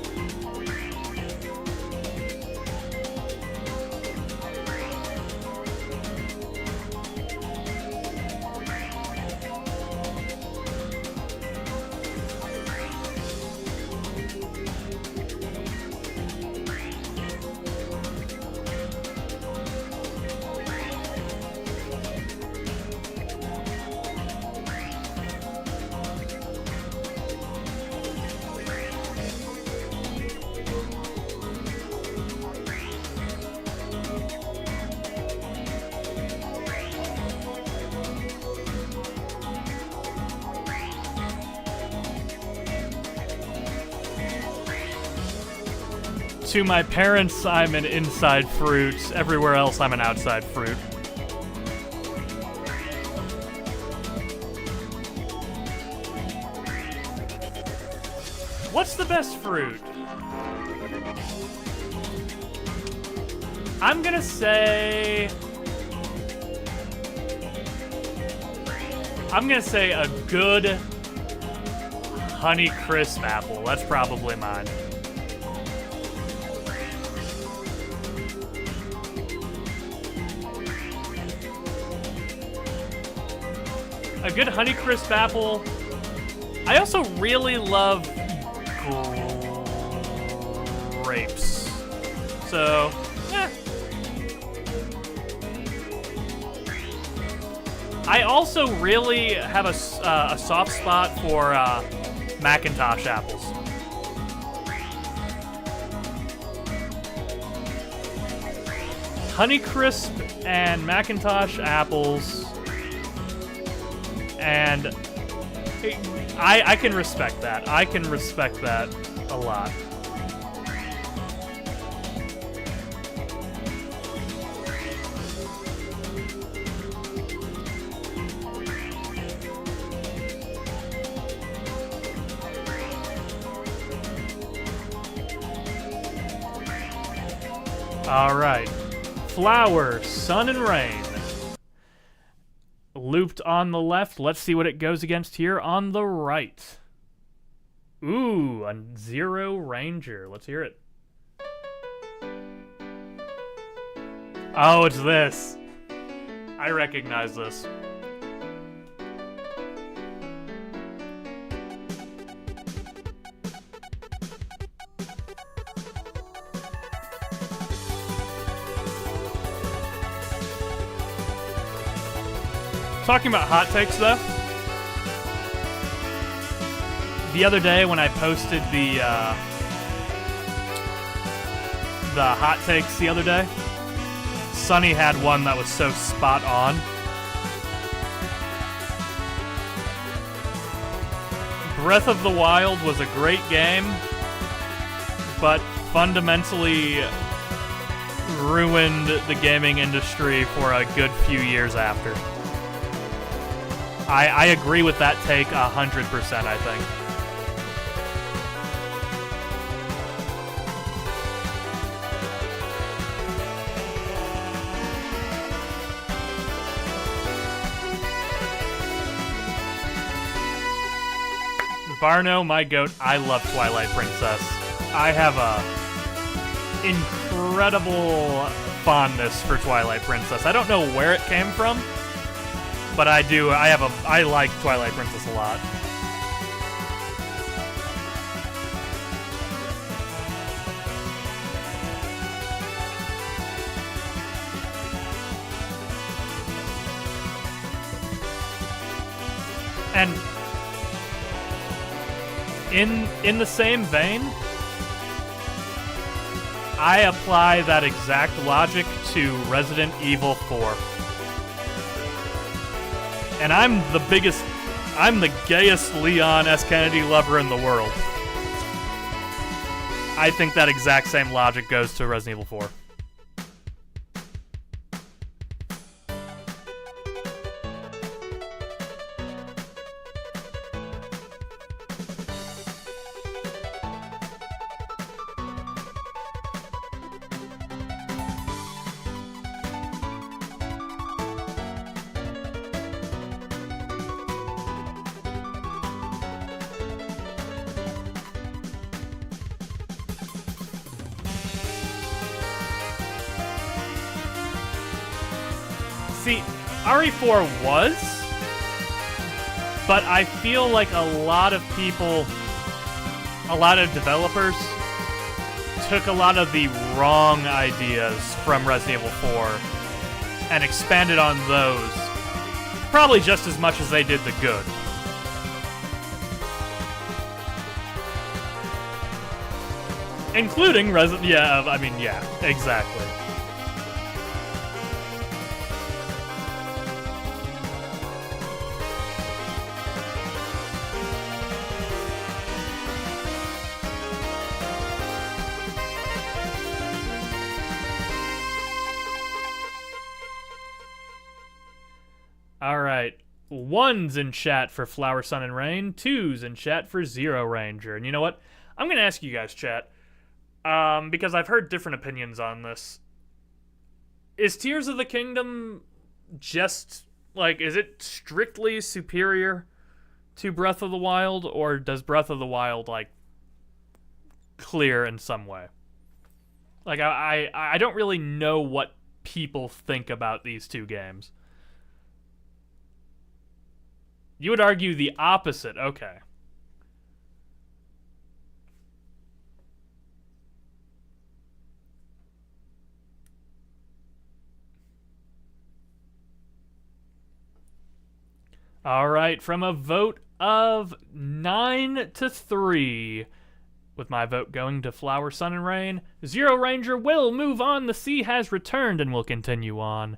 To my parents, I'm an inside fruit. Everywhere else, I'm an outside fruit. What's the best fruit? I'm gonna say a good Honey Crisp apple. That's probably mine. A good Honeycrisp apple. I also really love grapes. So, yeah. I also really have a soft spot for Macintosh apples. Honeycrisp and Macintosh apples. And I can respect that. I can respect that a lot. All right. Flower, sun, and rain. Looped on the left. Let's see what it goes against here on the right. Ooh, a Zero Ranger. Let's hear it. Oh, it's this. I recognize this. Talking about hot takes, though. The other day when I posted the hot takes the other day, Sunny had one that was so spot on. Breath of the Wild was a great game, but fundamentally ruined the gaming industry for a good few years after. I agree with that take 100%, I think. Barno, my goat, I love Twilight Princess. I have a incredible fondness for Twilight Princess. I don't know where it came from, but I do. I like Twilight Princess a lot. And in the same vein, I apply that exact logic to Resident Evil 4. And I'm the gayest Leon S. Kennedy lover in the world. I think that exact same logic goes to Resident Evil 4. See, RE4 was, but I feel like a lot of people, a lot of developers took a lot of the wrong ideas from Resident Evil 4 and expanded on those probably just as much as they did the good. Including Resident... Yeah, I mean, yeah, exactly. Alright, 1's in chat for Flower, Sun, and Rain, 2's in chat for Zero Ranger. And you know what? I'm going to ask you guys, chat, because I've heard different opinions on this. Is Tears of the Kingdom just, like, is it strictly superior to Breath of the Wild, or does Breath of the Wild, like, clear in some way? Like, I don't really know what people think about these two games. You would argue the opposite. Okay. All right, from a vote of 9-3, with my vote going to Flower, Sun, and Rain, Zero Ranger will move on. The sea has returned and will continue on.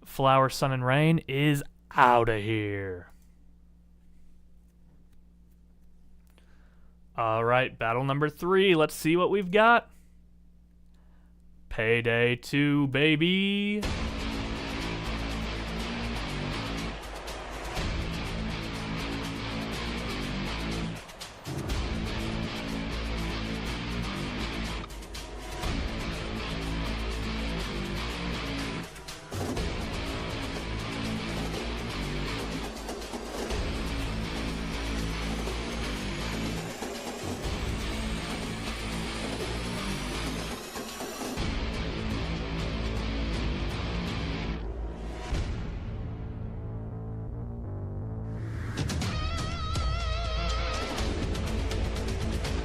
Flower, Sun, and Rain is out of here. All right, battle number 3. Let's see what we've got. Payday 2, baby.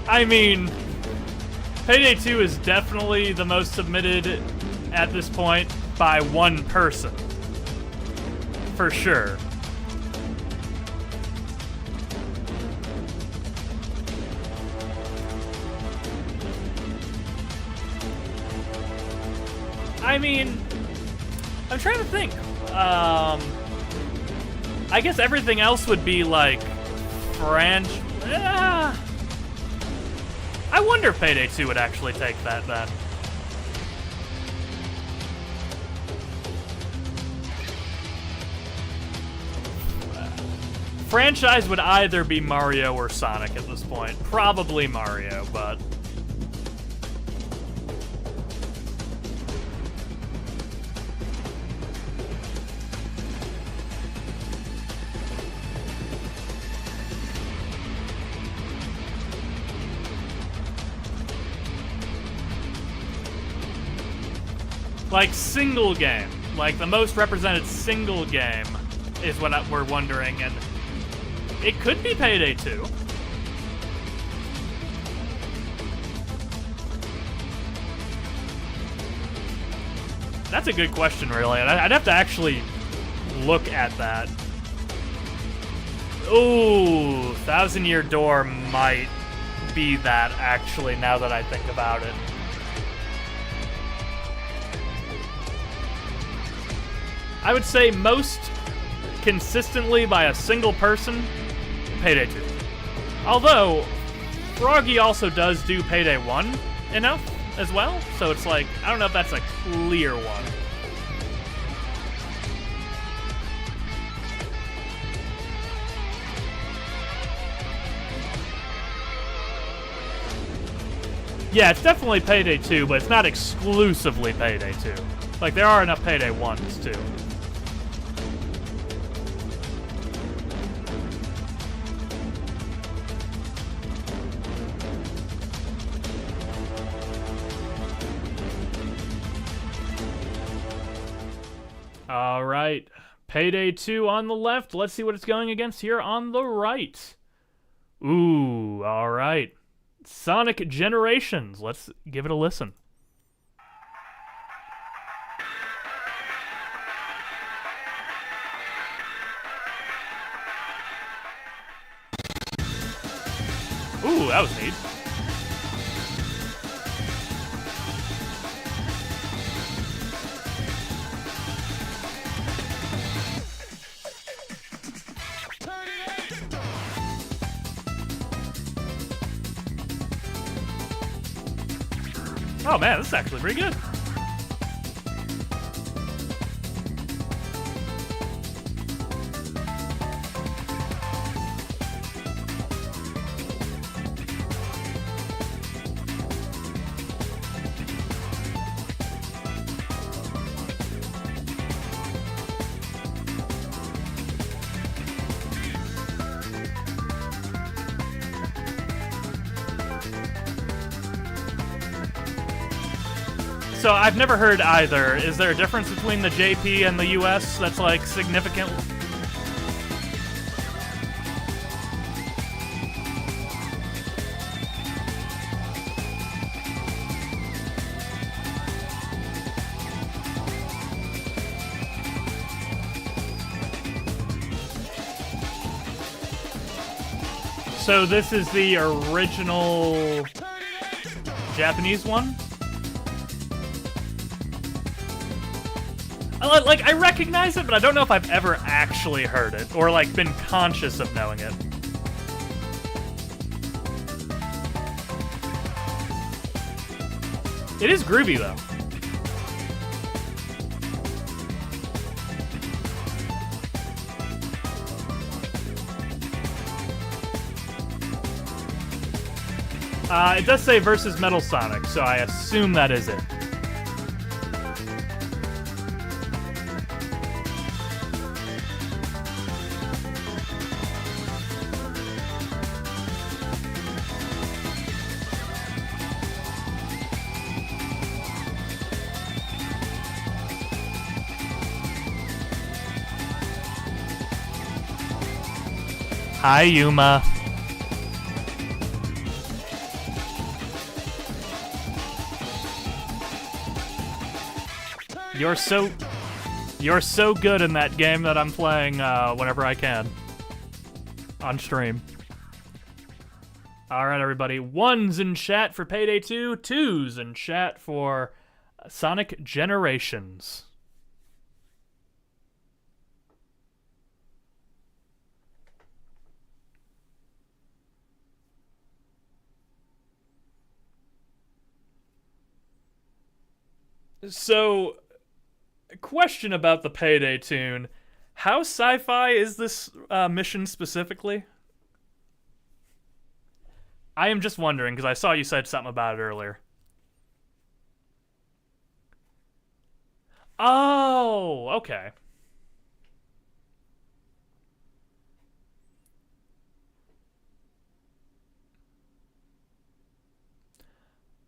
I mean, Payday 2 is definitely the most submitted at this point by one person. For sure. I mean, I'm trying to think. I guess everything else would be like I wonder if Payday 2 would actually take that then. Franchise would either be Mario or Sonic at this point. Probably Mario, but... like, single game. Like, the most represented single game is what we're wondering, and it could be Payday 2. That's a good question, really. I'd have to actually look at that. Ooh, Thousand Year Door might be that, actually, now that I think about it. I would say most consistently by a single person, Payday 2. Although, Froggy also does do Payday 1 enough as well, so it's like, I don't know if that's a clear one. Yeah, it's definitely Payday 2, but it's not exclusively Payday 2. Like, there are enough Payday 1s, too. All right. Payday 2 on the left. Let's see what it's going against here on the right. Ooh, all right. Sonic Generations. Let's give it a listen. Ooh, that was neat. Oh man, this is actually pretty good. So I've never heard either. Is there a difference between the JP and the US that's like significant? So this is the original Japanese one? Like, I recognize it, but I don't know if I've ever actually heard it, or, like, been conscious of knowing it. It is groovy, though. It does say versus Metal Sonic, so I assume that is it. Hi, Yuma. You're so good in that game that I'm playing whenever I can on stream. All right, everybody. 1s in chat for Payday 2, 2s in chat for Sonic Generations. So, a question about the Payday tune. How sci-fi is this mission specifically? I am just wondering, because I saw you said something about it earlier. Oh, okay.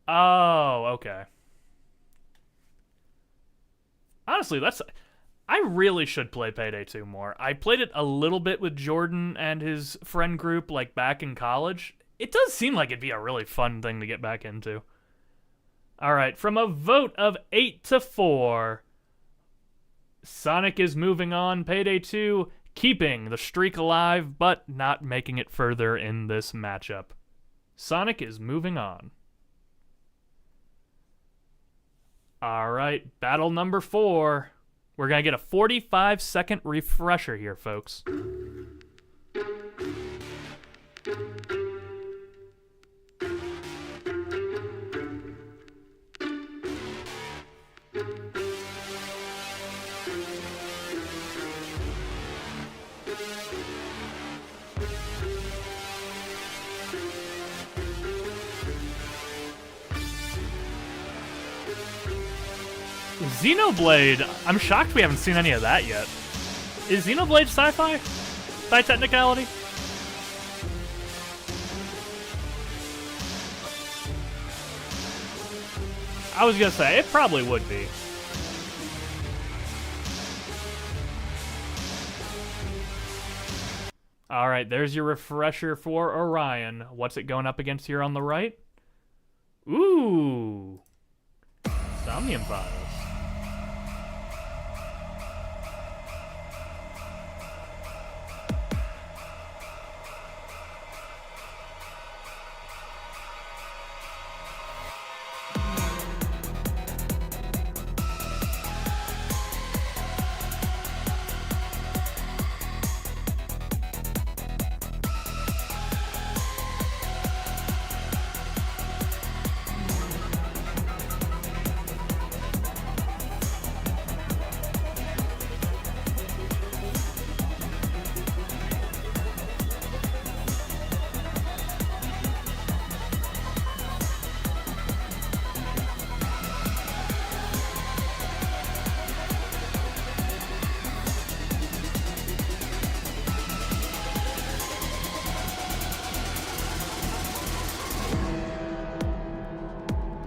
Oh, okay. Honestly, I really should play Payday 2 more. I played it a little bit with Jordan and his friend group, like, back in college. It does seem like it'd be a really fun thing to get back into. Alright, from a vote of 8-4, Sonic is moving on. Payday 2 keeping the streak alive, but not making it further in this matchup. Sonic is moving on. Alright, battle number 4. We're gonna get a 45-second refresher here, folks. Xenoblade, I'm shocked we haven't seen any of that yet. Is Xenoblade sci-fi? By technicality? I was gonna say, it probably would be. All right, there's your refresher for Orion. What's it going up against here on the right? Ooh. Somnium Files.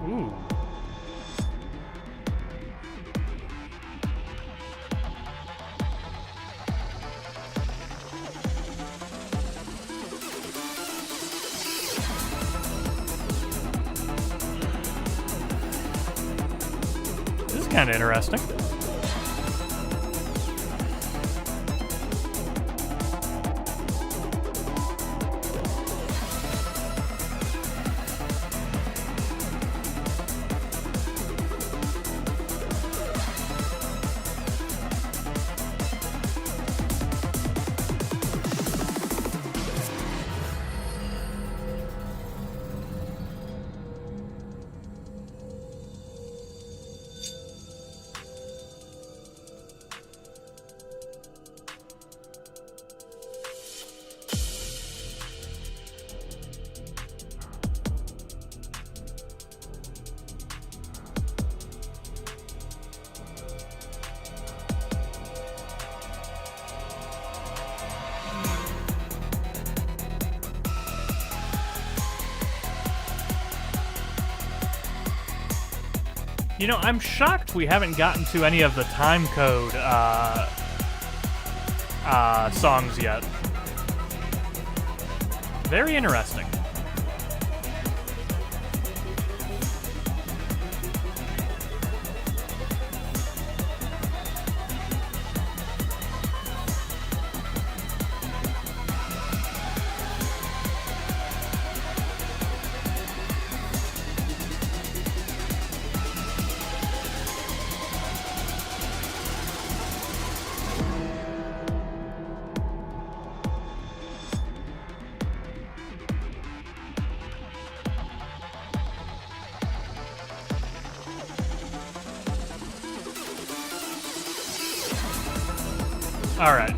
Ooh. This is kind of interesting. You know, I'm shocked we haven't gotten to any of the time code songs yet. Very interesting. All right.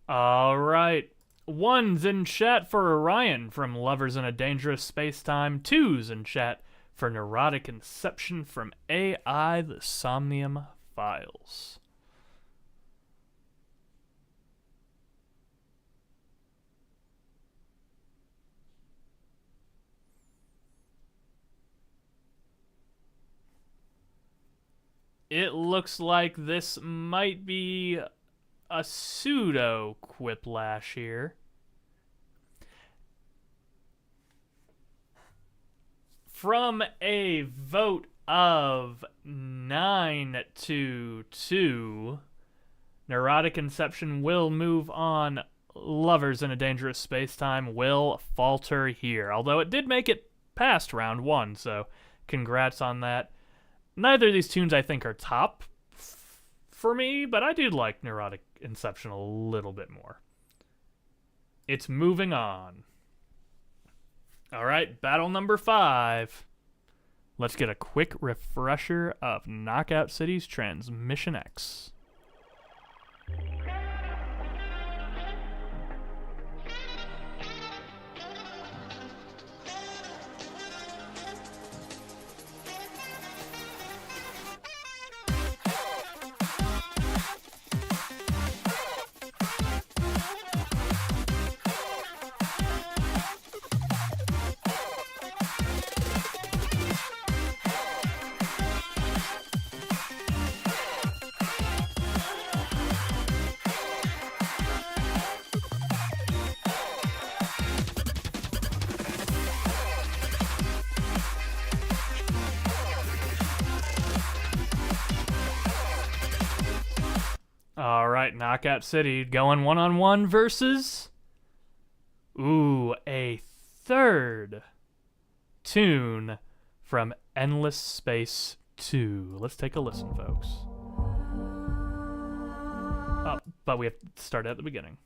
All right. 1's in chat for Orion from Lovers in a Dangerous Space-Time. 2's in chat for Neurotic Inception from AI, the Somnium Files. It looks like this might be a pseudo Quiplash here. From a vote of 9-2, Neurotic Inception will move on. Lovers in a Dangerous Space-Time will falter here. Although it did make it past round 1, so congrats on that. Neither of these tunes, I think, are top for me, but I do like Neurotic Inception a little bit more. It's moving on. All right, battle number 5. Let's get a quick refresher of Knockout City's Transmission X. All right, Knockout City going one-on-one versus... Ooh, a third tune from Endless Space 2. Let's take a listen, folks. But we have to start at the beginning.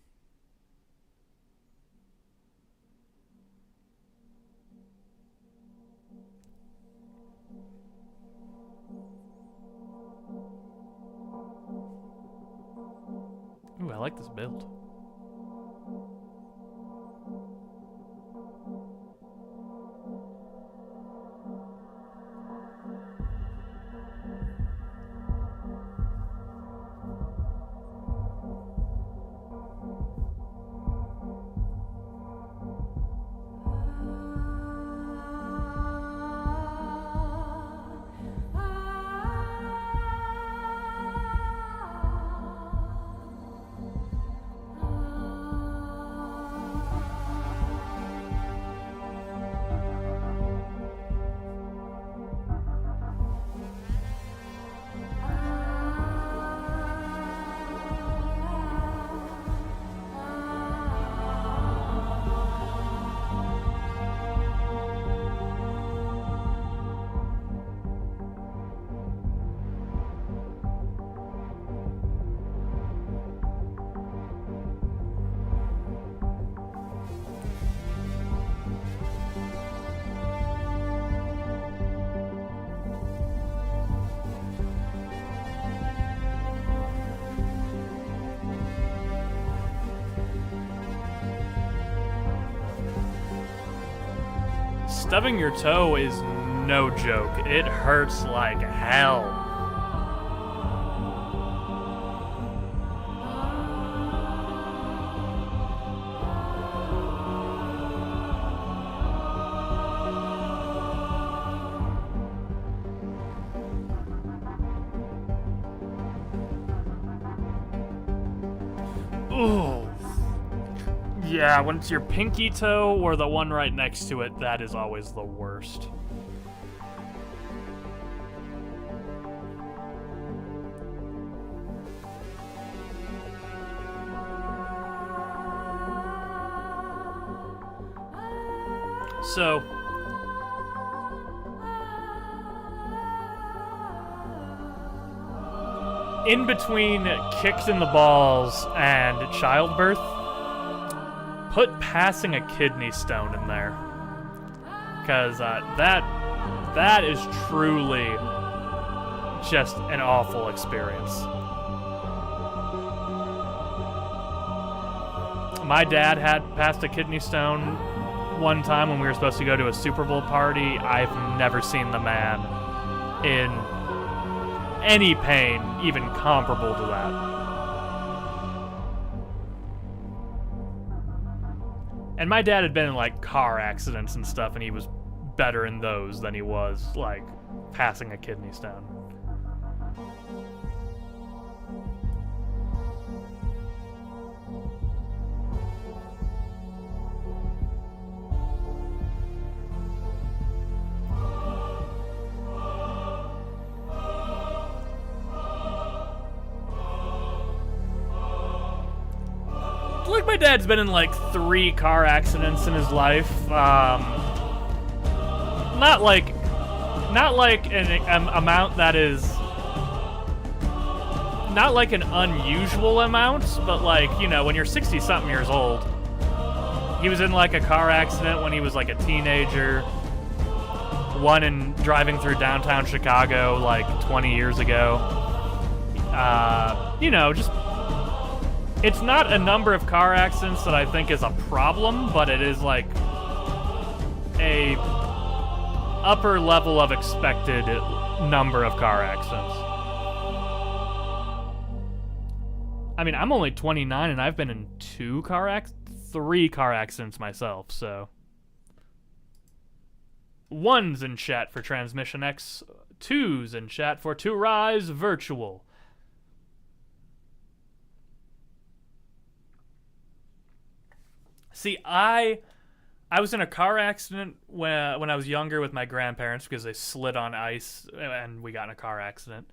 Ooh, I like this build. Stubbing your toe is no joke. It hurts like hell. Ooh. Yeah, when it's your pinky toe or the one right next to it, that is always the worst. So, in between kicks in the balls and childbirth, put passing a kidney stone in there, because that is truly just an awful experience. My dad had passed a kidney stone one time when we were supposed to go to a Super Bowl party. I've never seen the man in any pain even comparable to that. And my dad had been in, like, car accidents and stuff, and he was better in those than he was, like, passing a kidney stone. Like, my dad's been in like 3 car accidents in his life. Not like an amount that is not like an unusual amount, but like, you know, when you're 60-something years old. He was in like a car accident when he was like a teenager. One in driving through downtown Chicago like 20 years ago. You know, just... It's not a number of car accidents that I think is a problem, but it is like a upper level of expected number of car accidents. I mean, I'm only 29 and I've been in 3 car accidents myself, so. 1's in chat for Transmission X, 2's in chat for To Rise Virtual. See, I was in a car accident when I was younger with my grandparents because they slid on ice and we got in a car accident.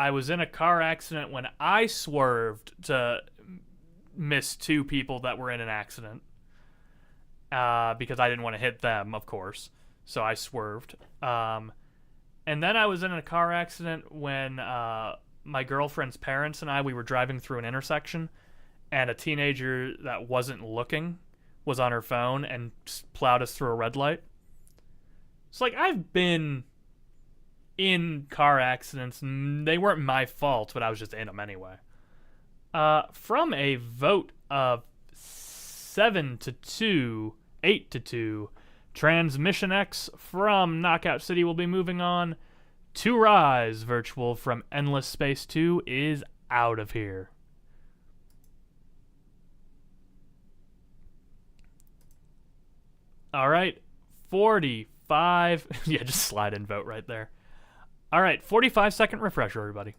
I was in a car accident when I swerved to miss 2 people that were in an accident. Because I didn't want to hit them, of course. So I swerved. And then I was in a car accident when my girlfriend's parents and we were driving through an intersection, and a teenager that wasn't looking was on her phone and plowed us through a red light. So, like, I've been in car accidents. They weren't my fault, but I was just in them anyway. From a vote of 7-2, 8-2, Transmission X from Knockout City will be moving on. To Rise Virtual from Endless Space 2 is out of here. All right, 45. Yeah, just slide in vote right there. All right, 45-second refresher, everybody.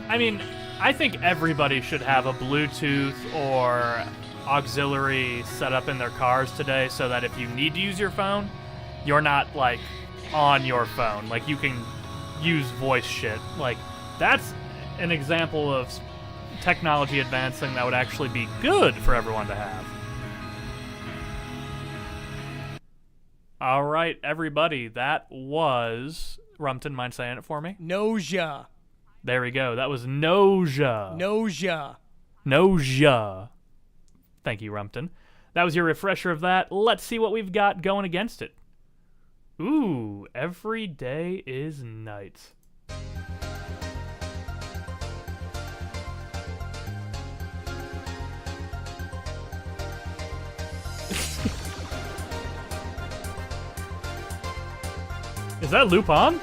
I mean, I think everybody should have a Bluetooth or auxiliary set up in their cars today so that if you need to use your phone, you're not, like, on your phone. Like, you can use voice shit. Like, that's an example of technology advancing that would actually be good for everyone to have. All right, everybody, that was... Rumpton, mind saying it for me? Noja. There we go. That was Noja. Noja. Noja. Thank you, Rumpton. That was your refresher of that. Let's see what we've got going against it. Ooh, Every Day is Night. Is that Lupin?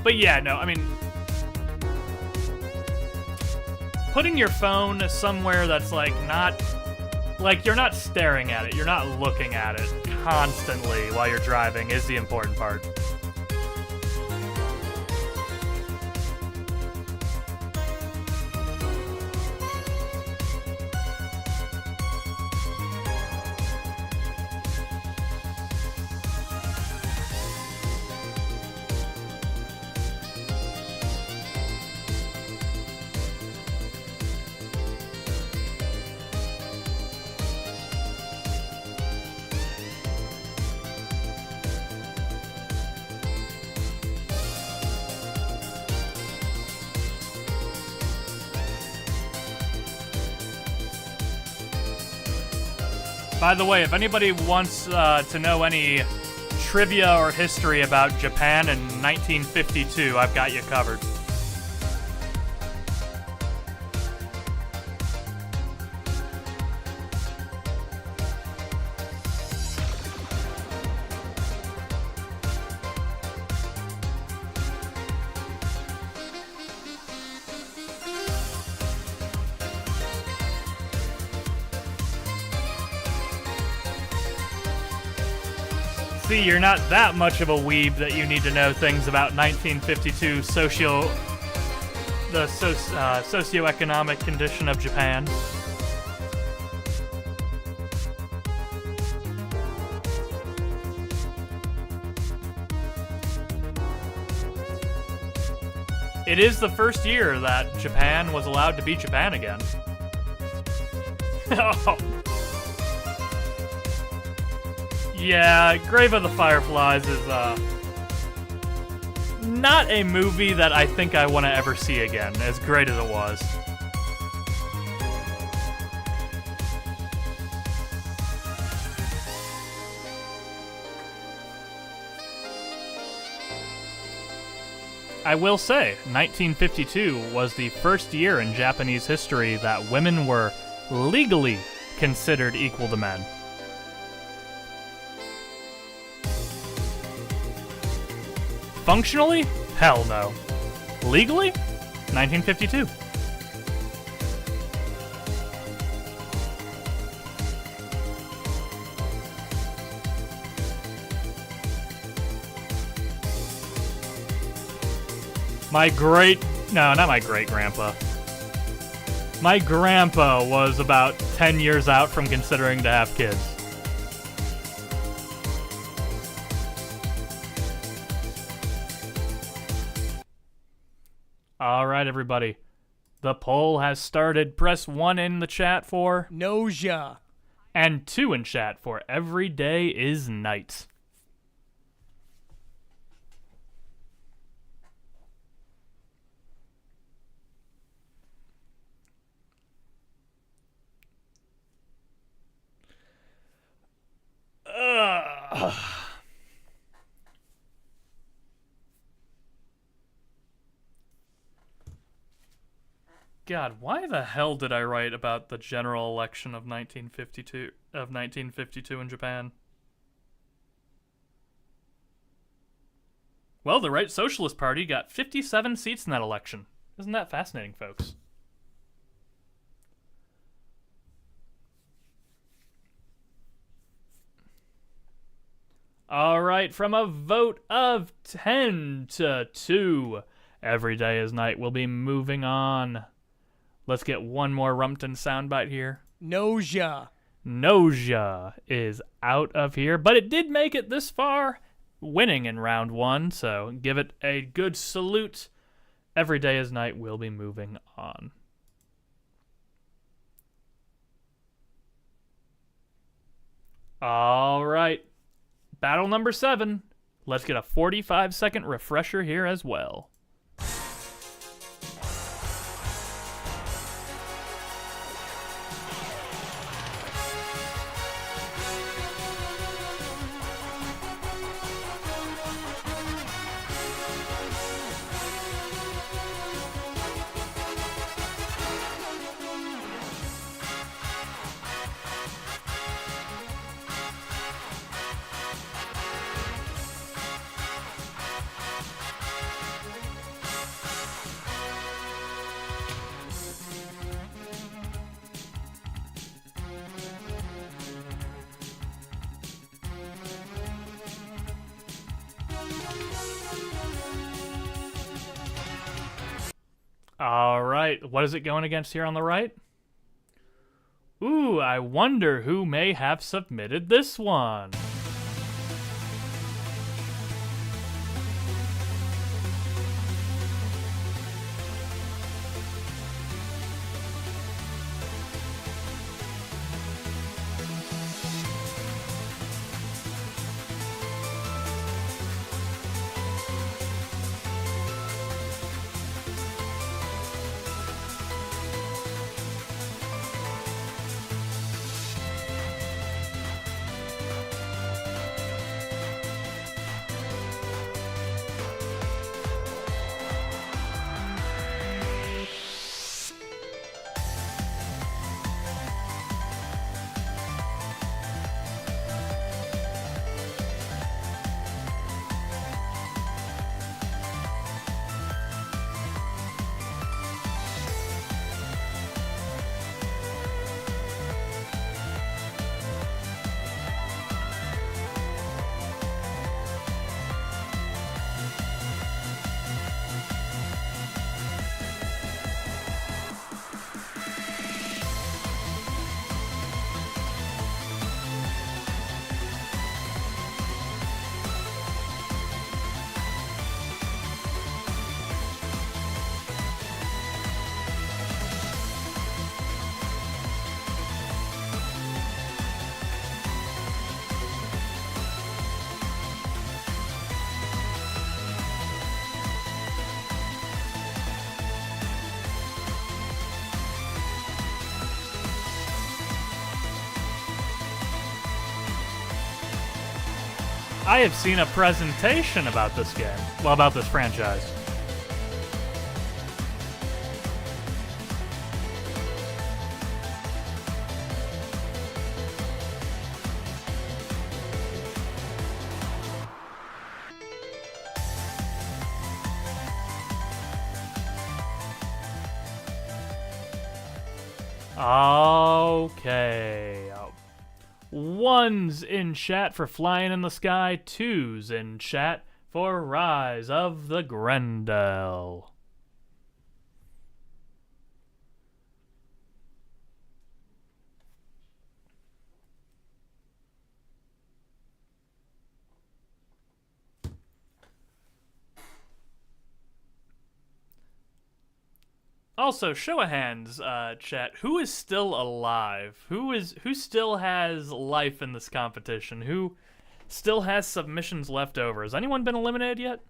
But yeah, no, I mean, putting your phone somewhere that's like not, like you're not staring at it, you're not looking at it constantly while you're driving is the important part. By the way, if anybody wants to know any trivia or history about Japan in 1952, I've got you covered. See, you're not that much of a weeb that you need to know things about 1952 socioeconomic condition of Japan. It is the first year that Japan was allowed to be Japan again. Oh. Yeah, Grave of the Fireflies is, not a movie that I think I want to ever see again, as great as it was. I will say, 1952 was the first year in Japanese history that women were legally considered equal to men. Functionally? Hell no. Legally? 1952. Not my great-grandpa. My grandpa was about 10 years out from considering to have kids. All right, everybody. The poll has started. Press 1 in the chat for Noja. and 2 in chat for every day is night. God, why the hell did I write about the general election of 1952 in Japan? Well, the Right Socialist Party got 57 seats in that election. Isn't that fascinating, folks? All right, from a vote of 10 to 2, every day is night. We'll be moving on. Let's get one more Rumpton soundbite here. Noja. Noja is out of here, but it did make it this far, winning in round 1, so give it a good salute. Every day is night. We'll be moving on. All right. Battle number 7. Let's get a 45-second refresher here as well. All right, what is it going against here on the right? Ooh, I wonder who may have submitted this one. I have seen a presentation about this game. Well, about this franchise. Okay. Ones in chat for Flying in the Sky. Twos in chat for Rise of the Grendel. Also, show of hands, chat. Who is still alive? Who still has life in this competition? Who still has submissions left over? Has anyone been eliminated yet?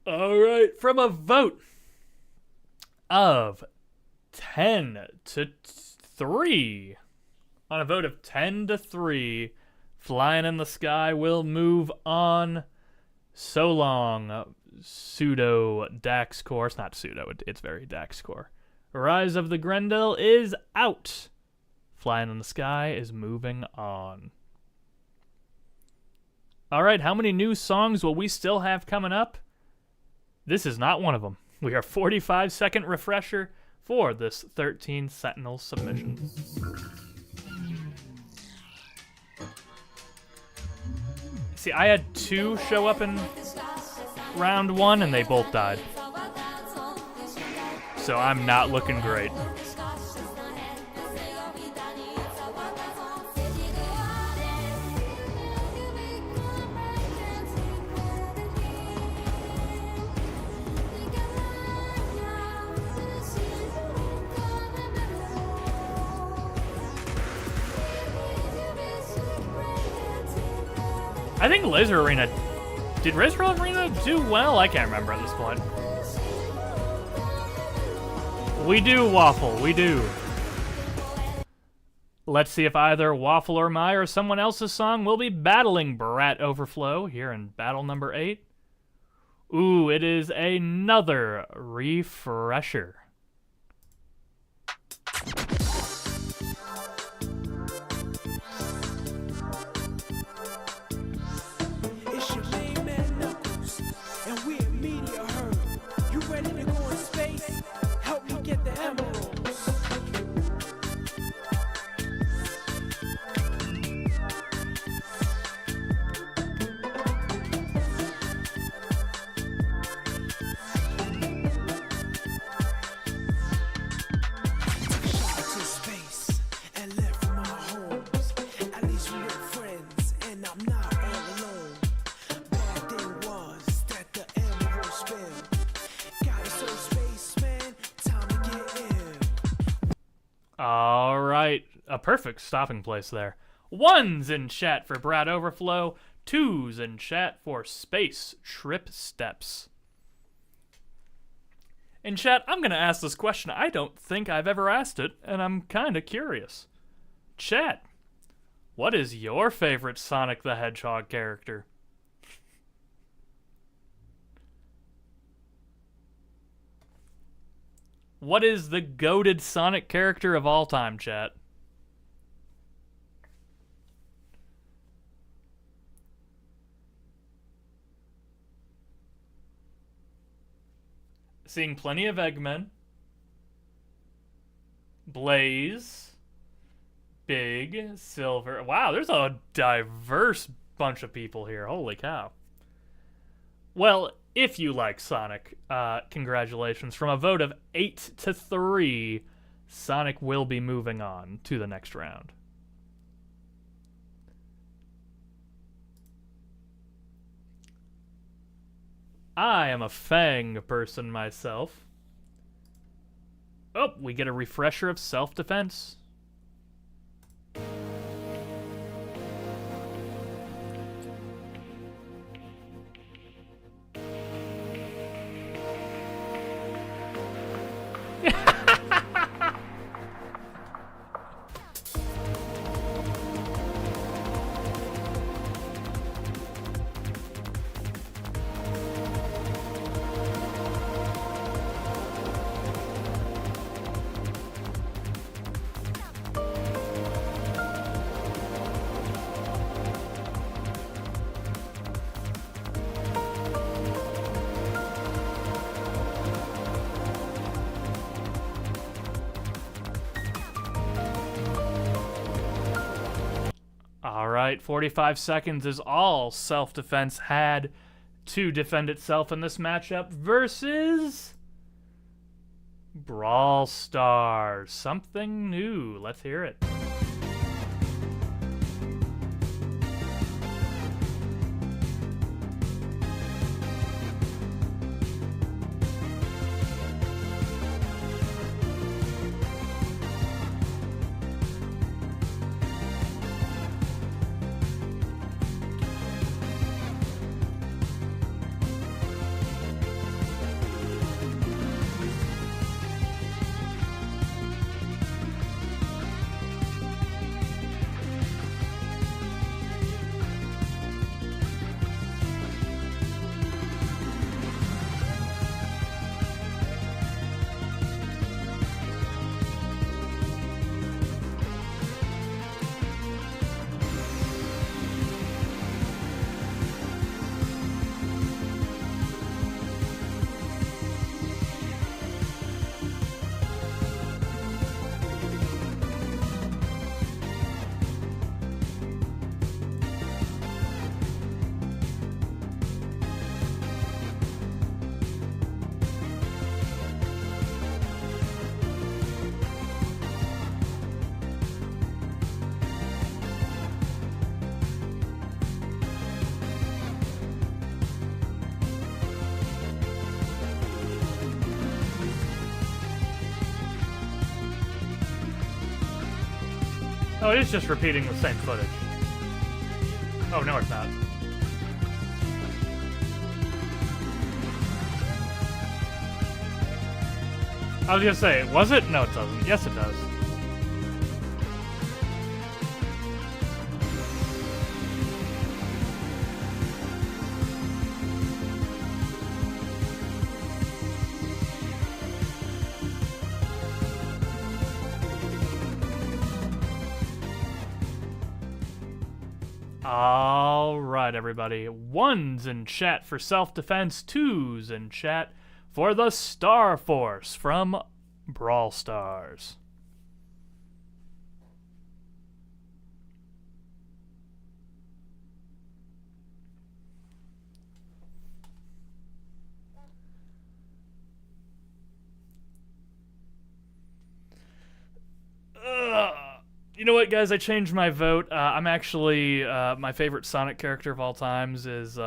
All right, from a vote of 10 to 3. On a vote of 10 to 3, Flying in the Sky will move on. So long, pseudo Dax Core. It's not pseudo, it's very Dax Core. Rise of the Grendel is out. Flying in the Sky is moving on. Alright, how many new songs will we still have coming up? This is not one of them. We are 45-second refresher for this 13 Sentinel submission. See, I had 2 show up in round 1 and they both died. So I'm not looking great. I think Laser Arena... Did Laser Arena do well? I can't remember at this point. We do, Waffle. We do. Let's see if either Waffle or my or someone else's song will be battling Brat Overflow here in battle number 8. Ooh, it is another refresher. It's your main man Knuckles, and we're Meteor Herd. You ready to go in space? Help me get the emeralds. Shot to space and left from our homes. At least we were friends, and I'm not all alone. Bad thing was that the emerald spilled. Got us on spaceman, time to get in. All right, a perfect stopping place there. 1s in chat for Brat Overflow, 2s in chat for Space Trip Steps. In chat, I'm going to ask this question. I don't think I've ever asked it, and I'm kind of curious. Chat, what is your favorite Sonic the Hedgehog character? What is the goated Sonic character of all time, chat? Seeing plenty of Eggmen. Blaze. Big. Silver. Wow, there's a diverse bunch of people here. Holy cow. Well, if you like Sonic, congratulations. From a vote of 8 to 3, Sonic will be moving on to the next round. I am a Fang person myself. Oh, we get a refresher of self-defense. right. 45 seconds is all self-defense had to defend itself in this matchup versus Brawl Stars. Something new. Let's hear it. Oh, it is just repeating the same footage. Oh, no, it's not. I was gonna say, was it? No, it doesn't. Yes, it does. All right, everybody. 1s in chat for self-defense, 2s in chat for the Star Force from Brawl Stars. You know what, guys? I changed my vote. I'm actually my favorite Sonic character of all times is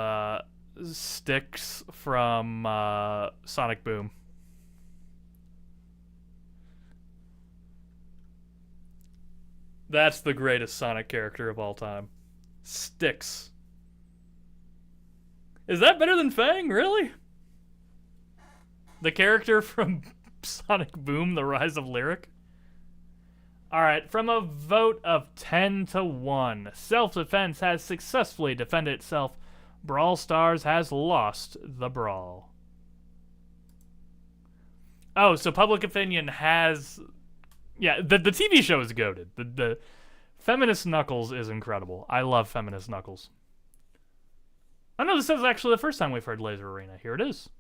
Styx from Sonic Boom. That's the greatest Sonic character of all time. Styx. Is that better than Fang? Really? The character from Sonic Boom, The Rise of Lyric? Alright, from a vote of 10-1, self-defense has successfully defended itself. Brawl Stars has lost the brawl. Oh, so public opinion has... Yeah, the TV show is goated. The Feminist Knuckles is incredible. I love Feminist Knuckles. I know this is actually the first time we've heard Laser Arena. Here it is.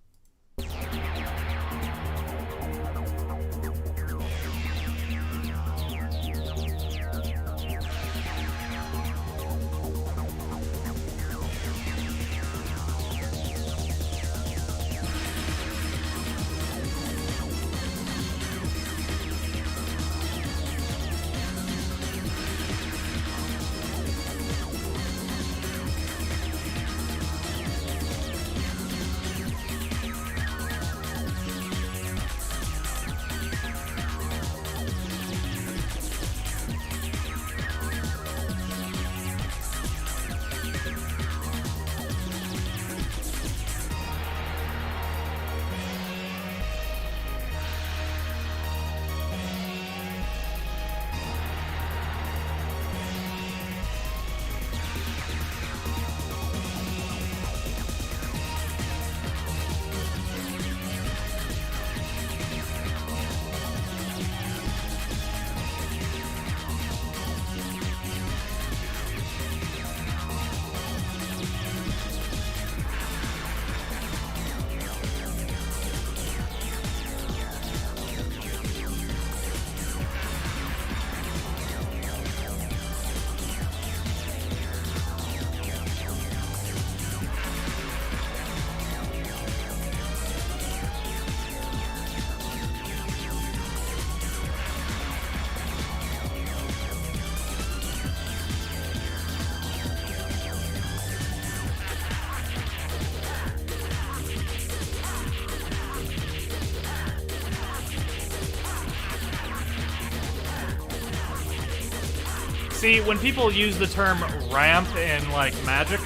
See, when people use the term ramp in, like, Magic,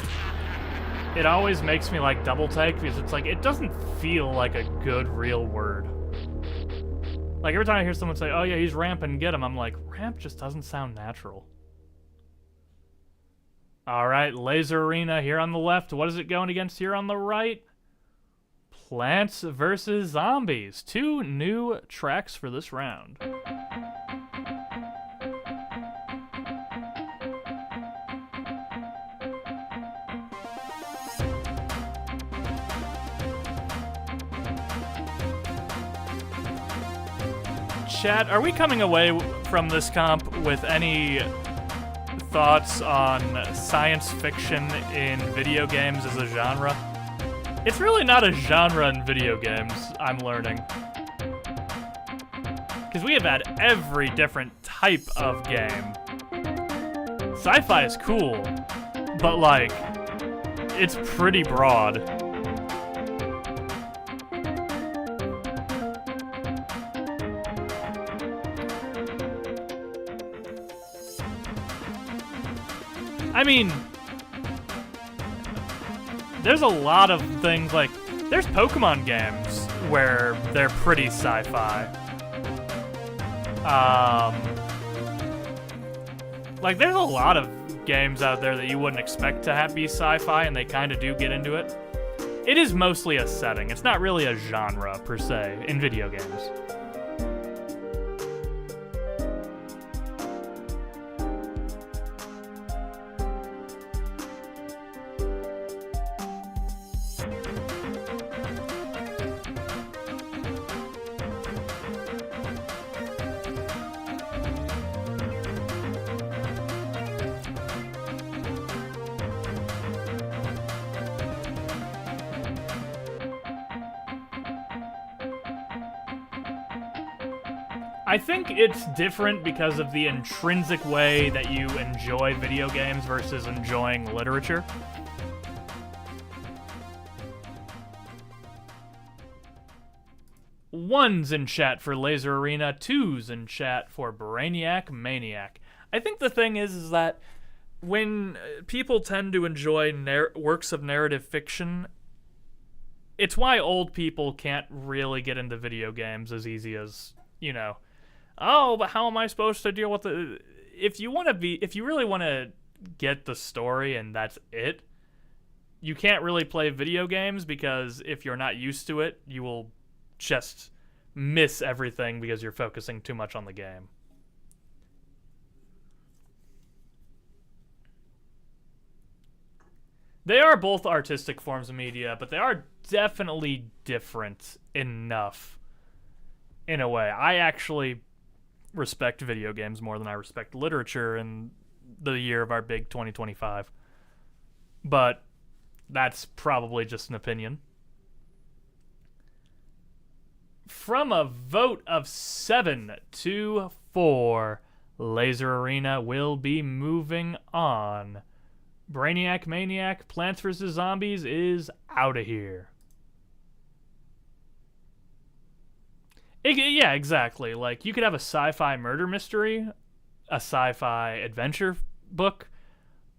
it always makes me, like, double take, because it's like, it doesn't feel like a good, real word. Like, every time I hear someone say, oh yeah, he's ramping, get him, I'm like, ramp just doesn't sound natural. Alright, Laser Arena here on the left. What is it going against here on the right? Plants vs. Zombies. 2 new tracks for this round. Chat, are we coming away from this comp with any thoughts on science fiction in video games as a genre? It's really not a genre in video games, I'm learning. Because we have had every different type of game. Sci-fi is cool, but like, it's pretty broad. I mean, there's a lot of things, like, there's Pokemon games where they're pretty sci-fi. Like, there's a lot of games out there that you wouldn't expect to be sci-fi, and they kind of do get into it. It is mostly a setting. It's not really a genre, per se, in video games. I think it's different because of the intrinsic way that you enjoy video games versus enjoying literature. Ones in chat for Laser Arena, 2s in chat for Brainiac Maniac. I think the thing is that when people tend to enjoy works of narrative fiction, it's why old people can't really get into video games as easy as, you know, oh, but how am I supposed to deal with the... If you really want to get the story and that's it, you can't really play video games, because if you're not used to it, you will just miss everything because you're focusing too much on the game. They are both artistic forms of media, but they are definitely different enough in a way. I actually respect video games more than I respect literature in the year of our big 2025. But that's probably just an opinion. From a vote of 7-4, Laser Arena will be moving on. Brainiac Maniac, Plants vs. Zombies is out of here. Yeah, exactly. Like, you could have a sci-fi murder mystery, a sci-fi adventure book,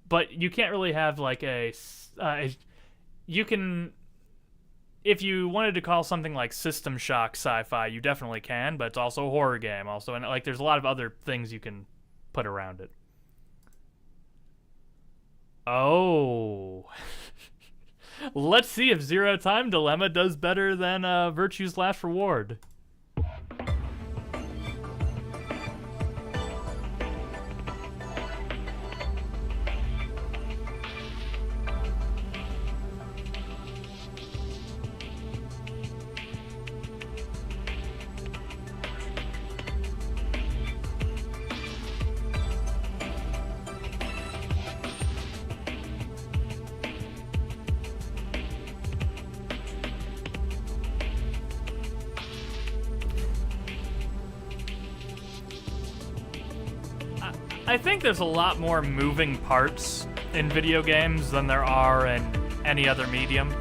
but you can't really have, like, you can... If you wanted to call something like System Shock sci-fi, you definitely can, but it's also a horror game also, and, like, there's a lot of other things you can put around it. Oh... Let's see if Zero Time Dilemma does better than Virtue's Last Reward. I think there's a lot more moving parts in video games than there are in any other medium.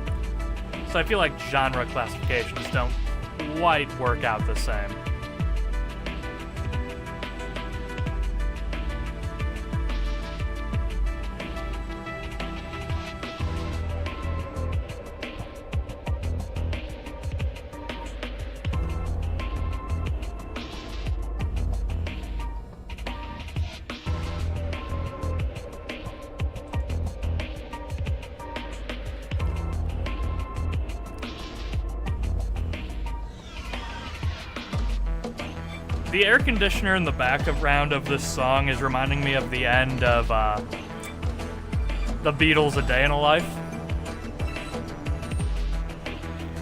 So I feel like genre classifications don't quite work out the same. The air conditioner in the background of this song is reminding me of the end of the Beatles' A Day in a Life.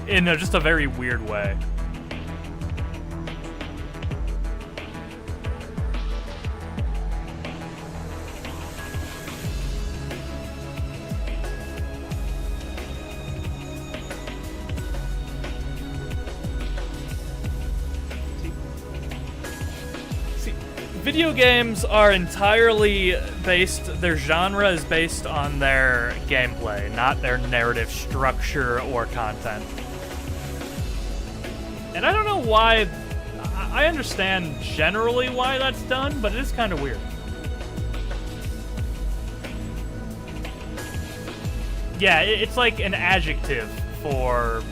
In just a very weird way. Video games are entirely based, their genre is based on their gameplay, not their narrative structure or content. And I don't know why, I understand generally why that's done, but it is kind of weird. Yeah, it's like an adjective for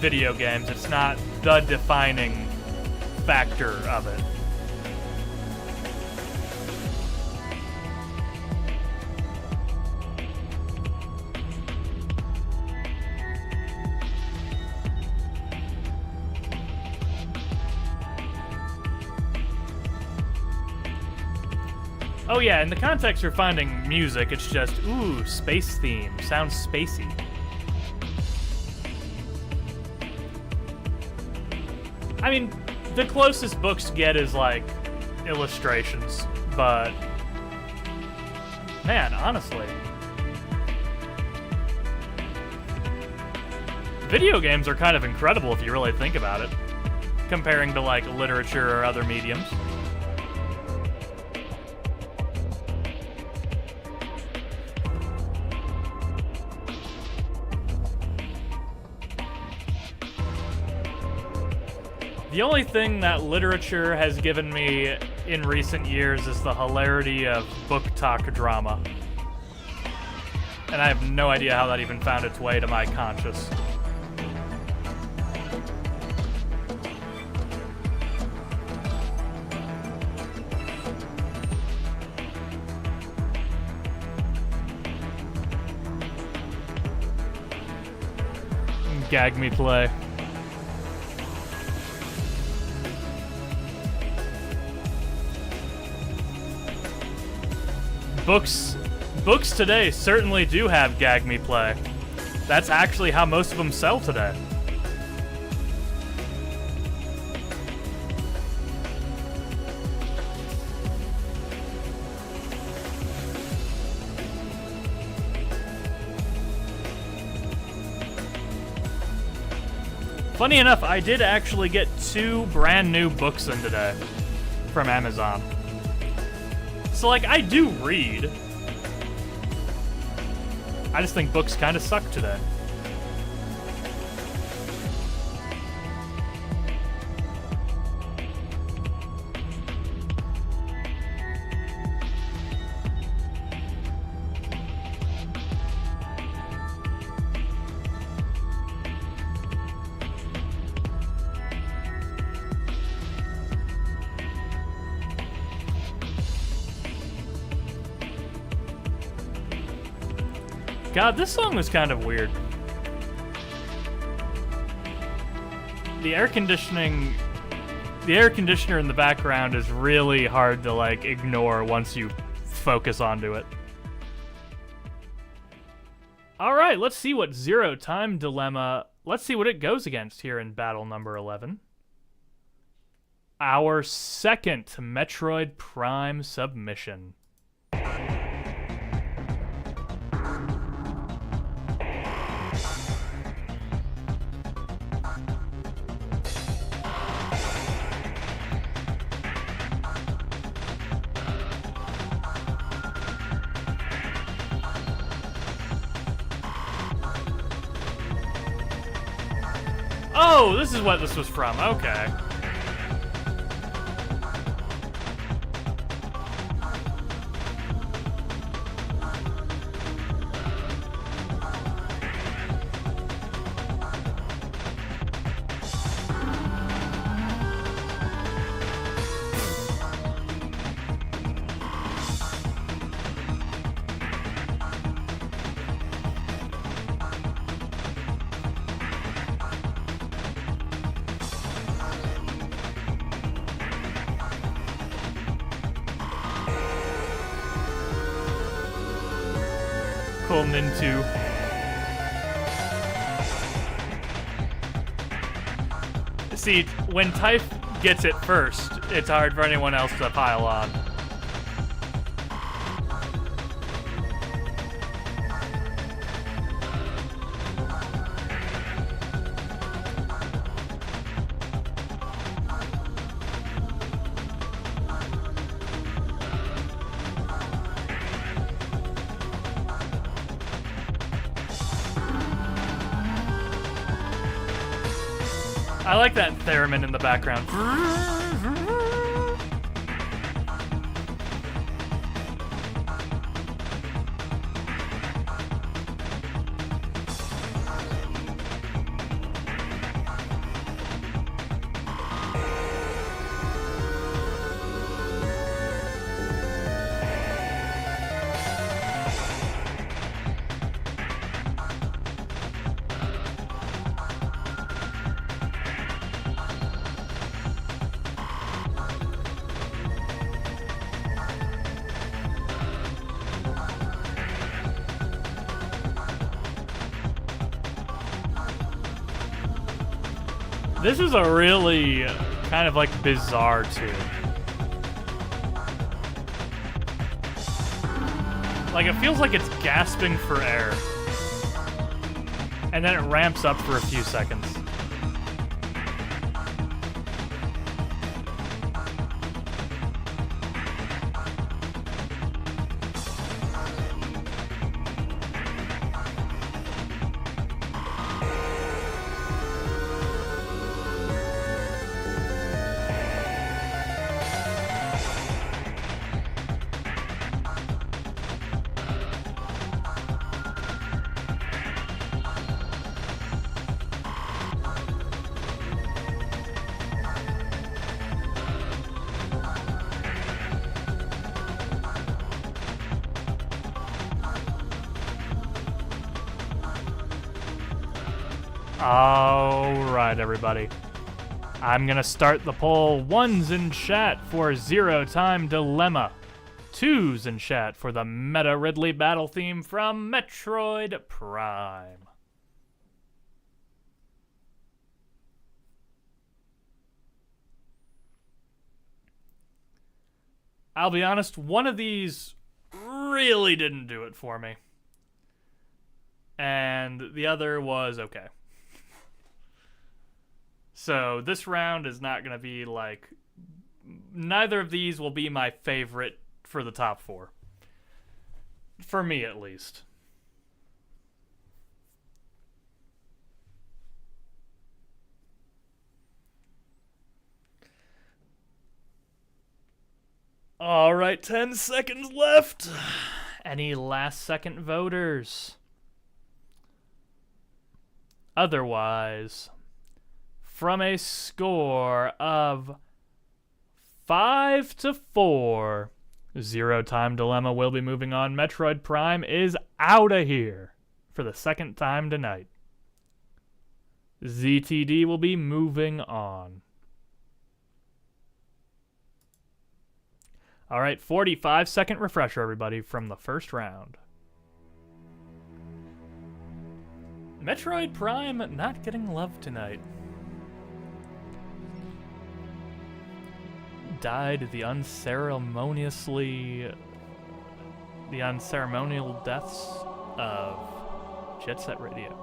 video games, it's not the defining factor of it. Oh yeah, in the context for finding music, it's just, ooh, space theme, sounds spacey. I mean, the closest books get is like illustrations, but man, honestly, video games are kind of incredible if you really think about it, comparing to like literature or other mediums. The only thing that literature has given me in recent years is the hilarity of book talk drama. And I have no idea how that even found its way to my conscious. Gag me play. Books today certainly do have gag me play. That's actually how most of them sell today. Funny enough, I did actually get 2 brand new books in today from Amazon. So, like, I do read. I just think books kind of suck today. God, this song was kind of weird. The air conditioner in the background is really hard to like ignore once you focus onto it. All right, let's see what Zero Time Dilemma, let's see what it goes against here in battle number 11. Our second Metroid Prime submission. Oh, this is what this was from. Okay. pulling into. See, when Typh gets it first, it's hard for anyone else to pile on. I like that theremin in the background. This is a really kind of like bizarre tune. Like it feels like it's gasping for air. And then it ramps up for a few seconds. Alright, everybody. I'm gonna start the poll. 1s in chat for Zero Time Dilemma. 2s in chat for the Meta Ridley battle theme from Metroid Prime. I'll be honest, one of these really didn't do it for me. And the other was okay. So this round is not going to be like... Neither of these will be my favorite for the top 4. For me, at least. Alright, 10 seconds left. Any last-second voters? Otherwise... From a score of 5-4, Zero Time Dilemma will be moving on. Metroid Prime is out of here for the second time tonight. ZTD will be moving on. All right, 45-second refresher, everybody, from the first round. Metroid Prime not getting love tonight. Died the unceremonial deaths of Jet Set Radio.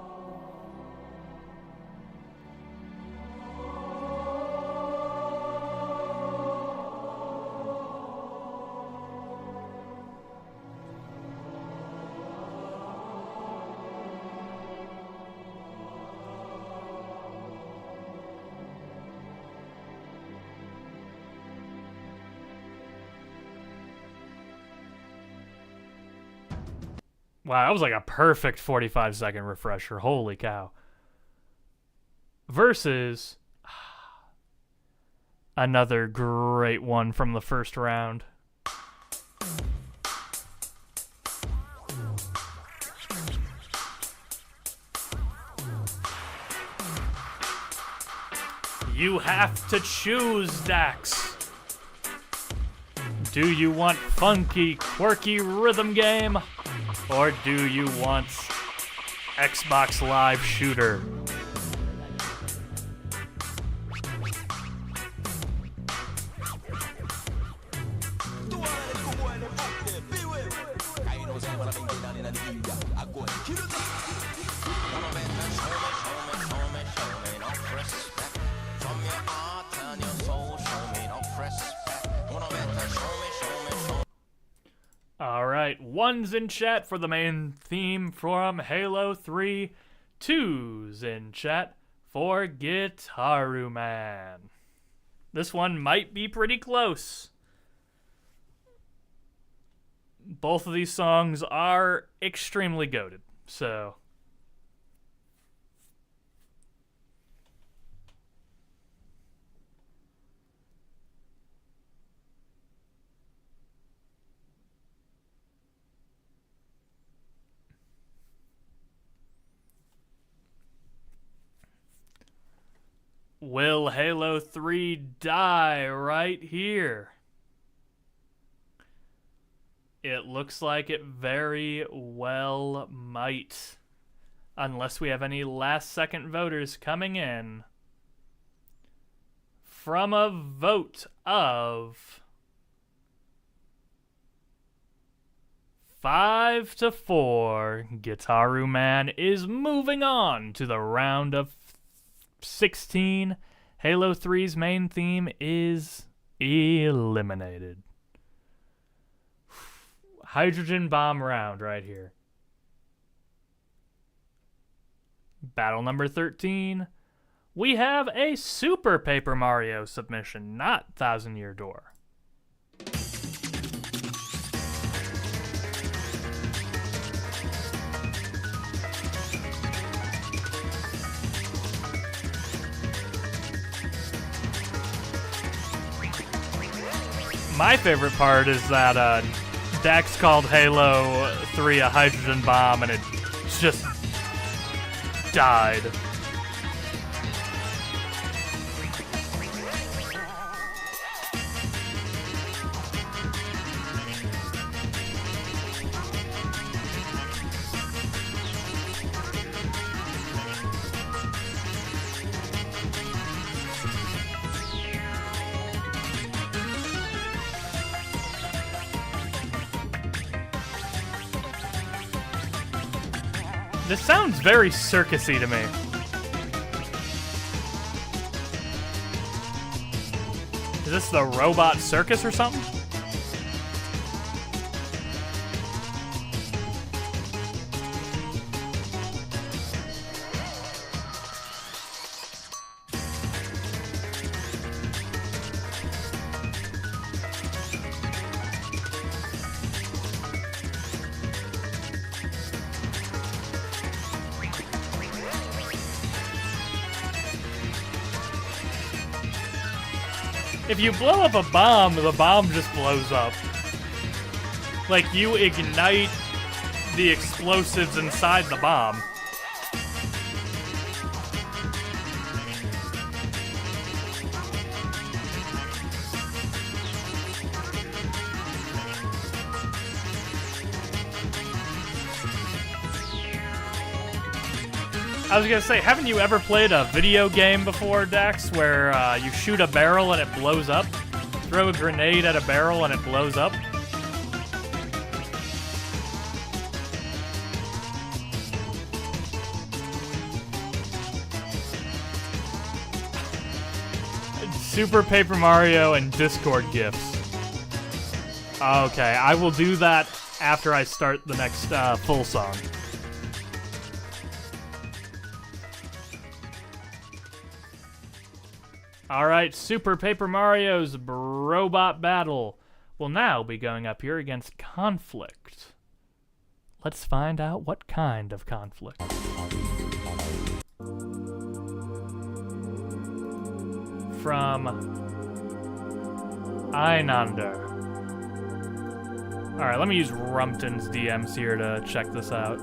Wow, that was like a perfect 45-second refresher. Holy cow. Versus another great one from the first round. You have to choose, Dax. Do you want funky, quirky rhythm game? Or do you want Xbox Live Shooter? Alright, ones in chat for the main theme from Halo 3, twos in chat for Guitaru Man. This one might be pretty close. Both of these songs are extremely goated, so... Will Halo 3 die right here? It looks like it very well might. Unless we have any last-second voters coming in. From a vote of 5-4, Guitaru Man is moving on to the round of 16. Halo 3's main theme is eliminated. Hydrogen bomb round right here. Battle number 13. We have a Super Paper Mario submission, not Thousand Year Door. My favorite part is that Dax called Halo 3 a hydrogen bomb and it just died. This sounds very circusy to me. Is this the robot circus or something? If you blow up a bomb, the bomb just blows up. Like, you ignite the explosives inside the bomb. I was gonna say, haven't you ever played a video game before, Dax, where you shoot a barrel and it blows up? Throw a grenade at a barrel and it blows up? Super Paper Mario and Discord gifts. Okay, I will do that after I start the next full song. Alright, Super Paper Mario's robot battle will now be going up here against conflict. Let's find out what kind of conflict. From Einander. Alright, let me use Rumpton's DMs here to check this out.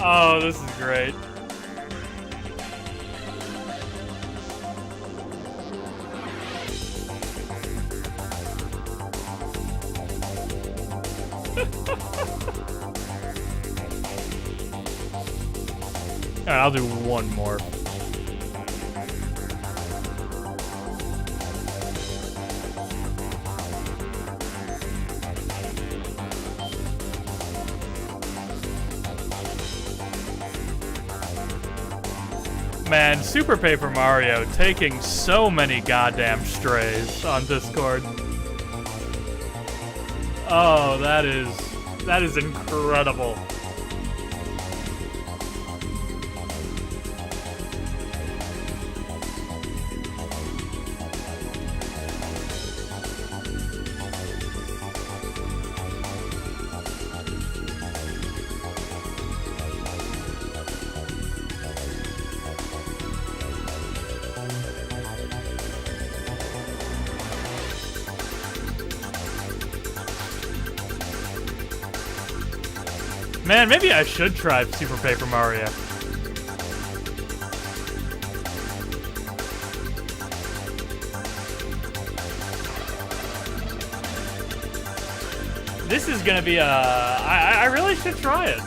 Oh, this is great. Alright, I'll do one more. Man, Super Paper Mario taking so many goddamn strays on Discord. Oh, that is incredible. Man, maybe I should try Super Paper Mario. This is gonna be I really should try it.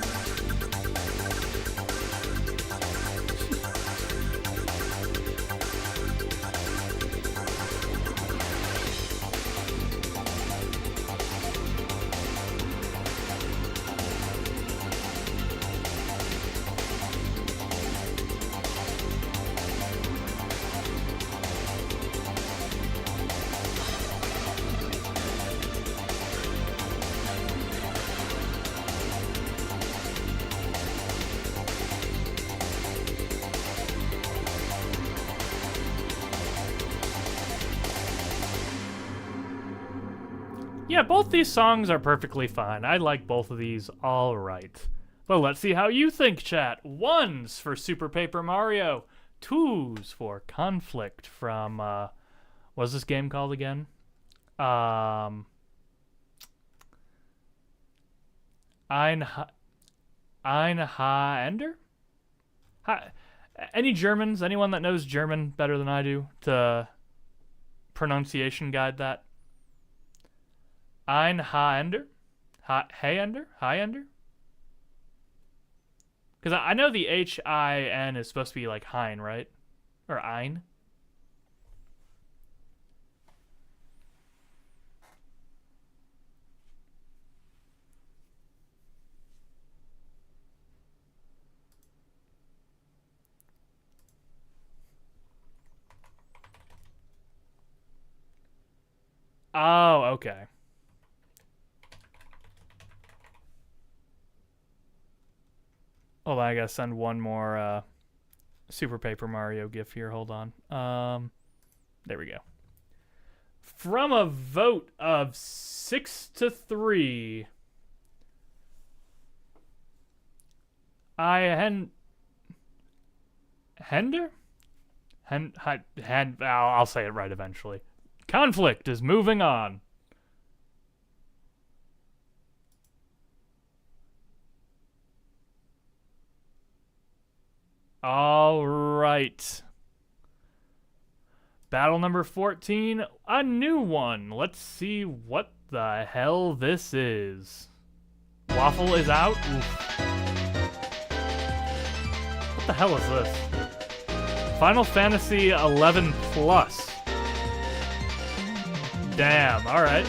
Yeah, both these songs are perfectly fine. I like both of these all right. But let's see how you think, chat. 1s for Super Paper Mario. 2s for Conflict from, what's this game called again? Einhaender? Any Germans? Anyone that knows German better than I do to pronunciation guide that? Einhaender? Hyender? Because I know the H-I-N is supposed to be like Hein, right? Or Ein? Oh, okay. Hold on, I gotta send one more Super Paper Mario GIF here. Hold on. There we go. From a vote of 6-3, I'll say it right eventually. Conflict is moving on. All right. Battle number 14, a new one. Let's see what the hell this is. Waffle is out? Oof. What the hell is this? Final Fantasy 11 Plus. Damn, alright.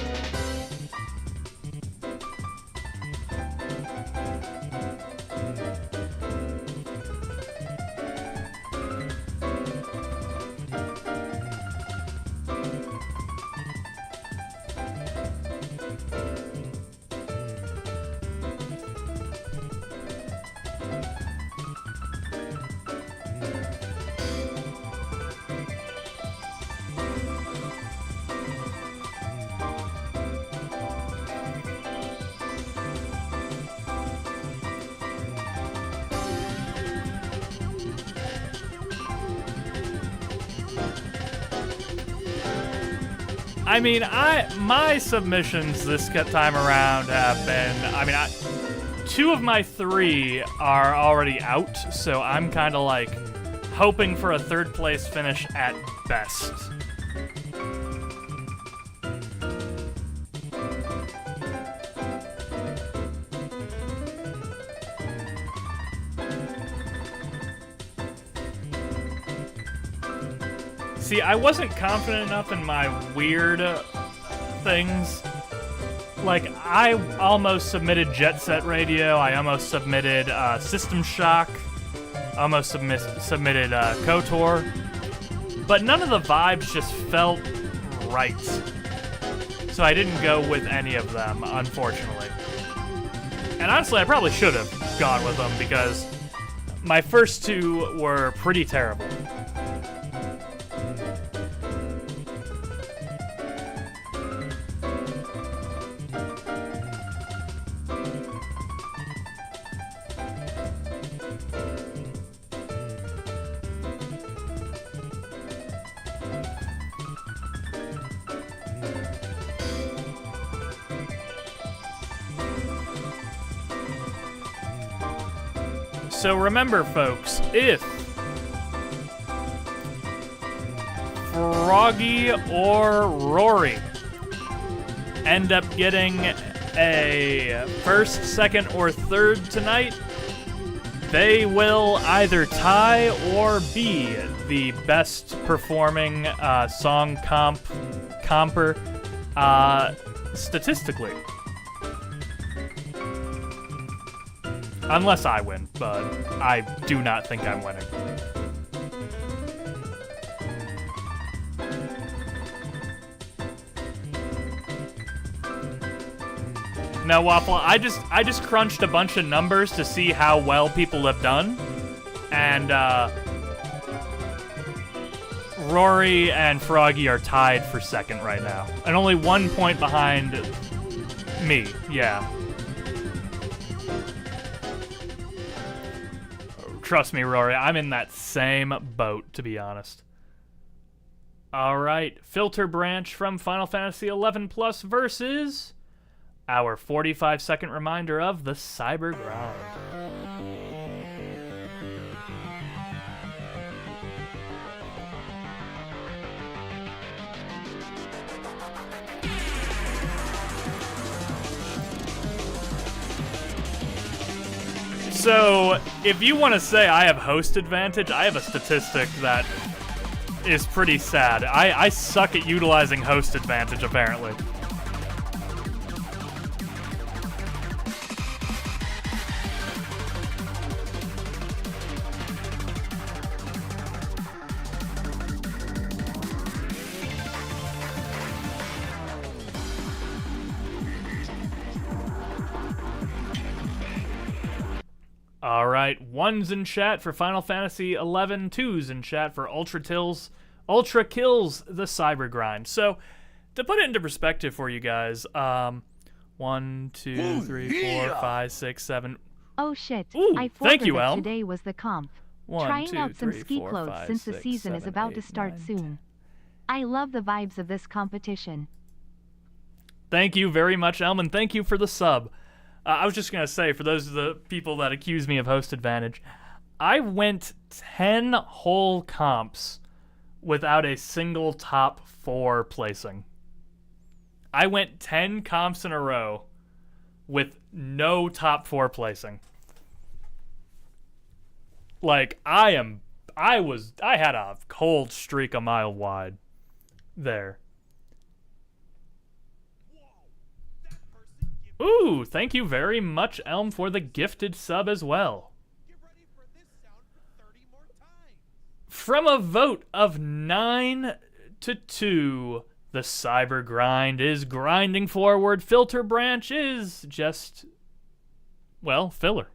I mean, my submissions this time around have been, two of my three are already out, so I'm kind of like hoping for a third place finish at best. See, I wasn't confident enough in my weird things. Like, I almost submitted Jet Set Radio, I almost submitted System Shock, I almost submitted KOTOR, but none of the vibes just felt right. So I didn't go with any of them, unfortunately. And honestly, I probably should have gone with them because my first two were pretty terrible. So remember, folks, if Froggy or Rory end up getting a first, second, or third tonight, they will either tie or be the best performing song comper statistically. Unless I win, but I do not think I'm winning. Now, Waffle, I just crunched a bunch of numbers to see how well people have done, and Rory and Froggy are tied for second right now, and only 1 point behind me. Yeah. Trust me, Rory, I'm in that same boat, to be honest. Alright, Filter Branch from Final Fantasy XI Plus versus our 45-second reminder of the Cyber Grind. So, if you want to say I have host advantage, I have a statistic that is pretty sad. I suck at utilizing host advantage, apparently. Alright, ones in chat for Final Fantasy XI, twos in chat for Ultra Kills the Cyber Grind. So, to put it into perspective for you guys, 1, 2, 3, 4, 5, 6, 7. Oh shit, Ooh, I thank forgot you, that Elm. today was the comp. 1, Trying 2, out some 3, ski 4, clothes 5, since the 6, season is 7, about 8, to start 9, soon. I love the vibes of this competition. Thank you very much, Elman. Thank you for the sub. I was just going to say, for those of the people that accuse me of host advantage, I went 10 whole comps without a single top 4 placing. I went 10 comps in a row with no top 4 placing. Like, I had a cold streak a mile wide there. Ooh, thank you very much, Elm, for the gifted sub as well. From a vote of 9-2, the Cyber Grind is grinding forward. Filter Branch is just, well, filler.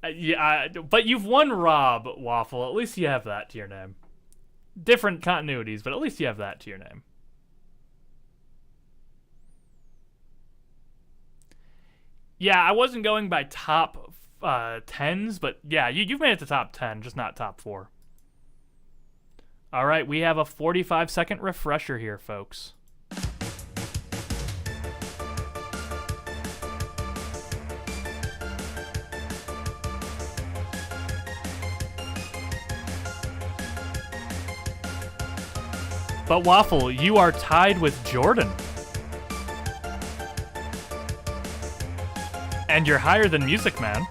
But you've won Rob, Waffle. At least you have that to your name. Different continuities, but at least you have that to your name. Yeah, I wasn't going by top 10s, but yeah, you've made it to top 10, just not top 4. All right, we have a 45-second refresher here, folks. But Waffle, you are tied with Jordan. And you're higher than Music Man.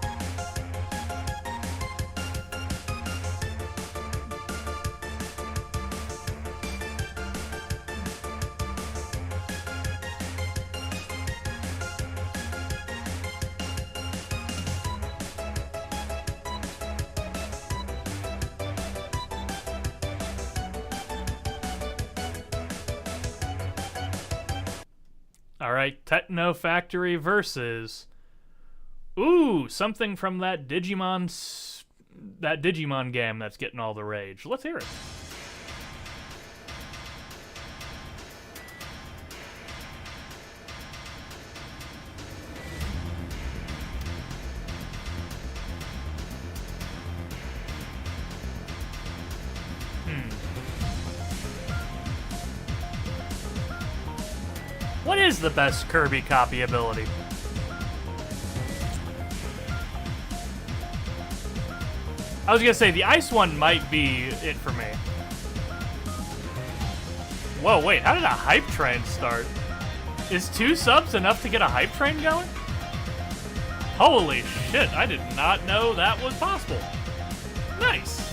All right, Techno Factory versus... Ooh, something from that Digimon game that's getting all the rage. Let's hear it. What is the best Kirby copy ability? I was gonna say, the ice one might be it for me. Whoa, wait, how did a hype train start? Is 2 subs enough to get a hype train going? Holy shit, I did not know that was possible. Nice.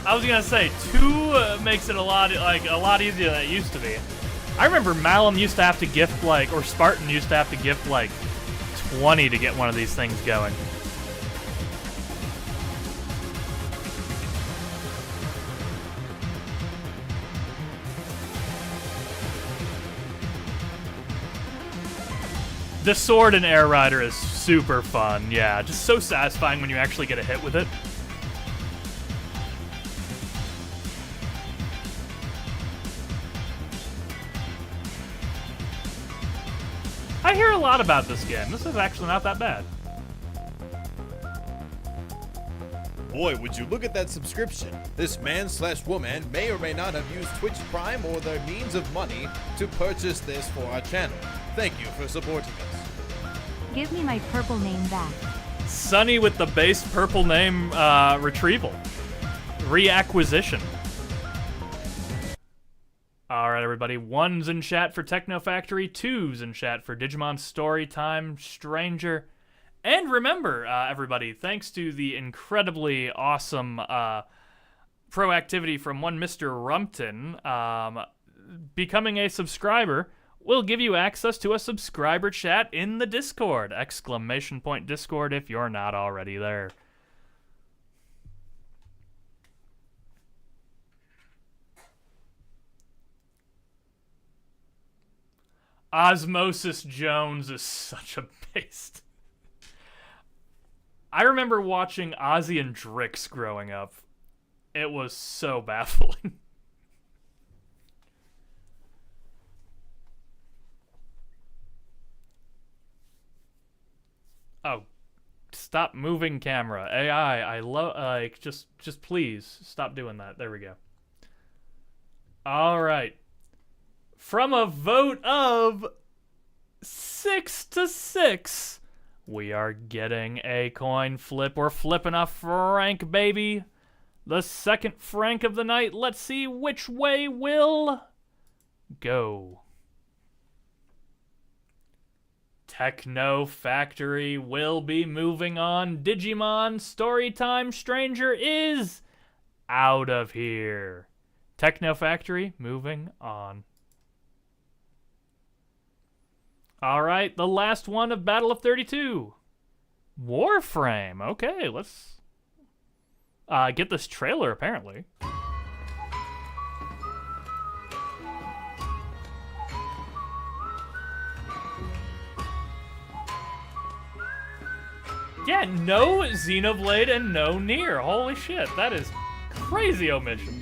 I was gonna say, 2 makes it a lot easier than it used to be. I remember Malum used to have to gift or Spartan used to have to gift 20 to get one of these things going. The sword in Air Rider is super fun, yeah. Just so satisfying when you actually get a hit with it. I hear a lot about this game. This is actually not that bad. Boy, would you look at that subscription. This man/woman may or may not have used Twitch Prime or their means of money to purchase this for our channel. Thank you for supporting us. Give me my purple name back. Sunny with the base purple name retrieval. Reacquisition. Alright, everybody. 1's in chat for Techno Factory, 2's in chat for Digimon Storytime Stranger. And remember, everybody, thanks to the incredibly awesome proactivity from one Mr. Rumpton, becoming a subscriber will give you access to a subscriber chat in the Discord! !Discord if you're not already there. Osmosis Jones is such a beast. I remember watching Ozzy and Drix growing up. It was so baffling. Oh, stop moving camera. AI, I love, just please stop doing that. There we go. All right. From a vote of 6-6, we are getting a coin flip. We're flipping a Frank, baby. The second Frank of the night. Let's see which way will go. Techno Factory will be moving on. Digimon Storytime Stranger is out of here. Techno Factory moving on. Alright, the last one of Battle of 32. Warframe. Okay, let's get this trailer, apparently. Yeah, no Xenoblade and no Nier. Holy shit, that is crazy omissions.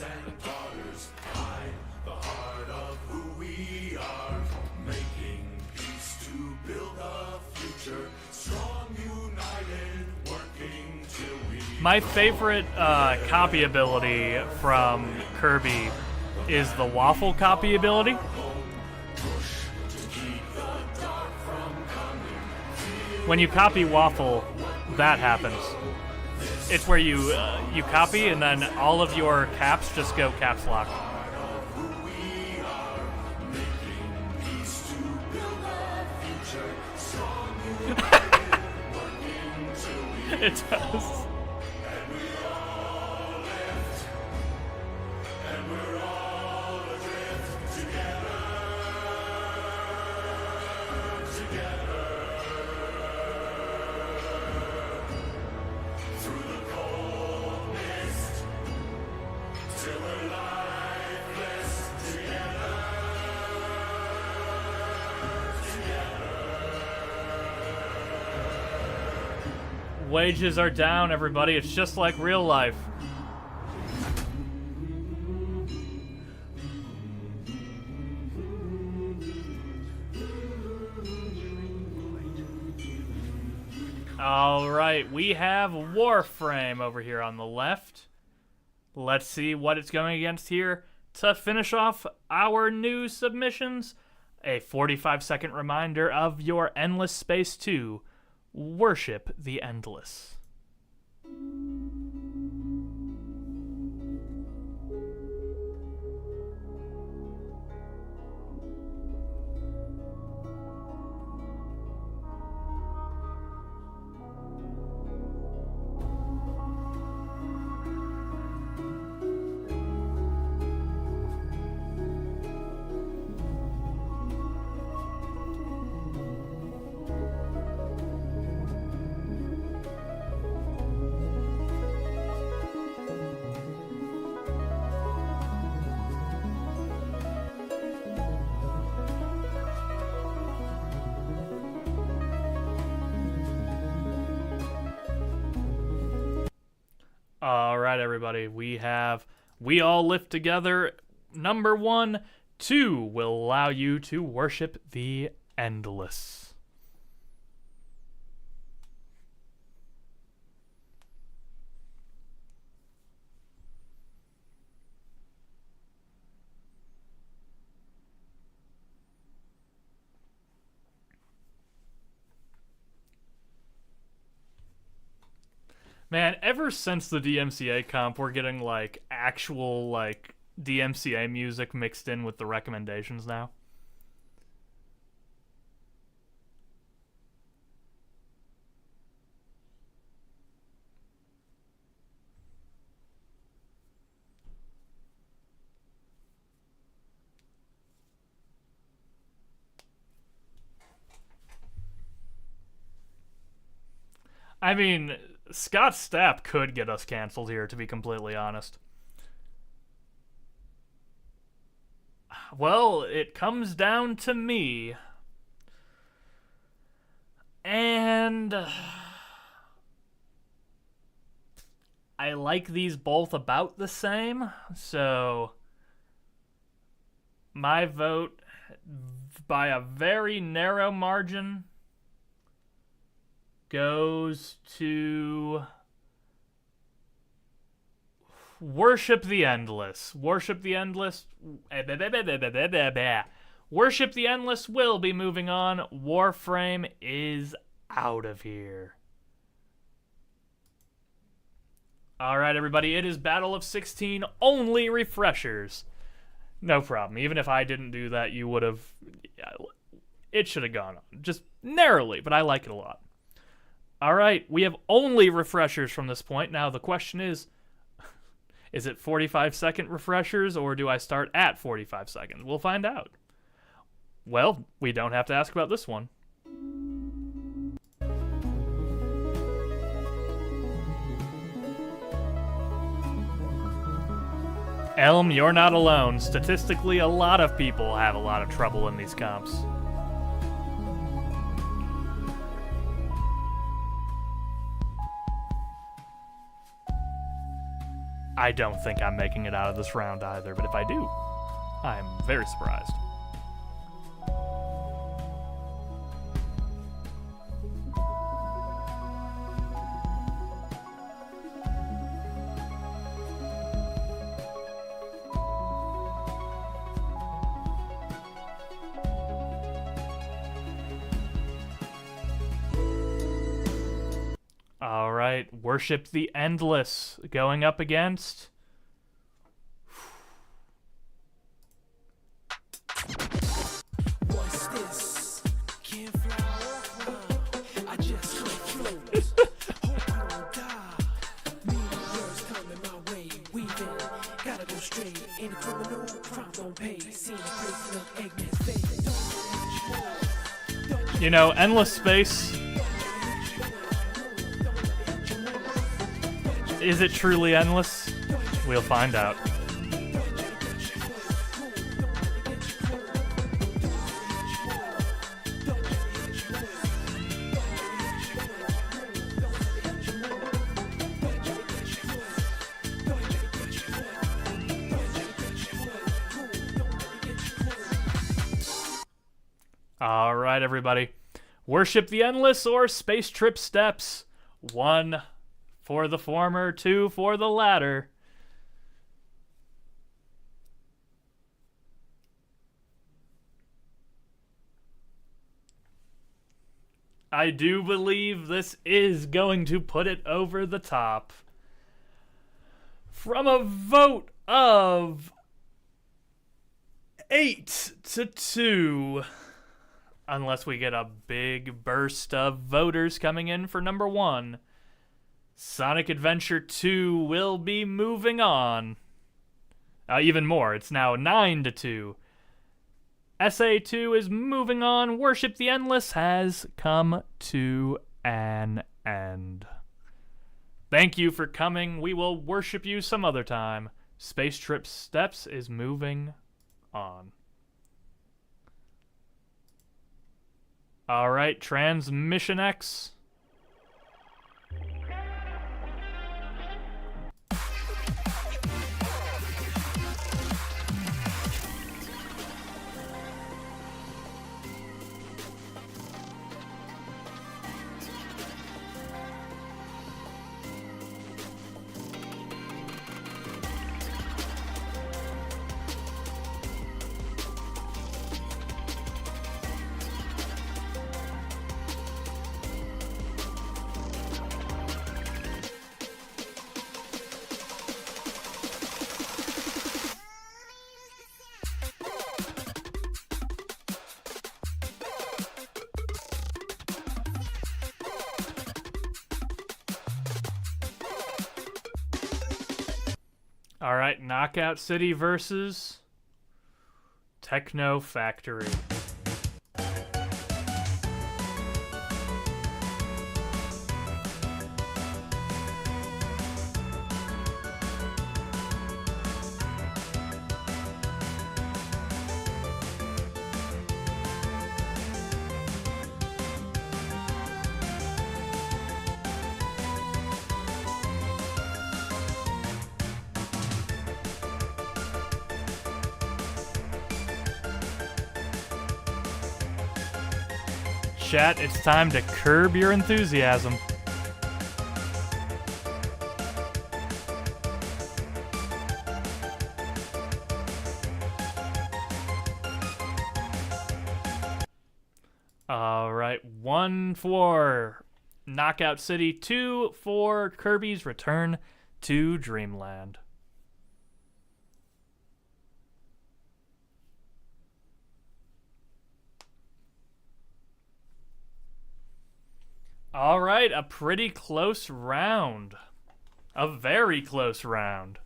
and daughters hide the heart of who we are, making peace to build a future, strong, united, working till we... My favorite copy ability from Kirby is the waffle copy ability. When you copy waffle, that happens. It's where you copy and then all of your caps just go caps lock. It does. Wages are down, everybody. It's just like real life. All right, we have Warframe over here on the left. Let's see what it's going against here. To finish off our new submissions, a 45-second reminder of your Endless Space 2. Worship the Endless. All right, everybody. We all lift together. Number 1, 2 will allow you to worship the endless. Man, ever since the DMCA comp, we're getting, like, actual, like, DMCA music mixed in with the recommendations now. I mean, Scott Stapp could get us canceled here, to be completely honest. Well, it comes down to me. And I like these both about the same, so my vote, by a very narrow margin, goes to Worship the Endless. Worship the Endless. Worship the Endless will be moving on. Warframe is out of here. All right, everybody. It is Battle of 16. Only refreshers. No problem. Even if I didn't do that, you would have... It should have gone on. Just narrowly, but I like it a lot. All right, we have only refreshers from this point. Now, the question is it 45-second refreshers, or do I start at 45 seconds? We'll find out. Well, we don't have to ask about this one. Elm, you're not alone. Statistically, a lot of people have a lot of trouble in these comps. I don't think I'm making it out of this round either, but if I do, I'm very surprised. All right, Worship the Endless going up against What's this? Can't fly off now. I just can't float. Hope I don't die. Mean words coming my way. Weaving, gotta go straight. Any criminal, crime don't pay. Seen a place look Eggman's face. You know, endless space. Is it truly endless? We'll find out. All right, everybody. Worship the Endless or Space Trip Steps. 1 for the former, 2 for the latter. I do believe this is going to put it over the top. From a vote of 8-2. Unless we get a big burst of voters coming in for number 1. Sonic Adventure 2 will be moving on. Even more, it's now 9-2. SA2 is moving on. Worship the Endless has come to an end. Thank you for coming. We will worship you some other time. Space Trip Steps is moving on. All right, Transmission X. All right, Knockout City versus Techno Factory. Chat, it's time to curb your enthusiasm. All right, 1 for Knockout City, 2 for Kirby's Return to Dreamland. All right, a pretty close round. A very close round.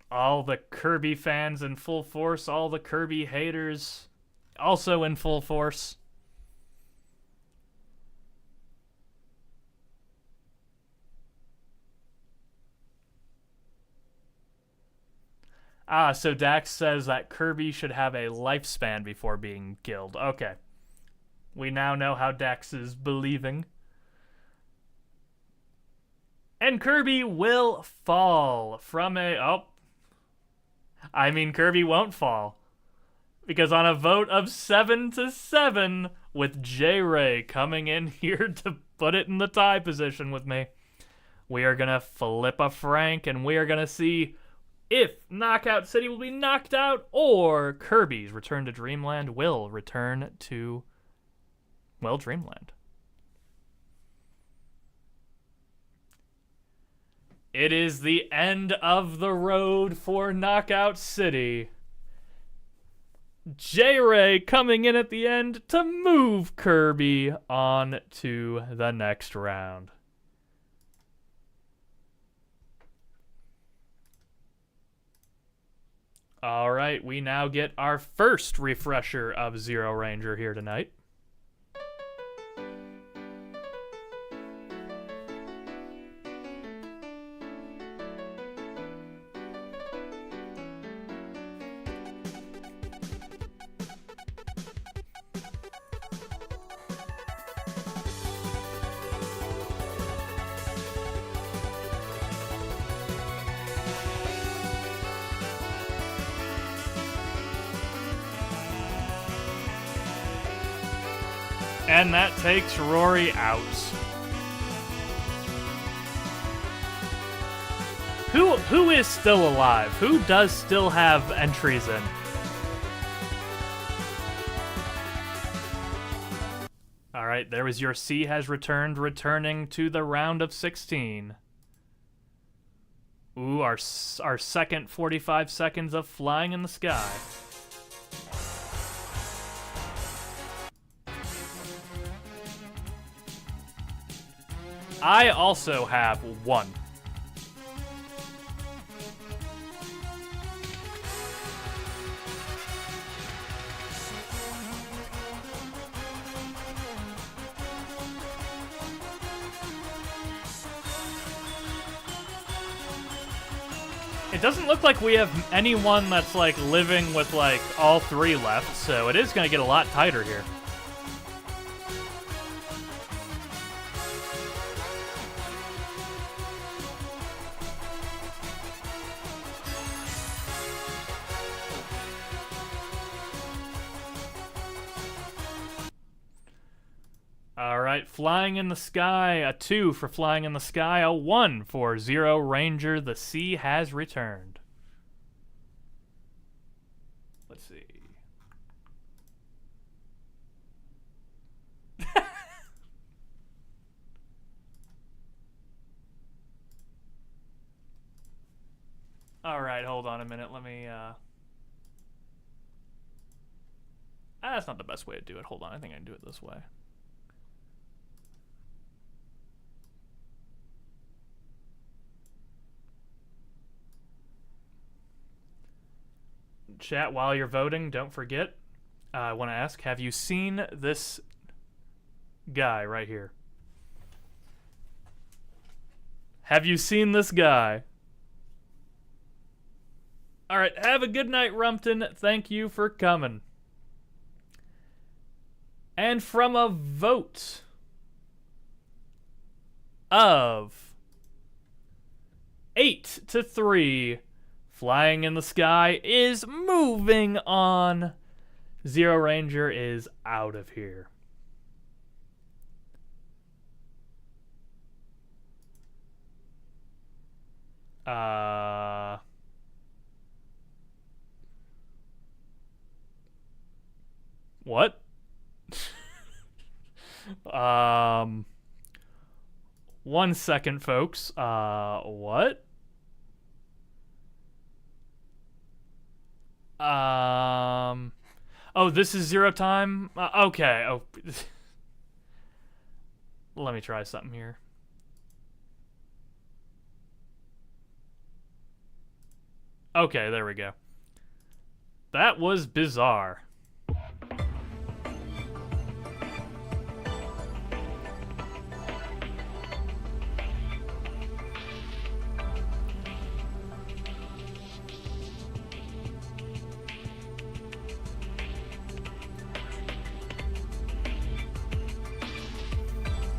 All the Kirby fans in full force, all the Kirby haters also in full force. Ah, so Dax says that Kirby should have a lifespan before being killed. Okay. We now know how Dax is believing. And Kirby will fall from a... Oh. I mean, Kirby won't fall. Because on a vote of 7-7, with J-Ray coming in here to put it in the tie position with me, we are going to flip a Frank, and we are going to see if Knockout City will be knocked out, or Kirby's Return to Dreamland will return to, well, Dreamland. It is the end of the road for Knockout City. J-Ray coming in at the end to move Kirby on to the next round. All right, we now get our first refresher of Zero Ranger here tonight. And that takes Rory out. Who is still alive? Who does still have entries in? All right, there was your C has returned, returning to the round of 16. Ooh, our second 45 seconds of flying in the sky. I also have one. It doesn't look like we have anyone that's like living with like all three left, so it is going to get a lot tighter here. Alright, Flying in the Sky, a 2 for Flying in the Sky, a 1 for Zero Ranger. The C has returned. Let's see. Alright, hold on a minute. Let me, that's not the best way to do it. Hold on, I think I can do it this way. Chat, while you're voting, don't forget, I want to ask, have you seen this guy right here? Have you seen this guy? All right, have a good night, Rumpton. Thank you for coming. And from a vote of 8-3, Flying in the Sky is moving on. Zero Ranger is out of here. What? 1 second, folks. What? Oh, this is zero time? Okay. Oh, let me try something here. Okay, there we go. That was bizarre.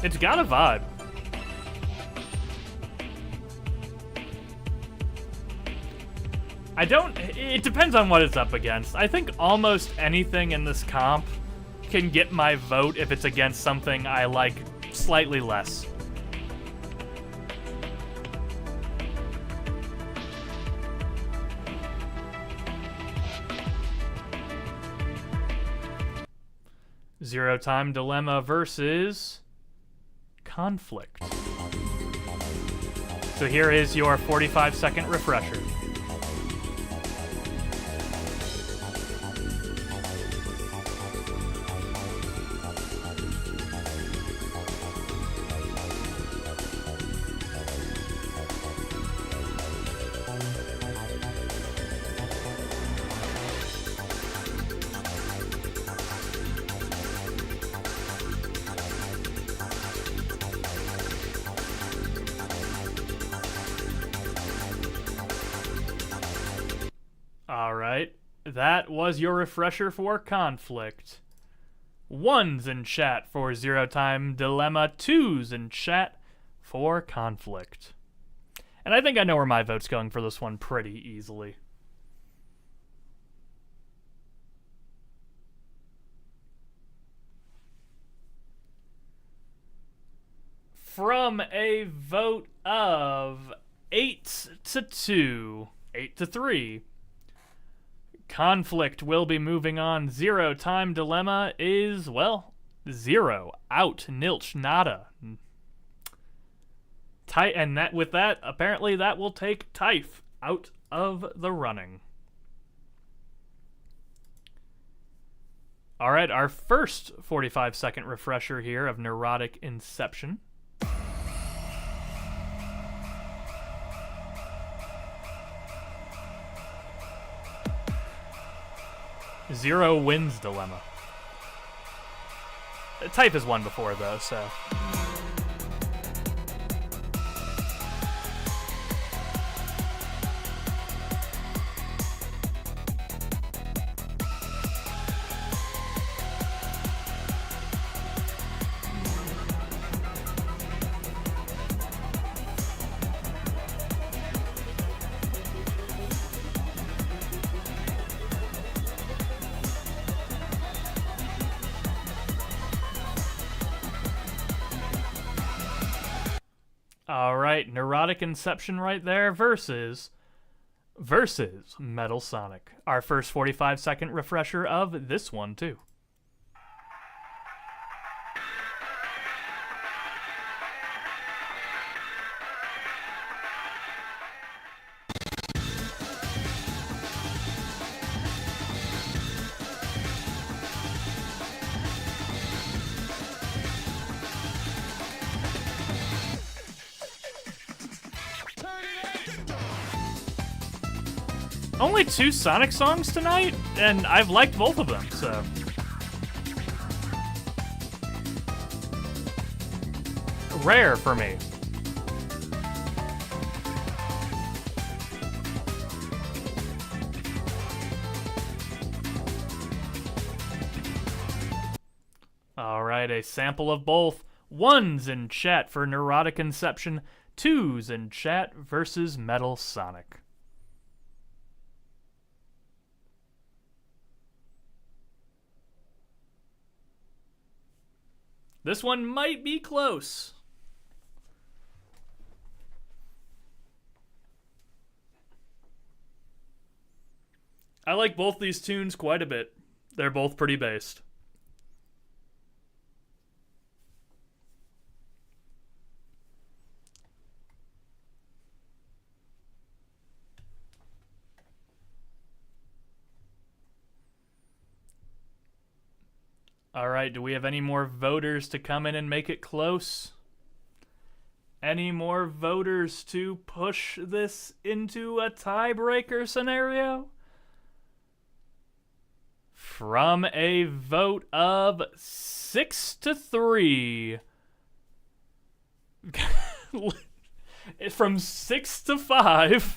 It's got a vibe. I don't... It depends on what it's up against. I think almost anything in this comp can get my vote if it's against something I like slightly less. Zero Time Dilemma versus Conflict. So here is your 45-second refresher. Alright, that was your refresher for Conflict. 1s in chat for Zero Time Dilemma, 2s in chat for Conflict. And I think I know where my vote's going for this one pretty easily. From a vote of 8-2, 8-3, Conflict will be moving on. Zero Time Dilemma is, well, 0. Out. Nilch. Nada. And that, with that, apparently that will take Typh out of the running. Alright, our first 45-second refresher here of Neurotic Inception. Zero wins dilemma. Typh has won before, though, so... Alright, Neurotic Inception right there versus Metal Sonic. Our first 45-second refresher of this one, too. Only 2 Sonic songs tonight, and I've liked both of them, so... Rare for me. Alright, a sample of both. 1s in chat for Neurotic Inception, 2s in chat versus Metal Sonic. This one might be close. I like both these tunes quite a bit. They're both pretty based. Alright, do we have any more voters to come in and make it close? Any more voters to push this into a tiebreaker scenario? From a vote of 6-3. From 6-5.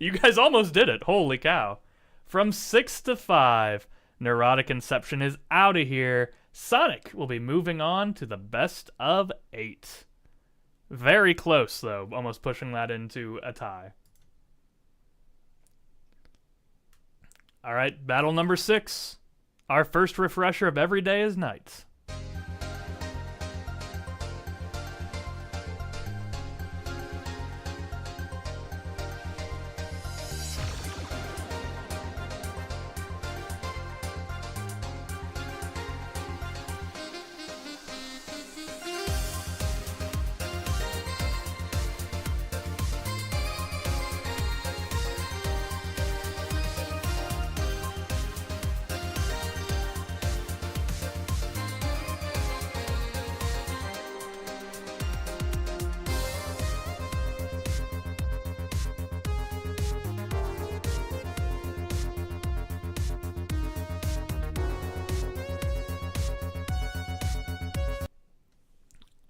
You guys almost did it. Holy cow. From 6-5. Neurotic Inception is out of here. Sonic will be moving on to the best of 8. Very close, though. Almost pushing that into a tie. All right, battle number 6. Our first refresher of Every Day is Night.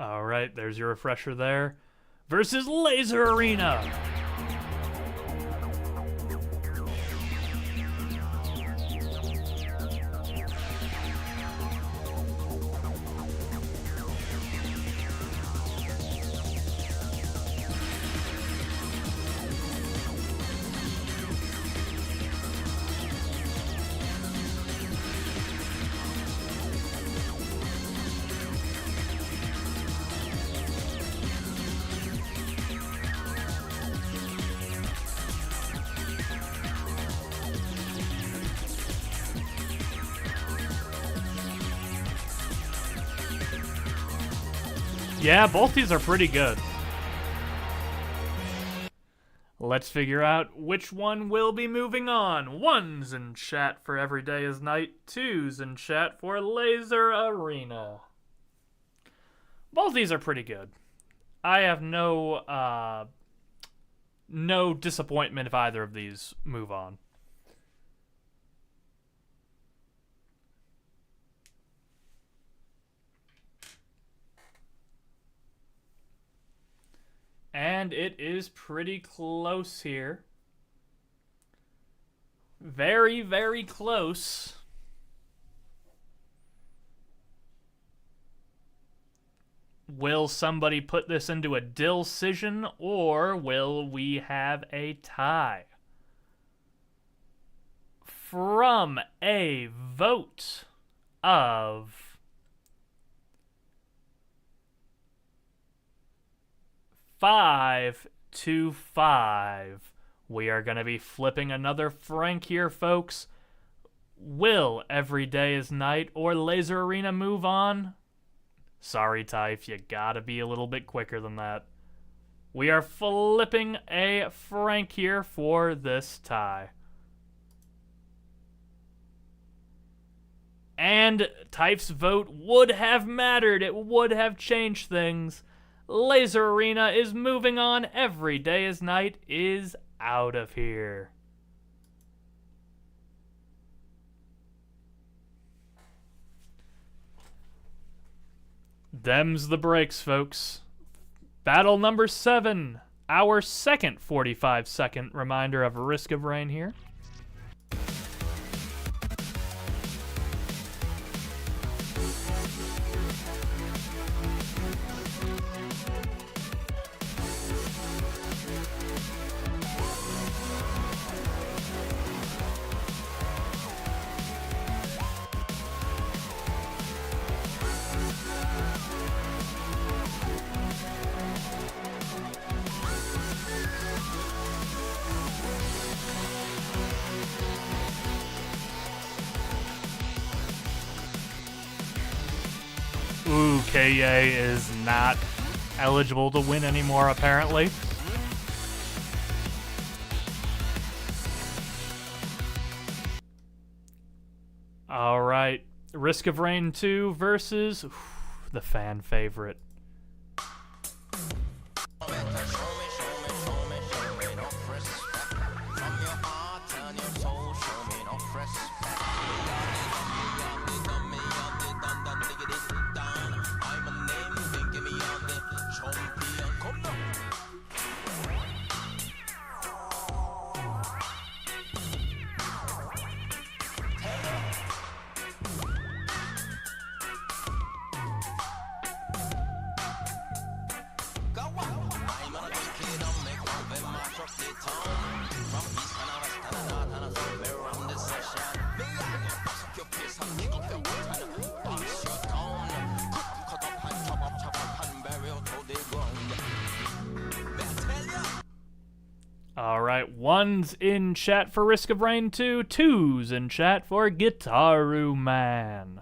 All right, there's your refresher there. Versus Laser Arena. Yeah, both these are pretty good. Let's figure out which one will be moving on. 1's in chat for Every Day is Night. 2's in chat for Laser Arena. Both these are pretty good. I have no disappointment if either of these move on. And it is pretty close here. Very, very close. Will somebody put this into a decision, or will we have a tie? From a vote of 5-5, we are going to be flipping another Frank here, folks. Will Every Day is Night or Laser Arena move on? Sorry, Typh, you gotta be a little bit quicker than that. We are flipping a Frank here for this tie. And Typh's vote would have mattered. It would have changed things. Laser Arena is moving on. Every Day is Night is out of here. Them's the breaks, folks. Battle number 7. Our second 45-second reminder of Risk of Rain here. Ooh, KA is not eligible to win anymore, apparently. All right, Risk of Rain 2 versus the fan favorite. All right, 1's in chat for Risk of Rain 2, 2's in chat for Gitaru Man.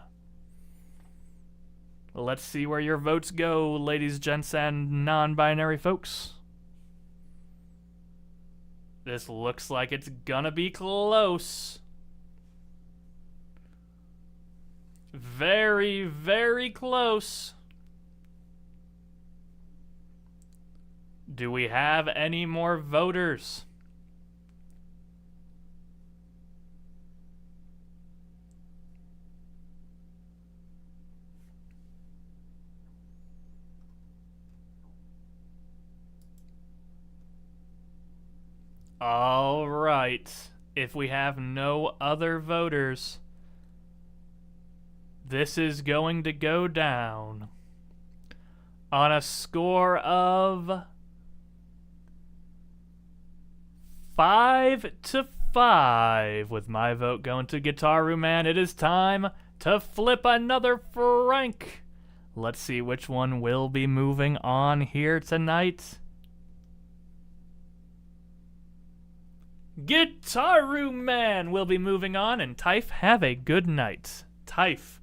Let's see where your votes go, ladies, gents, and non-binary folks. This looks like it's gonna be close. Very, very close. Do we have any more voters? All right. If we have no other voters, this is going to go down on a score of 5-5, with my vote going to Gitaru Man. It is time to flip another Frank. Let's see which one will be moving on here tonight. Gitaru Man will be moving on, and Typh, have a good night. Typh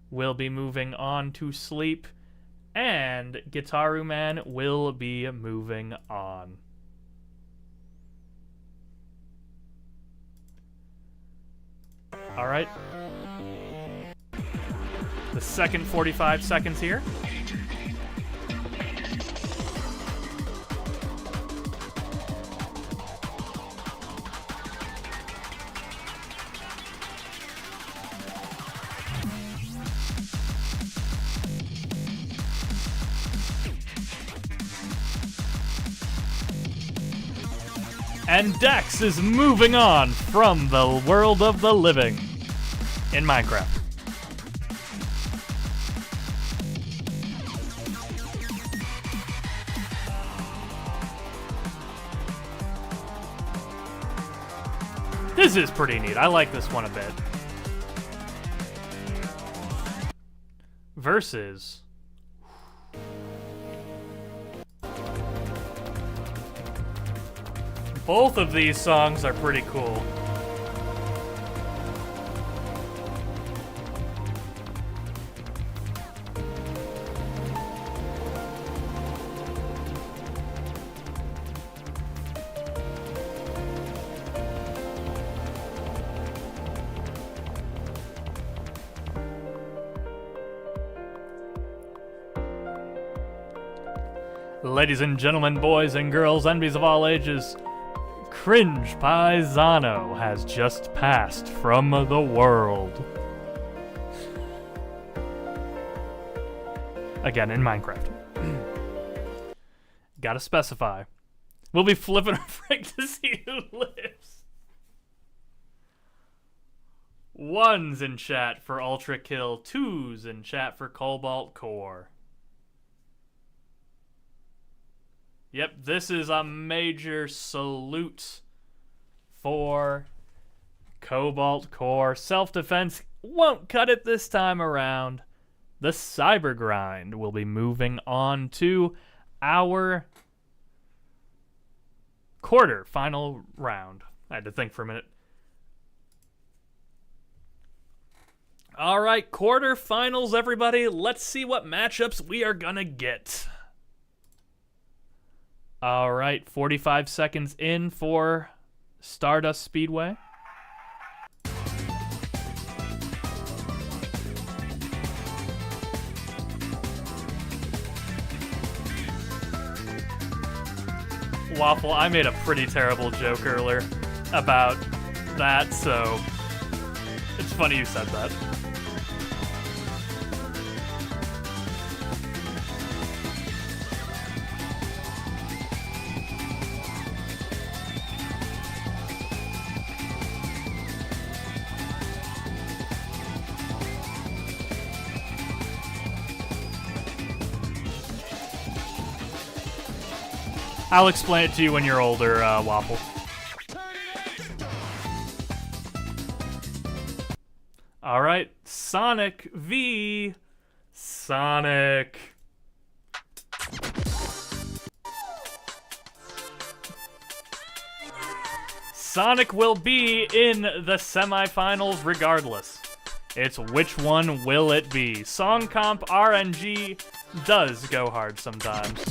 will be moving on to sleep, and Gitaru Man will be moving on. All right. The second 45 seconds here. And Dex is moving on from the world of the living in Minecraft. This is pretty neat. I like this one a bit. Versus both of these songs are pretty cool. Ladies and gentlemen, boys and girls, enemies of all ages, Cringe Paisano has just passed from the world. Again, in Minecraft. Gotta specify. We'll be flipping a frick to see who lives. 1's in chat for Ultra Kill, 2's in chat for Cobalt Core. Yep, this is a major salute for Cobalt Core. Self-defense won't cut it this time around. The Cyber Grind will be moving on to our final round. I had to think for a minute. All right, quarterfinals, everybody. Let's see what matchups we are gonna get. All right, 45 seconds in for Stardust Speedway. Waffle, I made a pretty terrible joke earlier about that, so it's funny you said that. I'll explain it to you when you're older, Waffle. All right, Sonic v. Sonic. Sonic will be in the semifinals regardless. It's which one will it be? Song Comp RNG does go hard sometimes.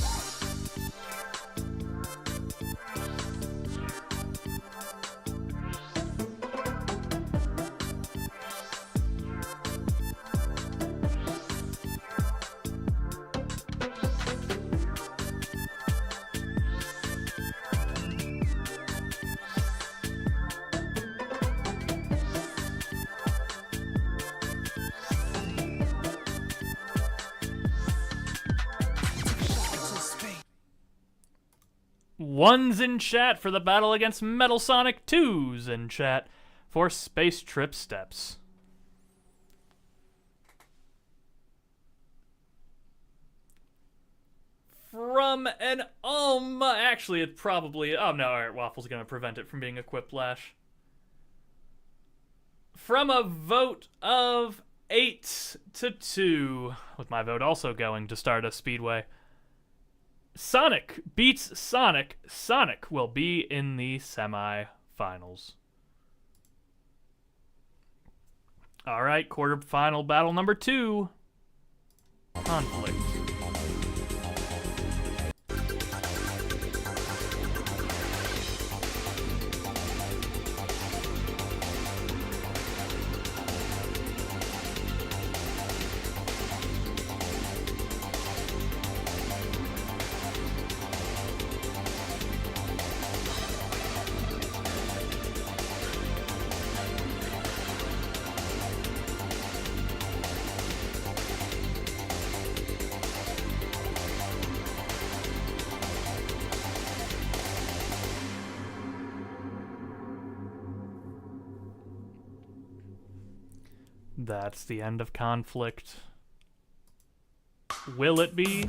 One's in chat for the battle against Metal Sonic. Two's in chat for Space Trip Steps. From an actually it probably, oh no, alright, Waffle's gonna prevent it from being a Quiplash. From a vote of 8-2, with my vote also going to Stardust Speedway. Sonic beats Sonic. Sonic will be in the semi-finals. Alright, quarterfinal battle number 2. Conflict. That's the end of Conflict. Will it be?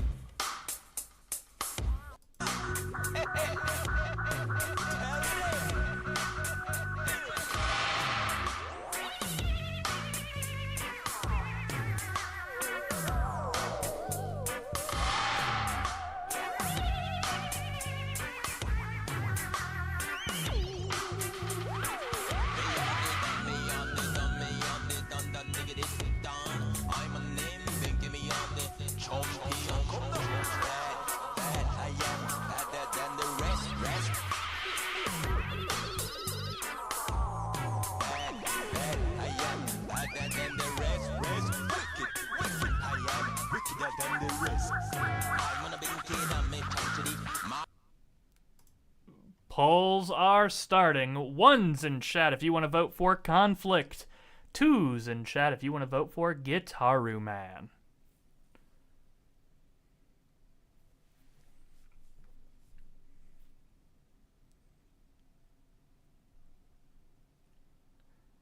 Polls are starting. One's in chat if you want to vote for Conflict. Two's in chat if you want to vote for Gitaru Man.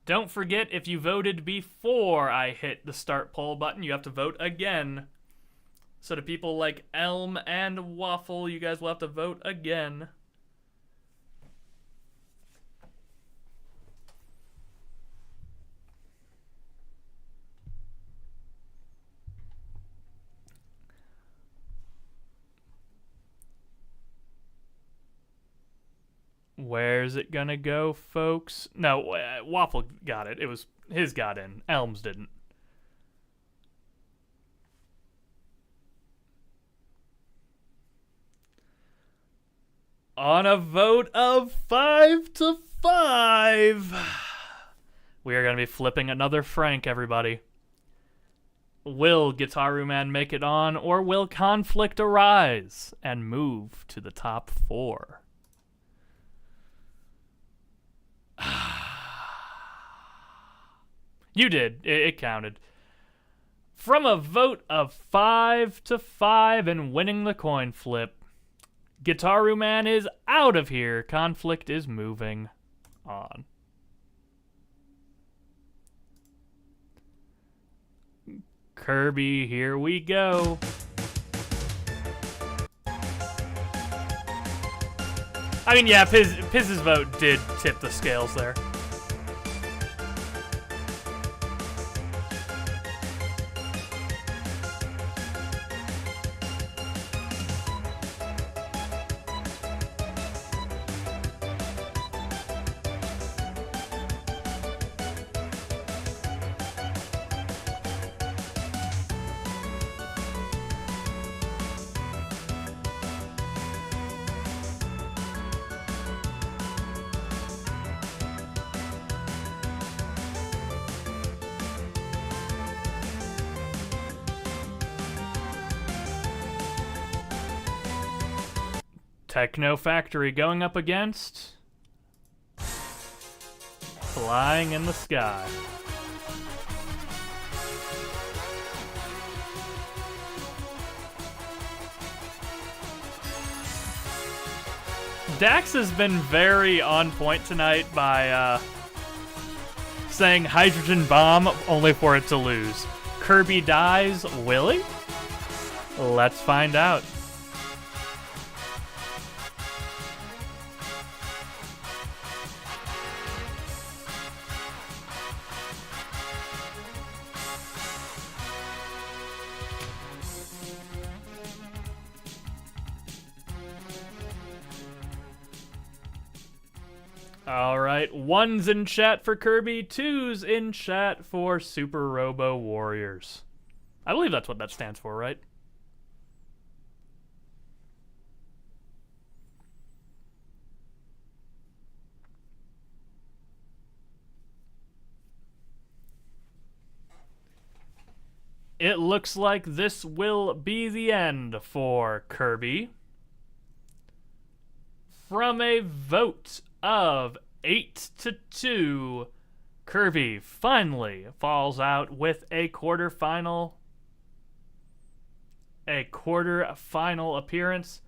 Don't forget, if you voted before I hit the start poll button, you have to vote again. So to people like Elm and Waffle, you guys will have to vote again. Where's it gonna go, folks? No, Waffle got it. It was his got in. Elms didn't. On a vote of 5-5, we are gonna be flipping another Frank, everybody. Will Gitaru Man make it on, or will Conflict arise and move to the top 4? You did. It counted. From a vote of 5-5 and winning the coin flip, Gitaru Man is out of here. Conflict is moving on. Kirby, here we go. I mean, yeah, Piz's vote did tip the scales there. Techno Factory going up against Flying in the Sky. Dax has been very on point tonight by saying hydrogen bomb only for it to lose. Kirby dies, will he? Let's find out. Alright, 1's in chat for Kirby, 2's in chat for Super Robo Warriors. I believe that's what that stands for, right? It looks like this will be the end for Kirby. From a vote of 8-2, Kirby finally falls out with a quarterfinal appearance.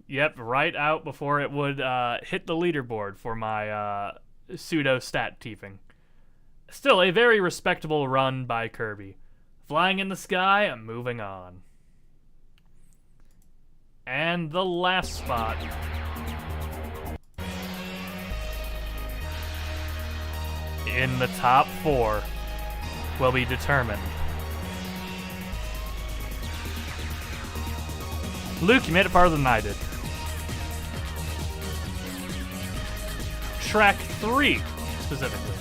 Yep, right out before it would hit the leaderboard for my pseudo stat teeping. Still a very respectable run by Kirby. Flying in the Sky, moving on. And the last spot in the top 4 will be determined. Luke, you made it farther than I did. Track 3, specifically.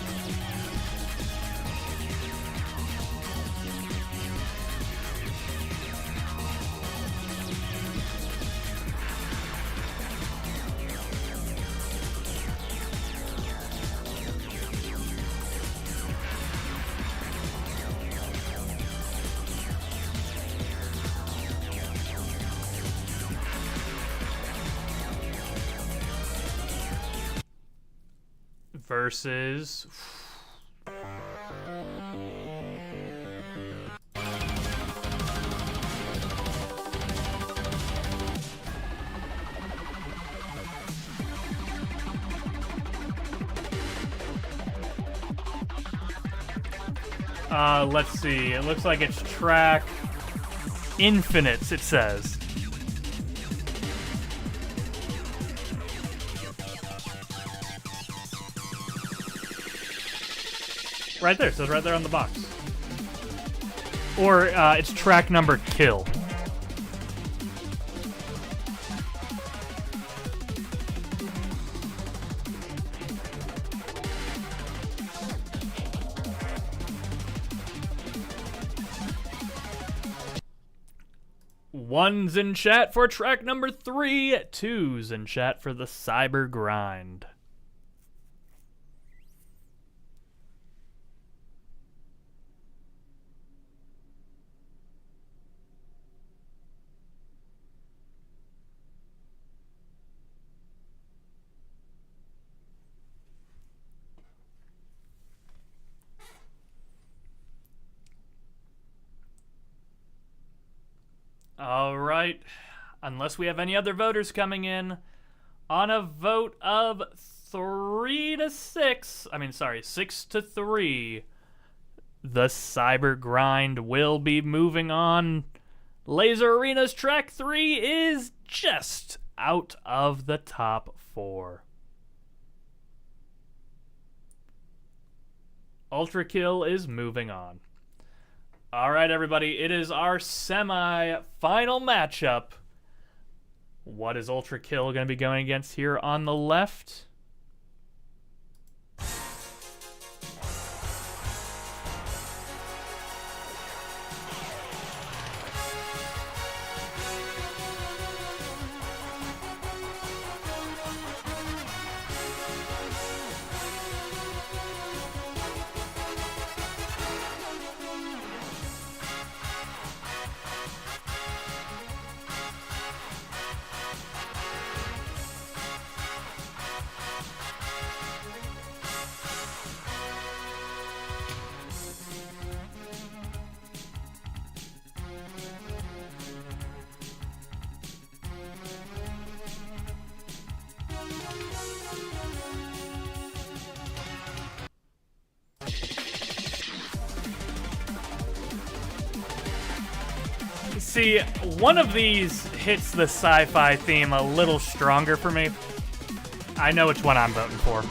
Versus let's see. It looks like it's track Infinites, it says. Right there, it says right there on the box. Or it's track number Kill. One's in chat for track number 3, 2's in chat for the Cyber Grind. All right, unless we have any other voters coming in, on a vote of 6 to 3, the Cyber Grind will be moving on. Laser Arena's track 3 is just out of the top 4. Ultra Kill is moving on. All right, everybody, it is our semi-final matchup. What is Ultra Kill going to be going against here on the left? See, one of these hits the sci-fi theme a little stronger for me. I know which one I'm voting for.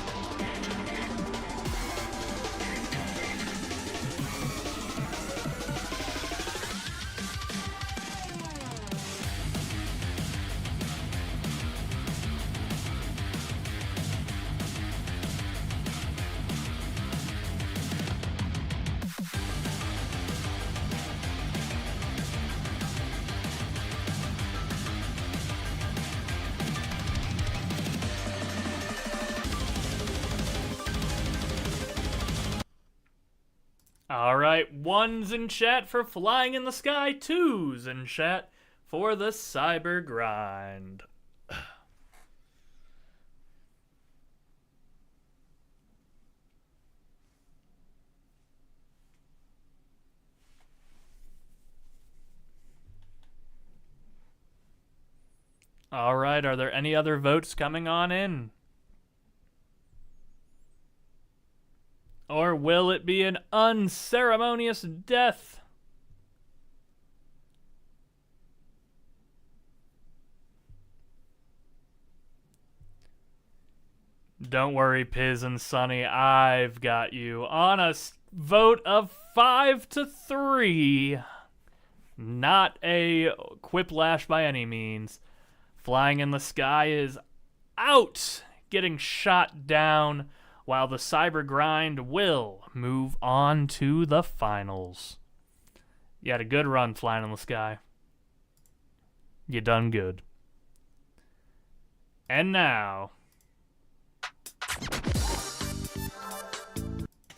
All right, ones in chat for Flying in the Sky, twos in chat for the Cyber Grind. All right, are there any other votes coming on in? Or will it be an unceremonious death? Don't worry, Piz and Sunny, I've got you. On a vote of 5-3. Not a quiplash by any means. Flying in the Sky is out, getting shot down, while the Cyber Grind will move on to the finals. You had a good run, Flying in the Sky. You done good. And now...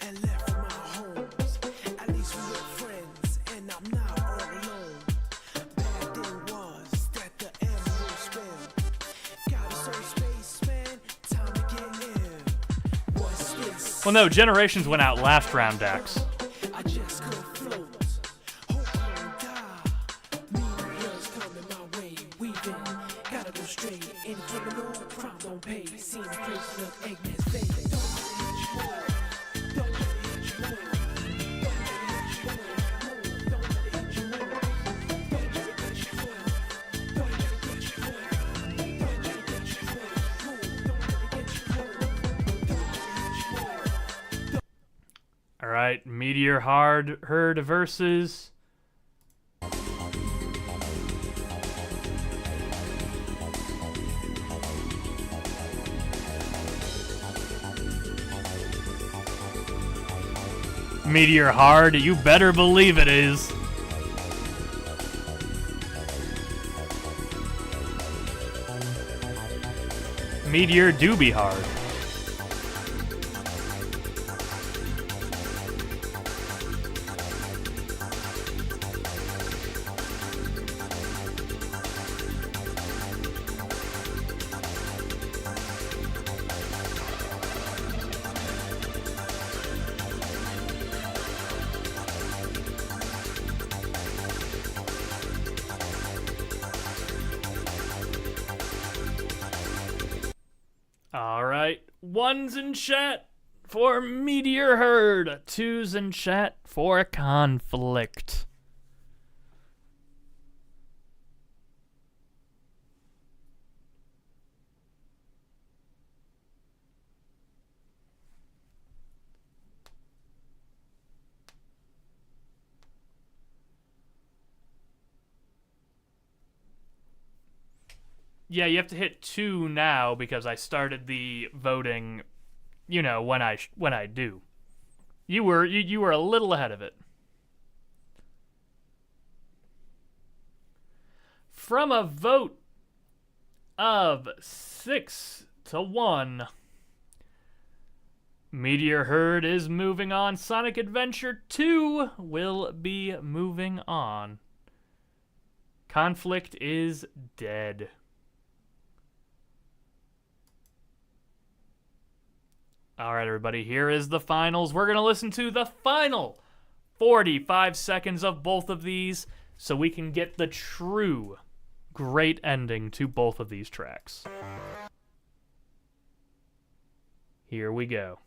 And left from our homes. At least we were friends, and I'm not all alone. Bad thing was that the emerald spell. Got a certain space, man. Time to get in. What's this? Well, no, Generations went out last round, Dax. I just could float. Hope I don't die. Meteors coming my way. Weaving. Gotta go straight. Any criminal, crime don't pay. Seen a person of Agnes Bay. All right, Meteor Herd versus... Meteor Hard, you better believe it is. Meteor do be hard. All right, ones in chat for Meteor Herd, twos in chat for Conflict. Yeah, you have to hit 2 now because I started the voting, you know, when I do. You were a little ahead of it. From a vote of 6-1, Meteor Herd is moving on. Sonic Adventure 2 will be moving on. Conflict is dead. All right, everybody, here is the finals. We're going to listen to the final 45 seconds of both of these so we can get the true great ending to both of these tracks. Here we go.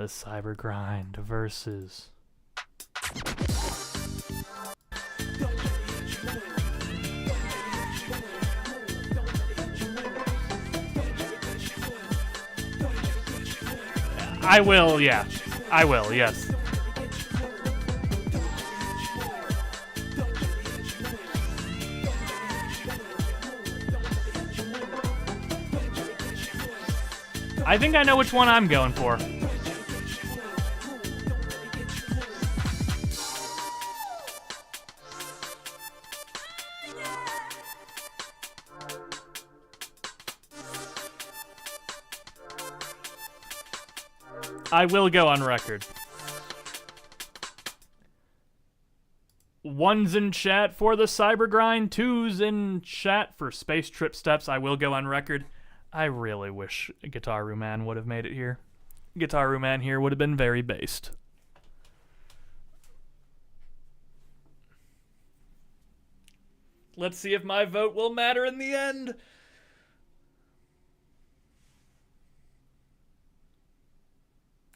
The Cyber Grind versus I will, yeah. I will, yes. I think I know which one I'm going for. I will go on record. One's in chat for the Cyber Grind, two's in chat for Space Trip Steps. I will go on record. I really wish Guitar Man would have made it here. Guitar Man here would have been very based. Let's see if my vote will matter in the end.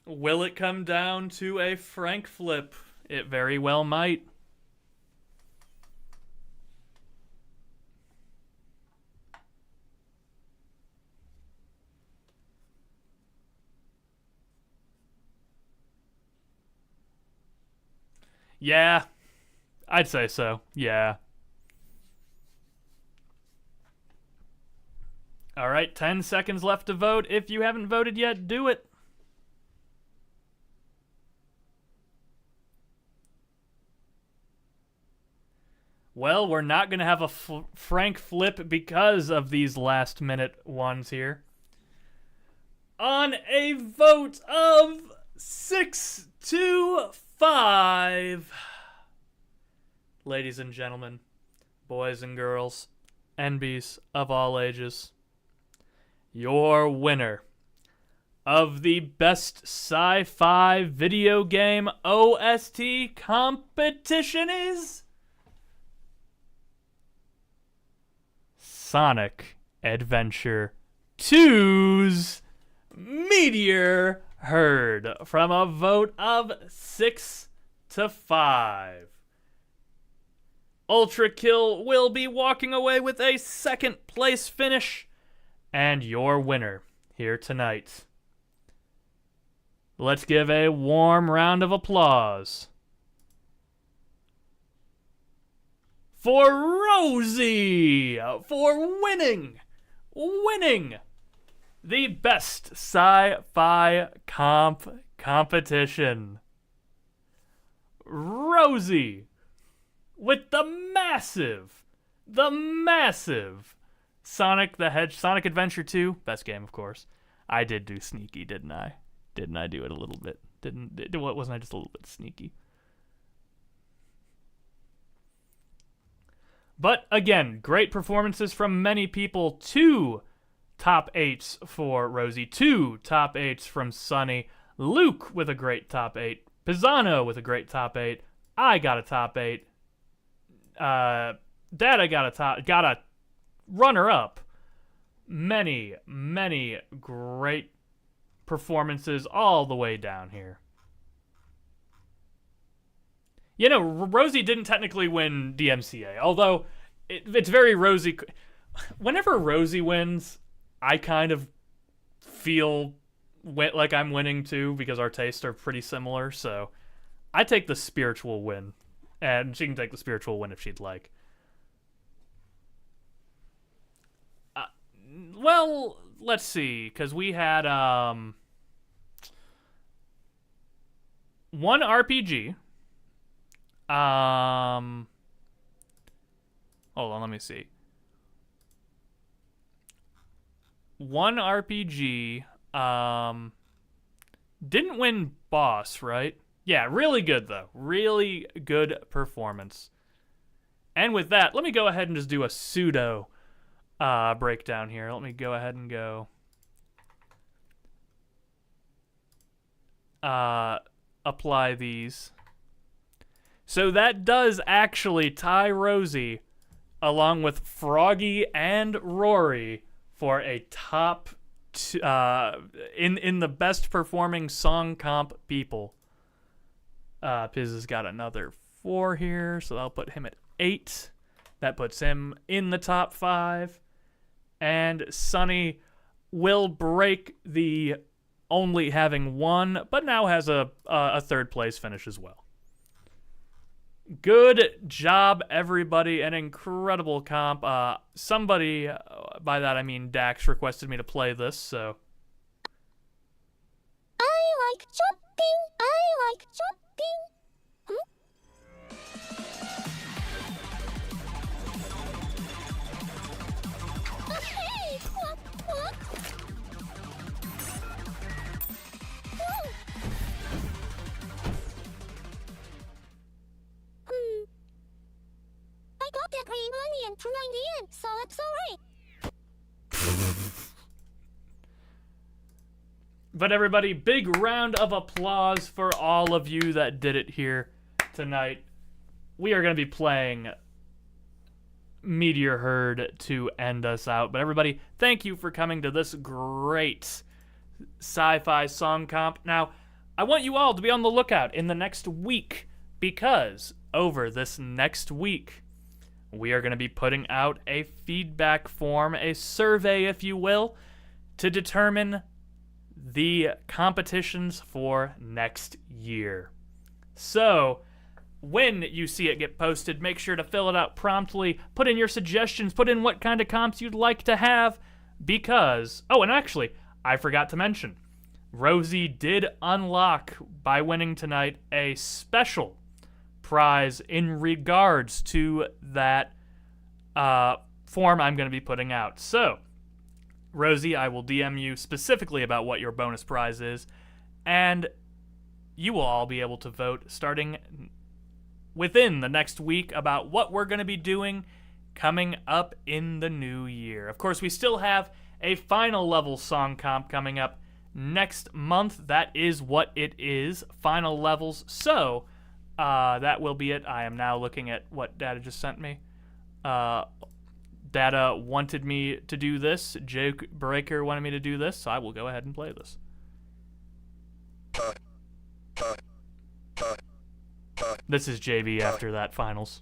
Will it come down to a Frank flip? It very well might. Yeah, I'd say so. Yeah. All right, 10 seconds left to vote. If you haven't voted yet, do it. Well, we're not going to have a Frank flip because of these last minute ones here. On a vote of 6-5. Ladies and gentlemen, boys and girls, NBs of all ages, your winner of the best sci-fi video game OST competition is Sonic Adventure 2's Meteor Herd from a vote of 6-5. Ultra Kill will be walking away with a second place finish and your winner here tonight. Let's give a warm round of applause for Rosie for winning the best sci-fi competition. Rosie with the massive Sonic Adventure 2, best game of course. I did do sneaky, didn't I? Didn't I do it a little bit? Wasn't I just a little bit sneaky? But again, great performances from many people. 2 top 8s for Rosie, 2 top 8s from Sunny, Luke with a great top 8, Pisano with a great top 8, I got a top 8, Dada got a runner up. Many great performances all the way down here. You know, Rosie didn't technically win DMCA, although it's very Rosie. Whenever Rosie wins, I kind of feel like I'm winning too, because our tastes are pretty similar, so I take the spiritual win, and she can take the spiritual win if she'd like. Well, let's see, because we had one RPG. Hold on, let me see. One RPG didn't win boss, right? Yeah, really good though. Really good performance. And with that, let me go ahead and just do a pseudo breakdown here. Let me go ahead and go apply these. So that does actually tie Rosie along with Froggy and Rory for a top in the best performing song comp people. Piz has got another 4 here, so that'll put him at 8. That puts him in the top 5. And Sunny will break the only having 1, but now has a 3rd place finish as well. Good job, everybody. An incredible comp. Somebody, by that I mean Dax, requested me to play this, so. I like jumping. I like jumping. Hey, what? I got that green onion for 90 yen, so it's alright. But everybody, big round of applause for all of you that did it here tonight. We are going to be playing Meteor Herd to end us out. But everybody, thank you for coming to this great sci-fi song comp. Now, I want you all to be on the lookout in the next week, because over this next week, we are going to be putting out a feedback form, a survey, if you will, to determine the competitions for next year. So, when you see it get posted, make sure to fill it out promptly, put in your suggestions, put in what kind of comps you'd like to have, because, oh, and actually, I forgot to mention, Rosie did unlock, by winning tonight, a special prize in regards to that form I'm going to be putting out. So, Rosie, I will DM you specifically about what your bonus prize is, and you will all be able to vote starting within the next week about what we're going to be doing coming up in the new year. Of course, we still have a final level song comp coming up next month. That is what it is, final levels. So, that will be it. I am now looking at what Data just sent me. Data wanted me to do this. Jake Breaker wanted me to do this, so I will go ahead and play this. This is JV after that finals.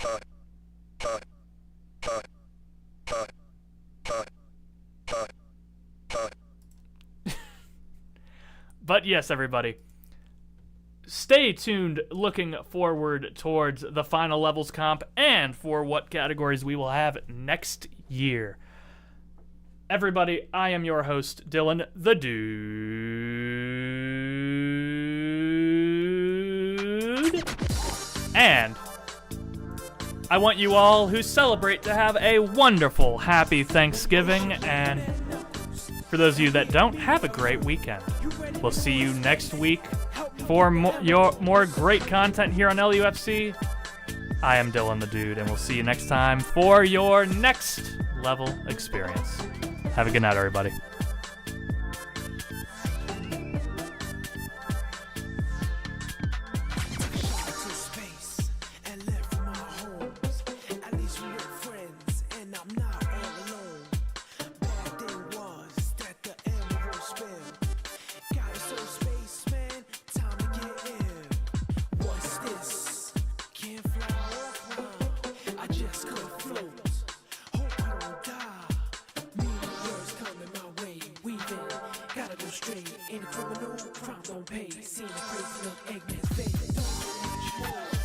But yes, everybody, stay tuned looking forward towards the final levels comp and for what categories we will have next year. Everybody, I am your host, Dylan the Dude. And I want you all who celebrate to have a wonderful, happy Thanksgiving. And for those of you that don't, have a great weekend. We'll see you next week for more great content here on LUFC. I am Dylan the Dude, and we'll see you next time for your next level experience. Have a good night, everybody. To space and left from our homes. At least we were friends, and I'm not all alone. Bad thing was that the emerald spilled. Got us so spaceman, time to get ill. What's this? Can't fly or climb. I just could float. Hope I don't die. Mean words coming my way, weaving. Gotta go straight. Ain't a criminal, crime don't pay. Seen a crazy little Eggman's face. Don't much more.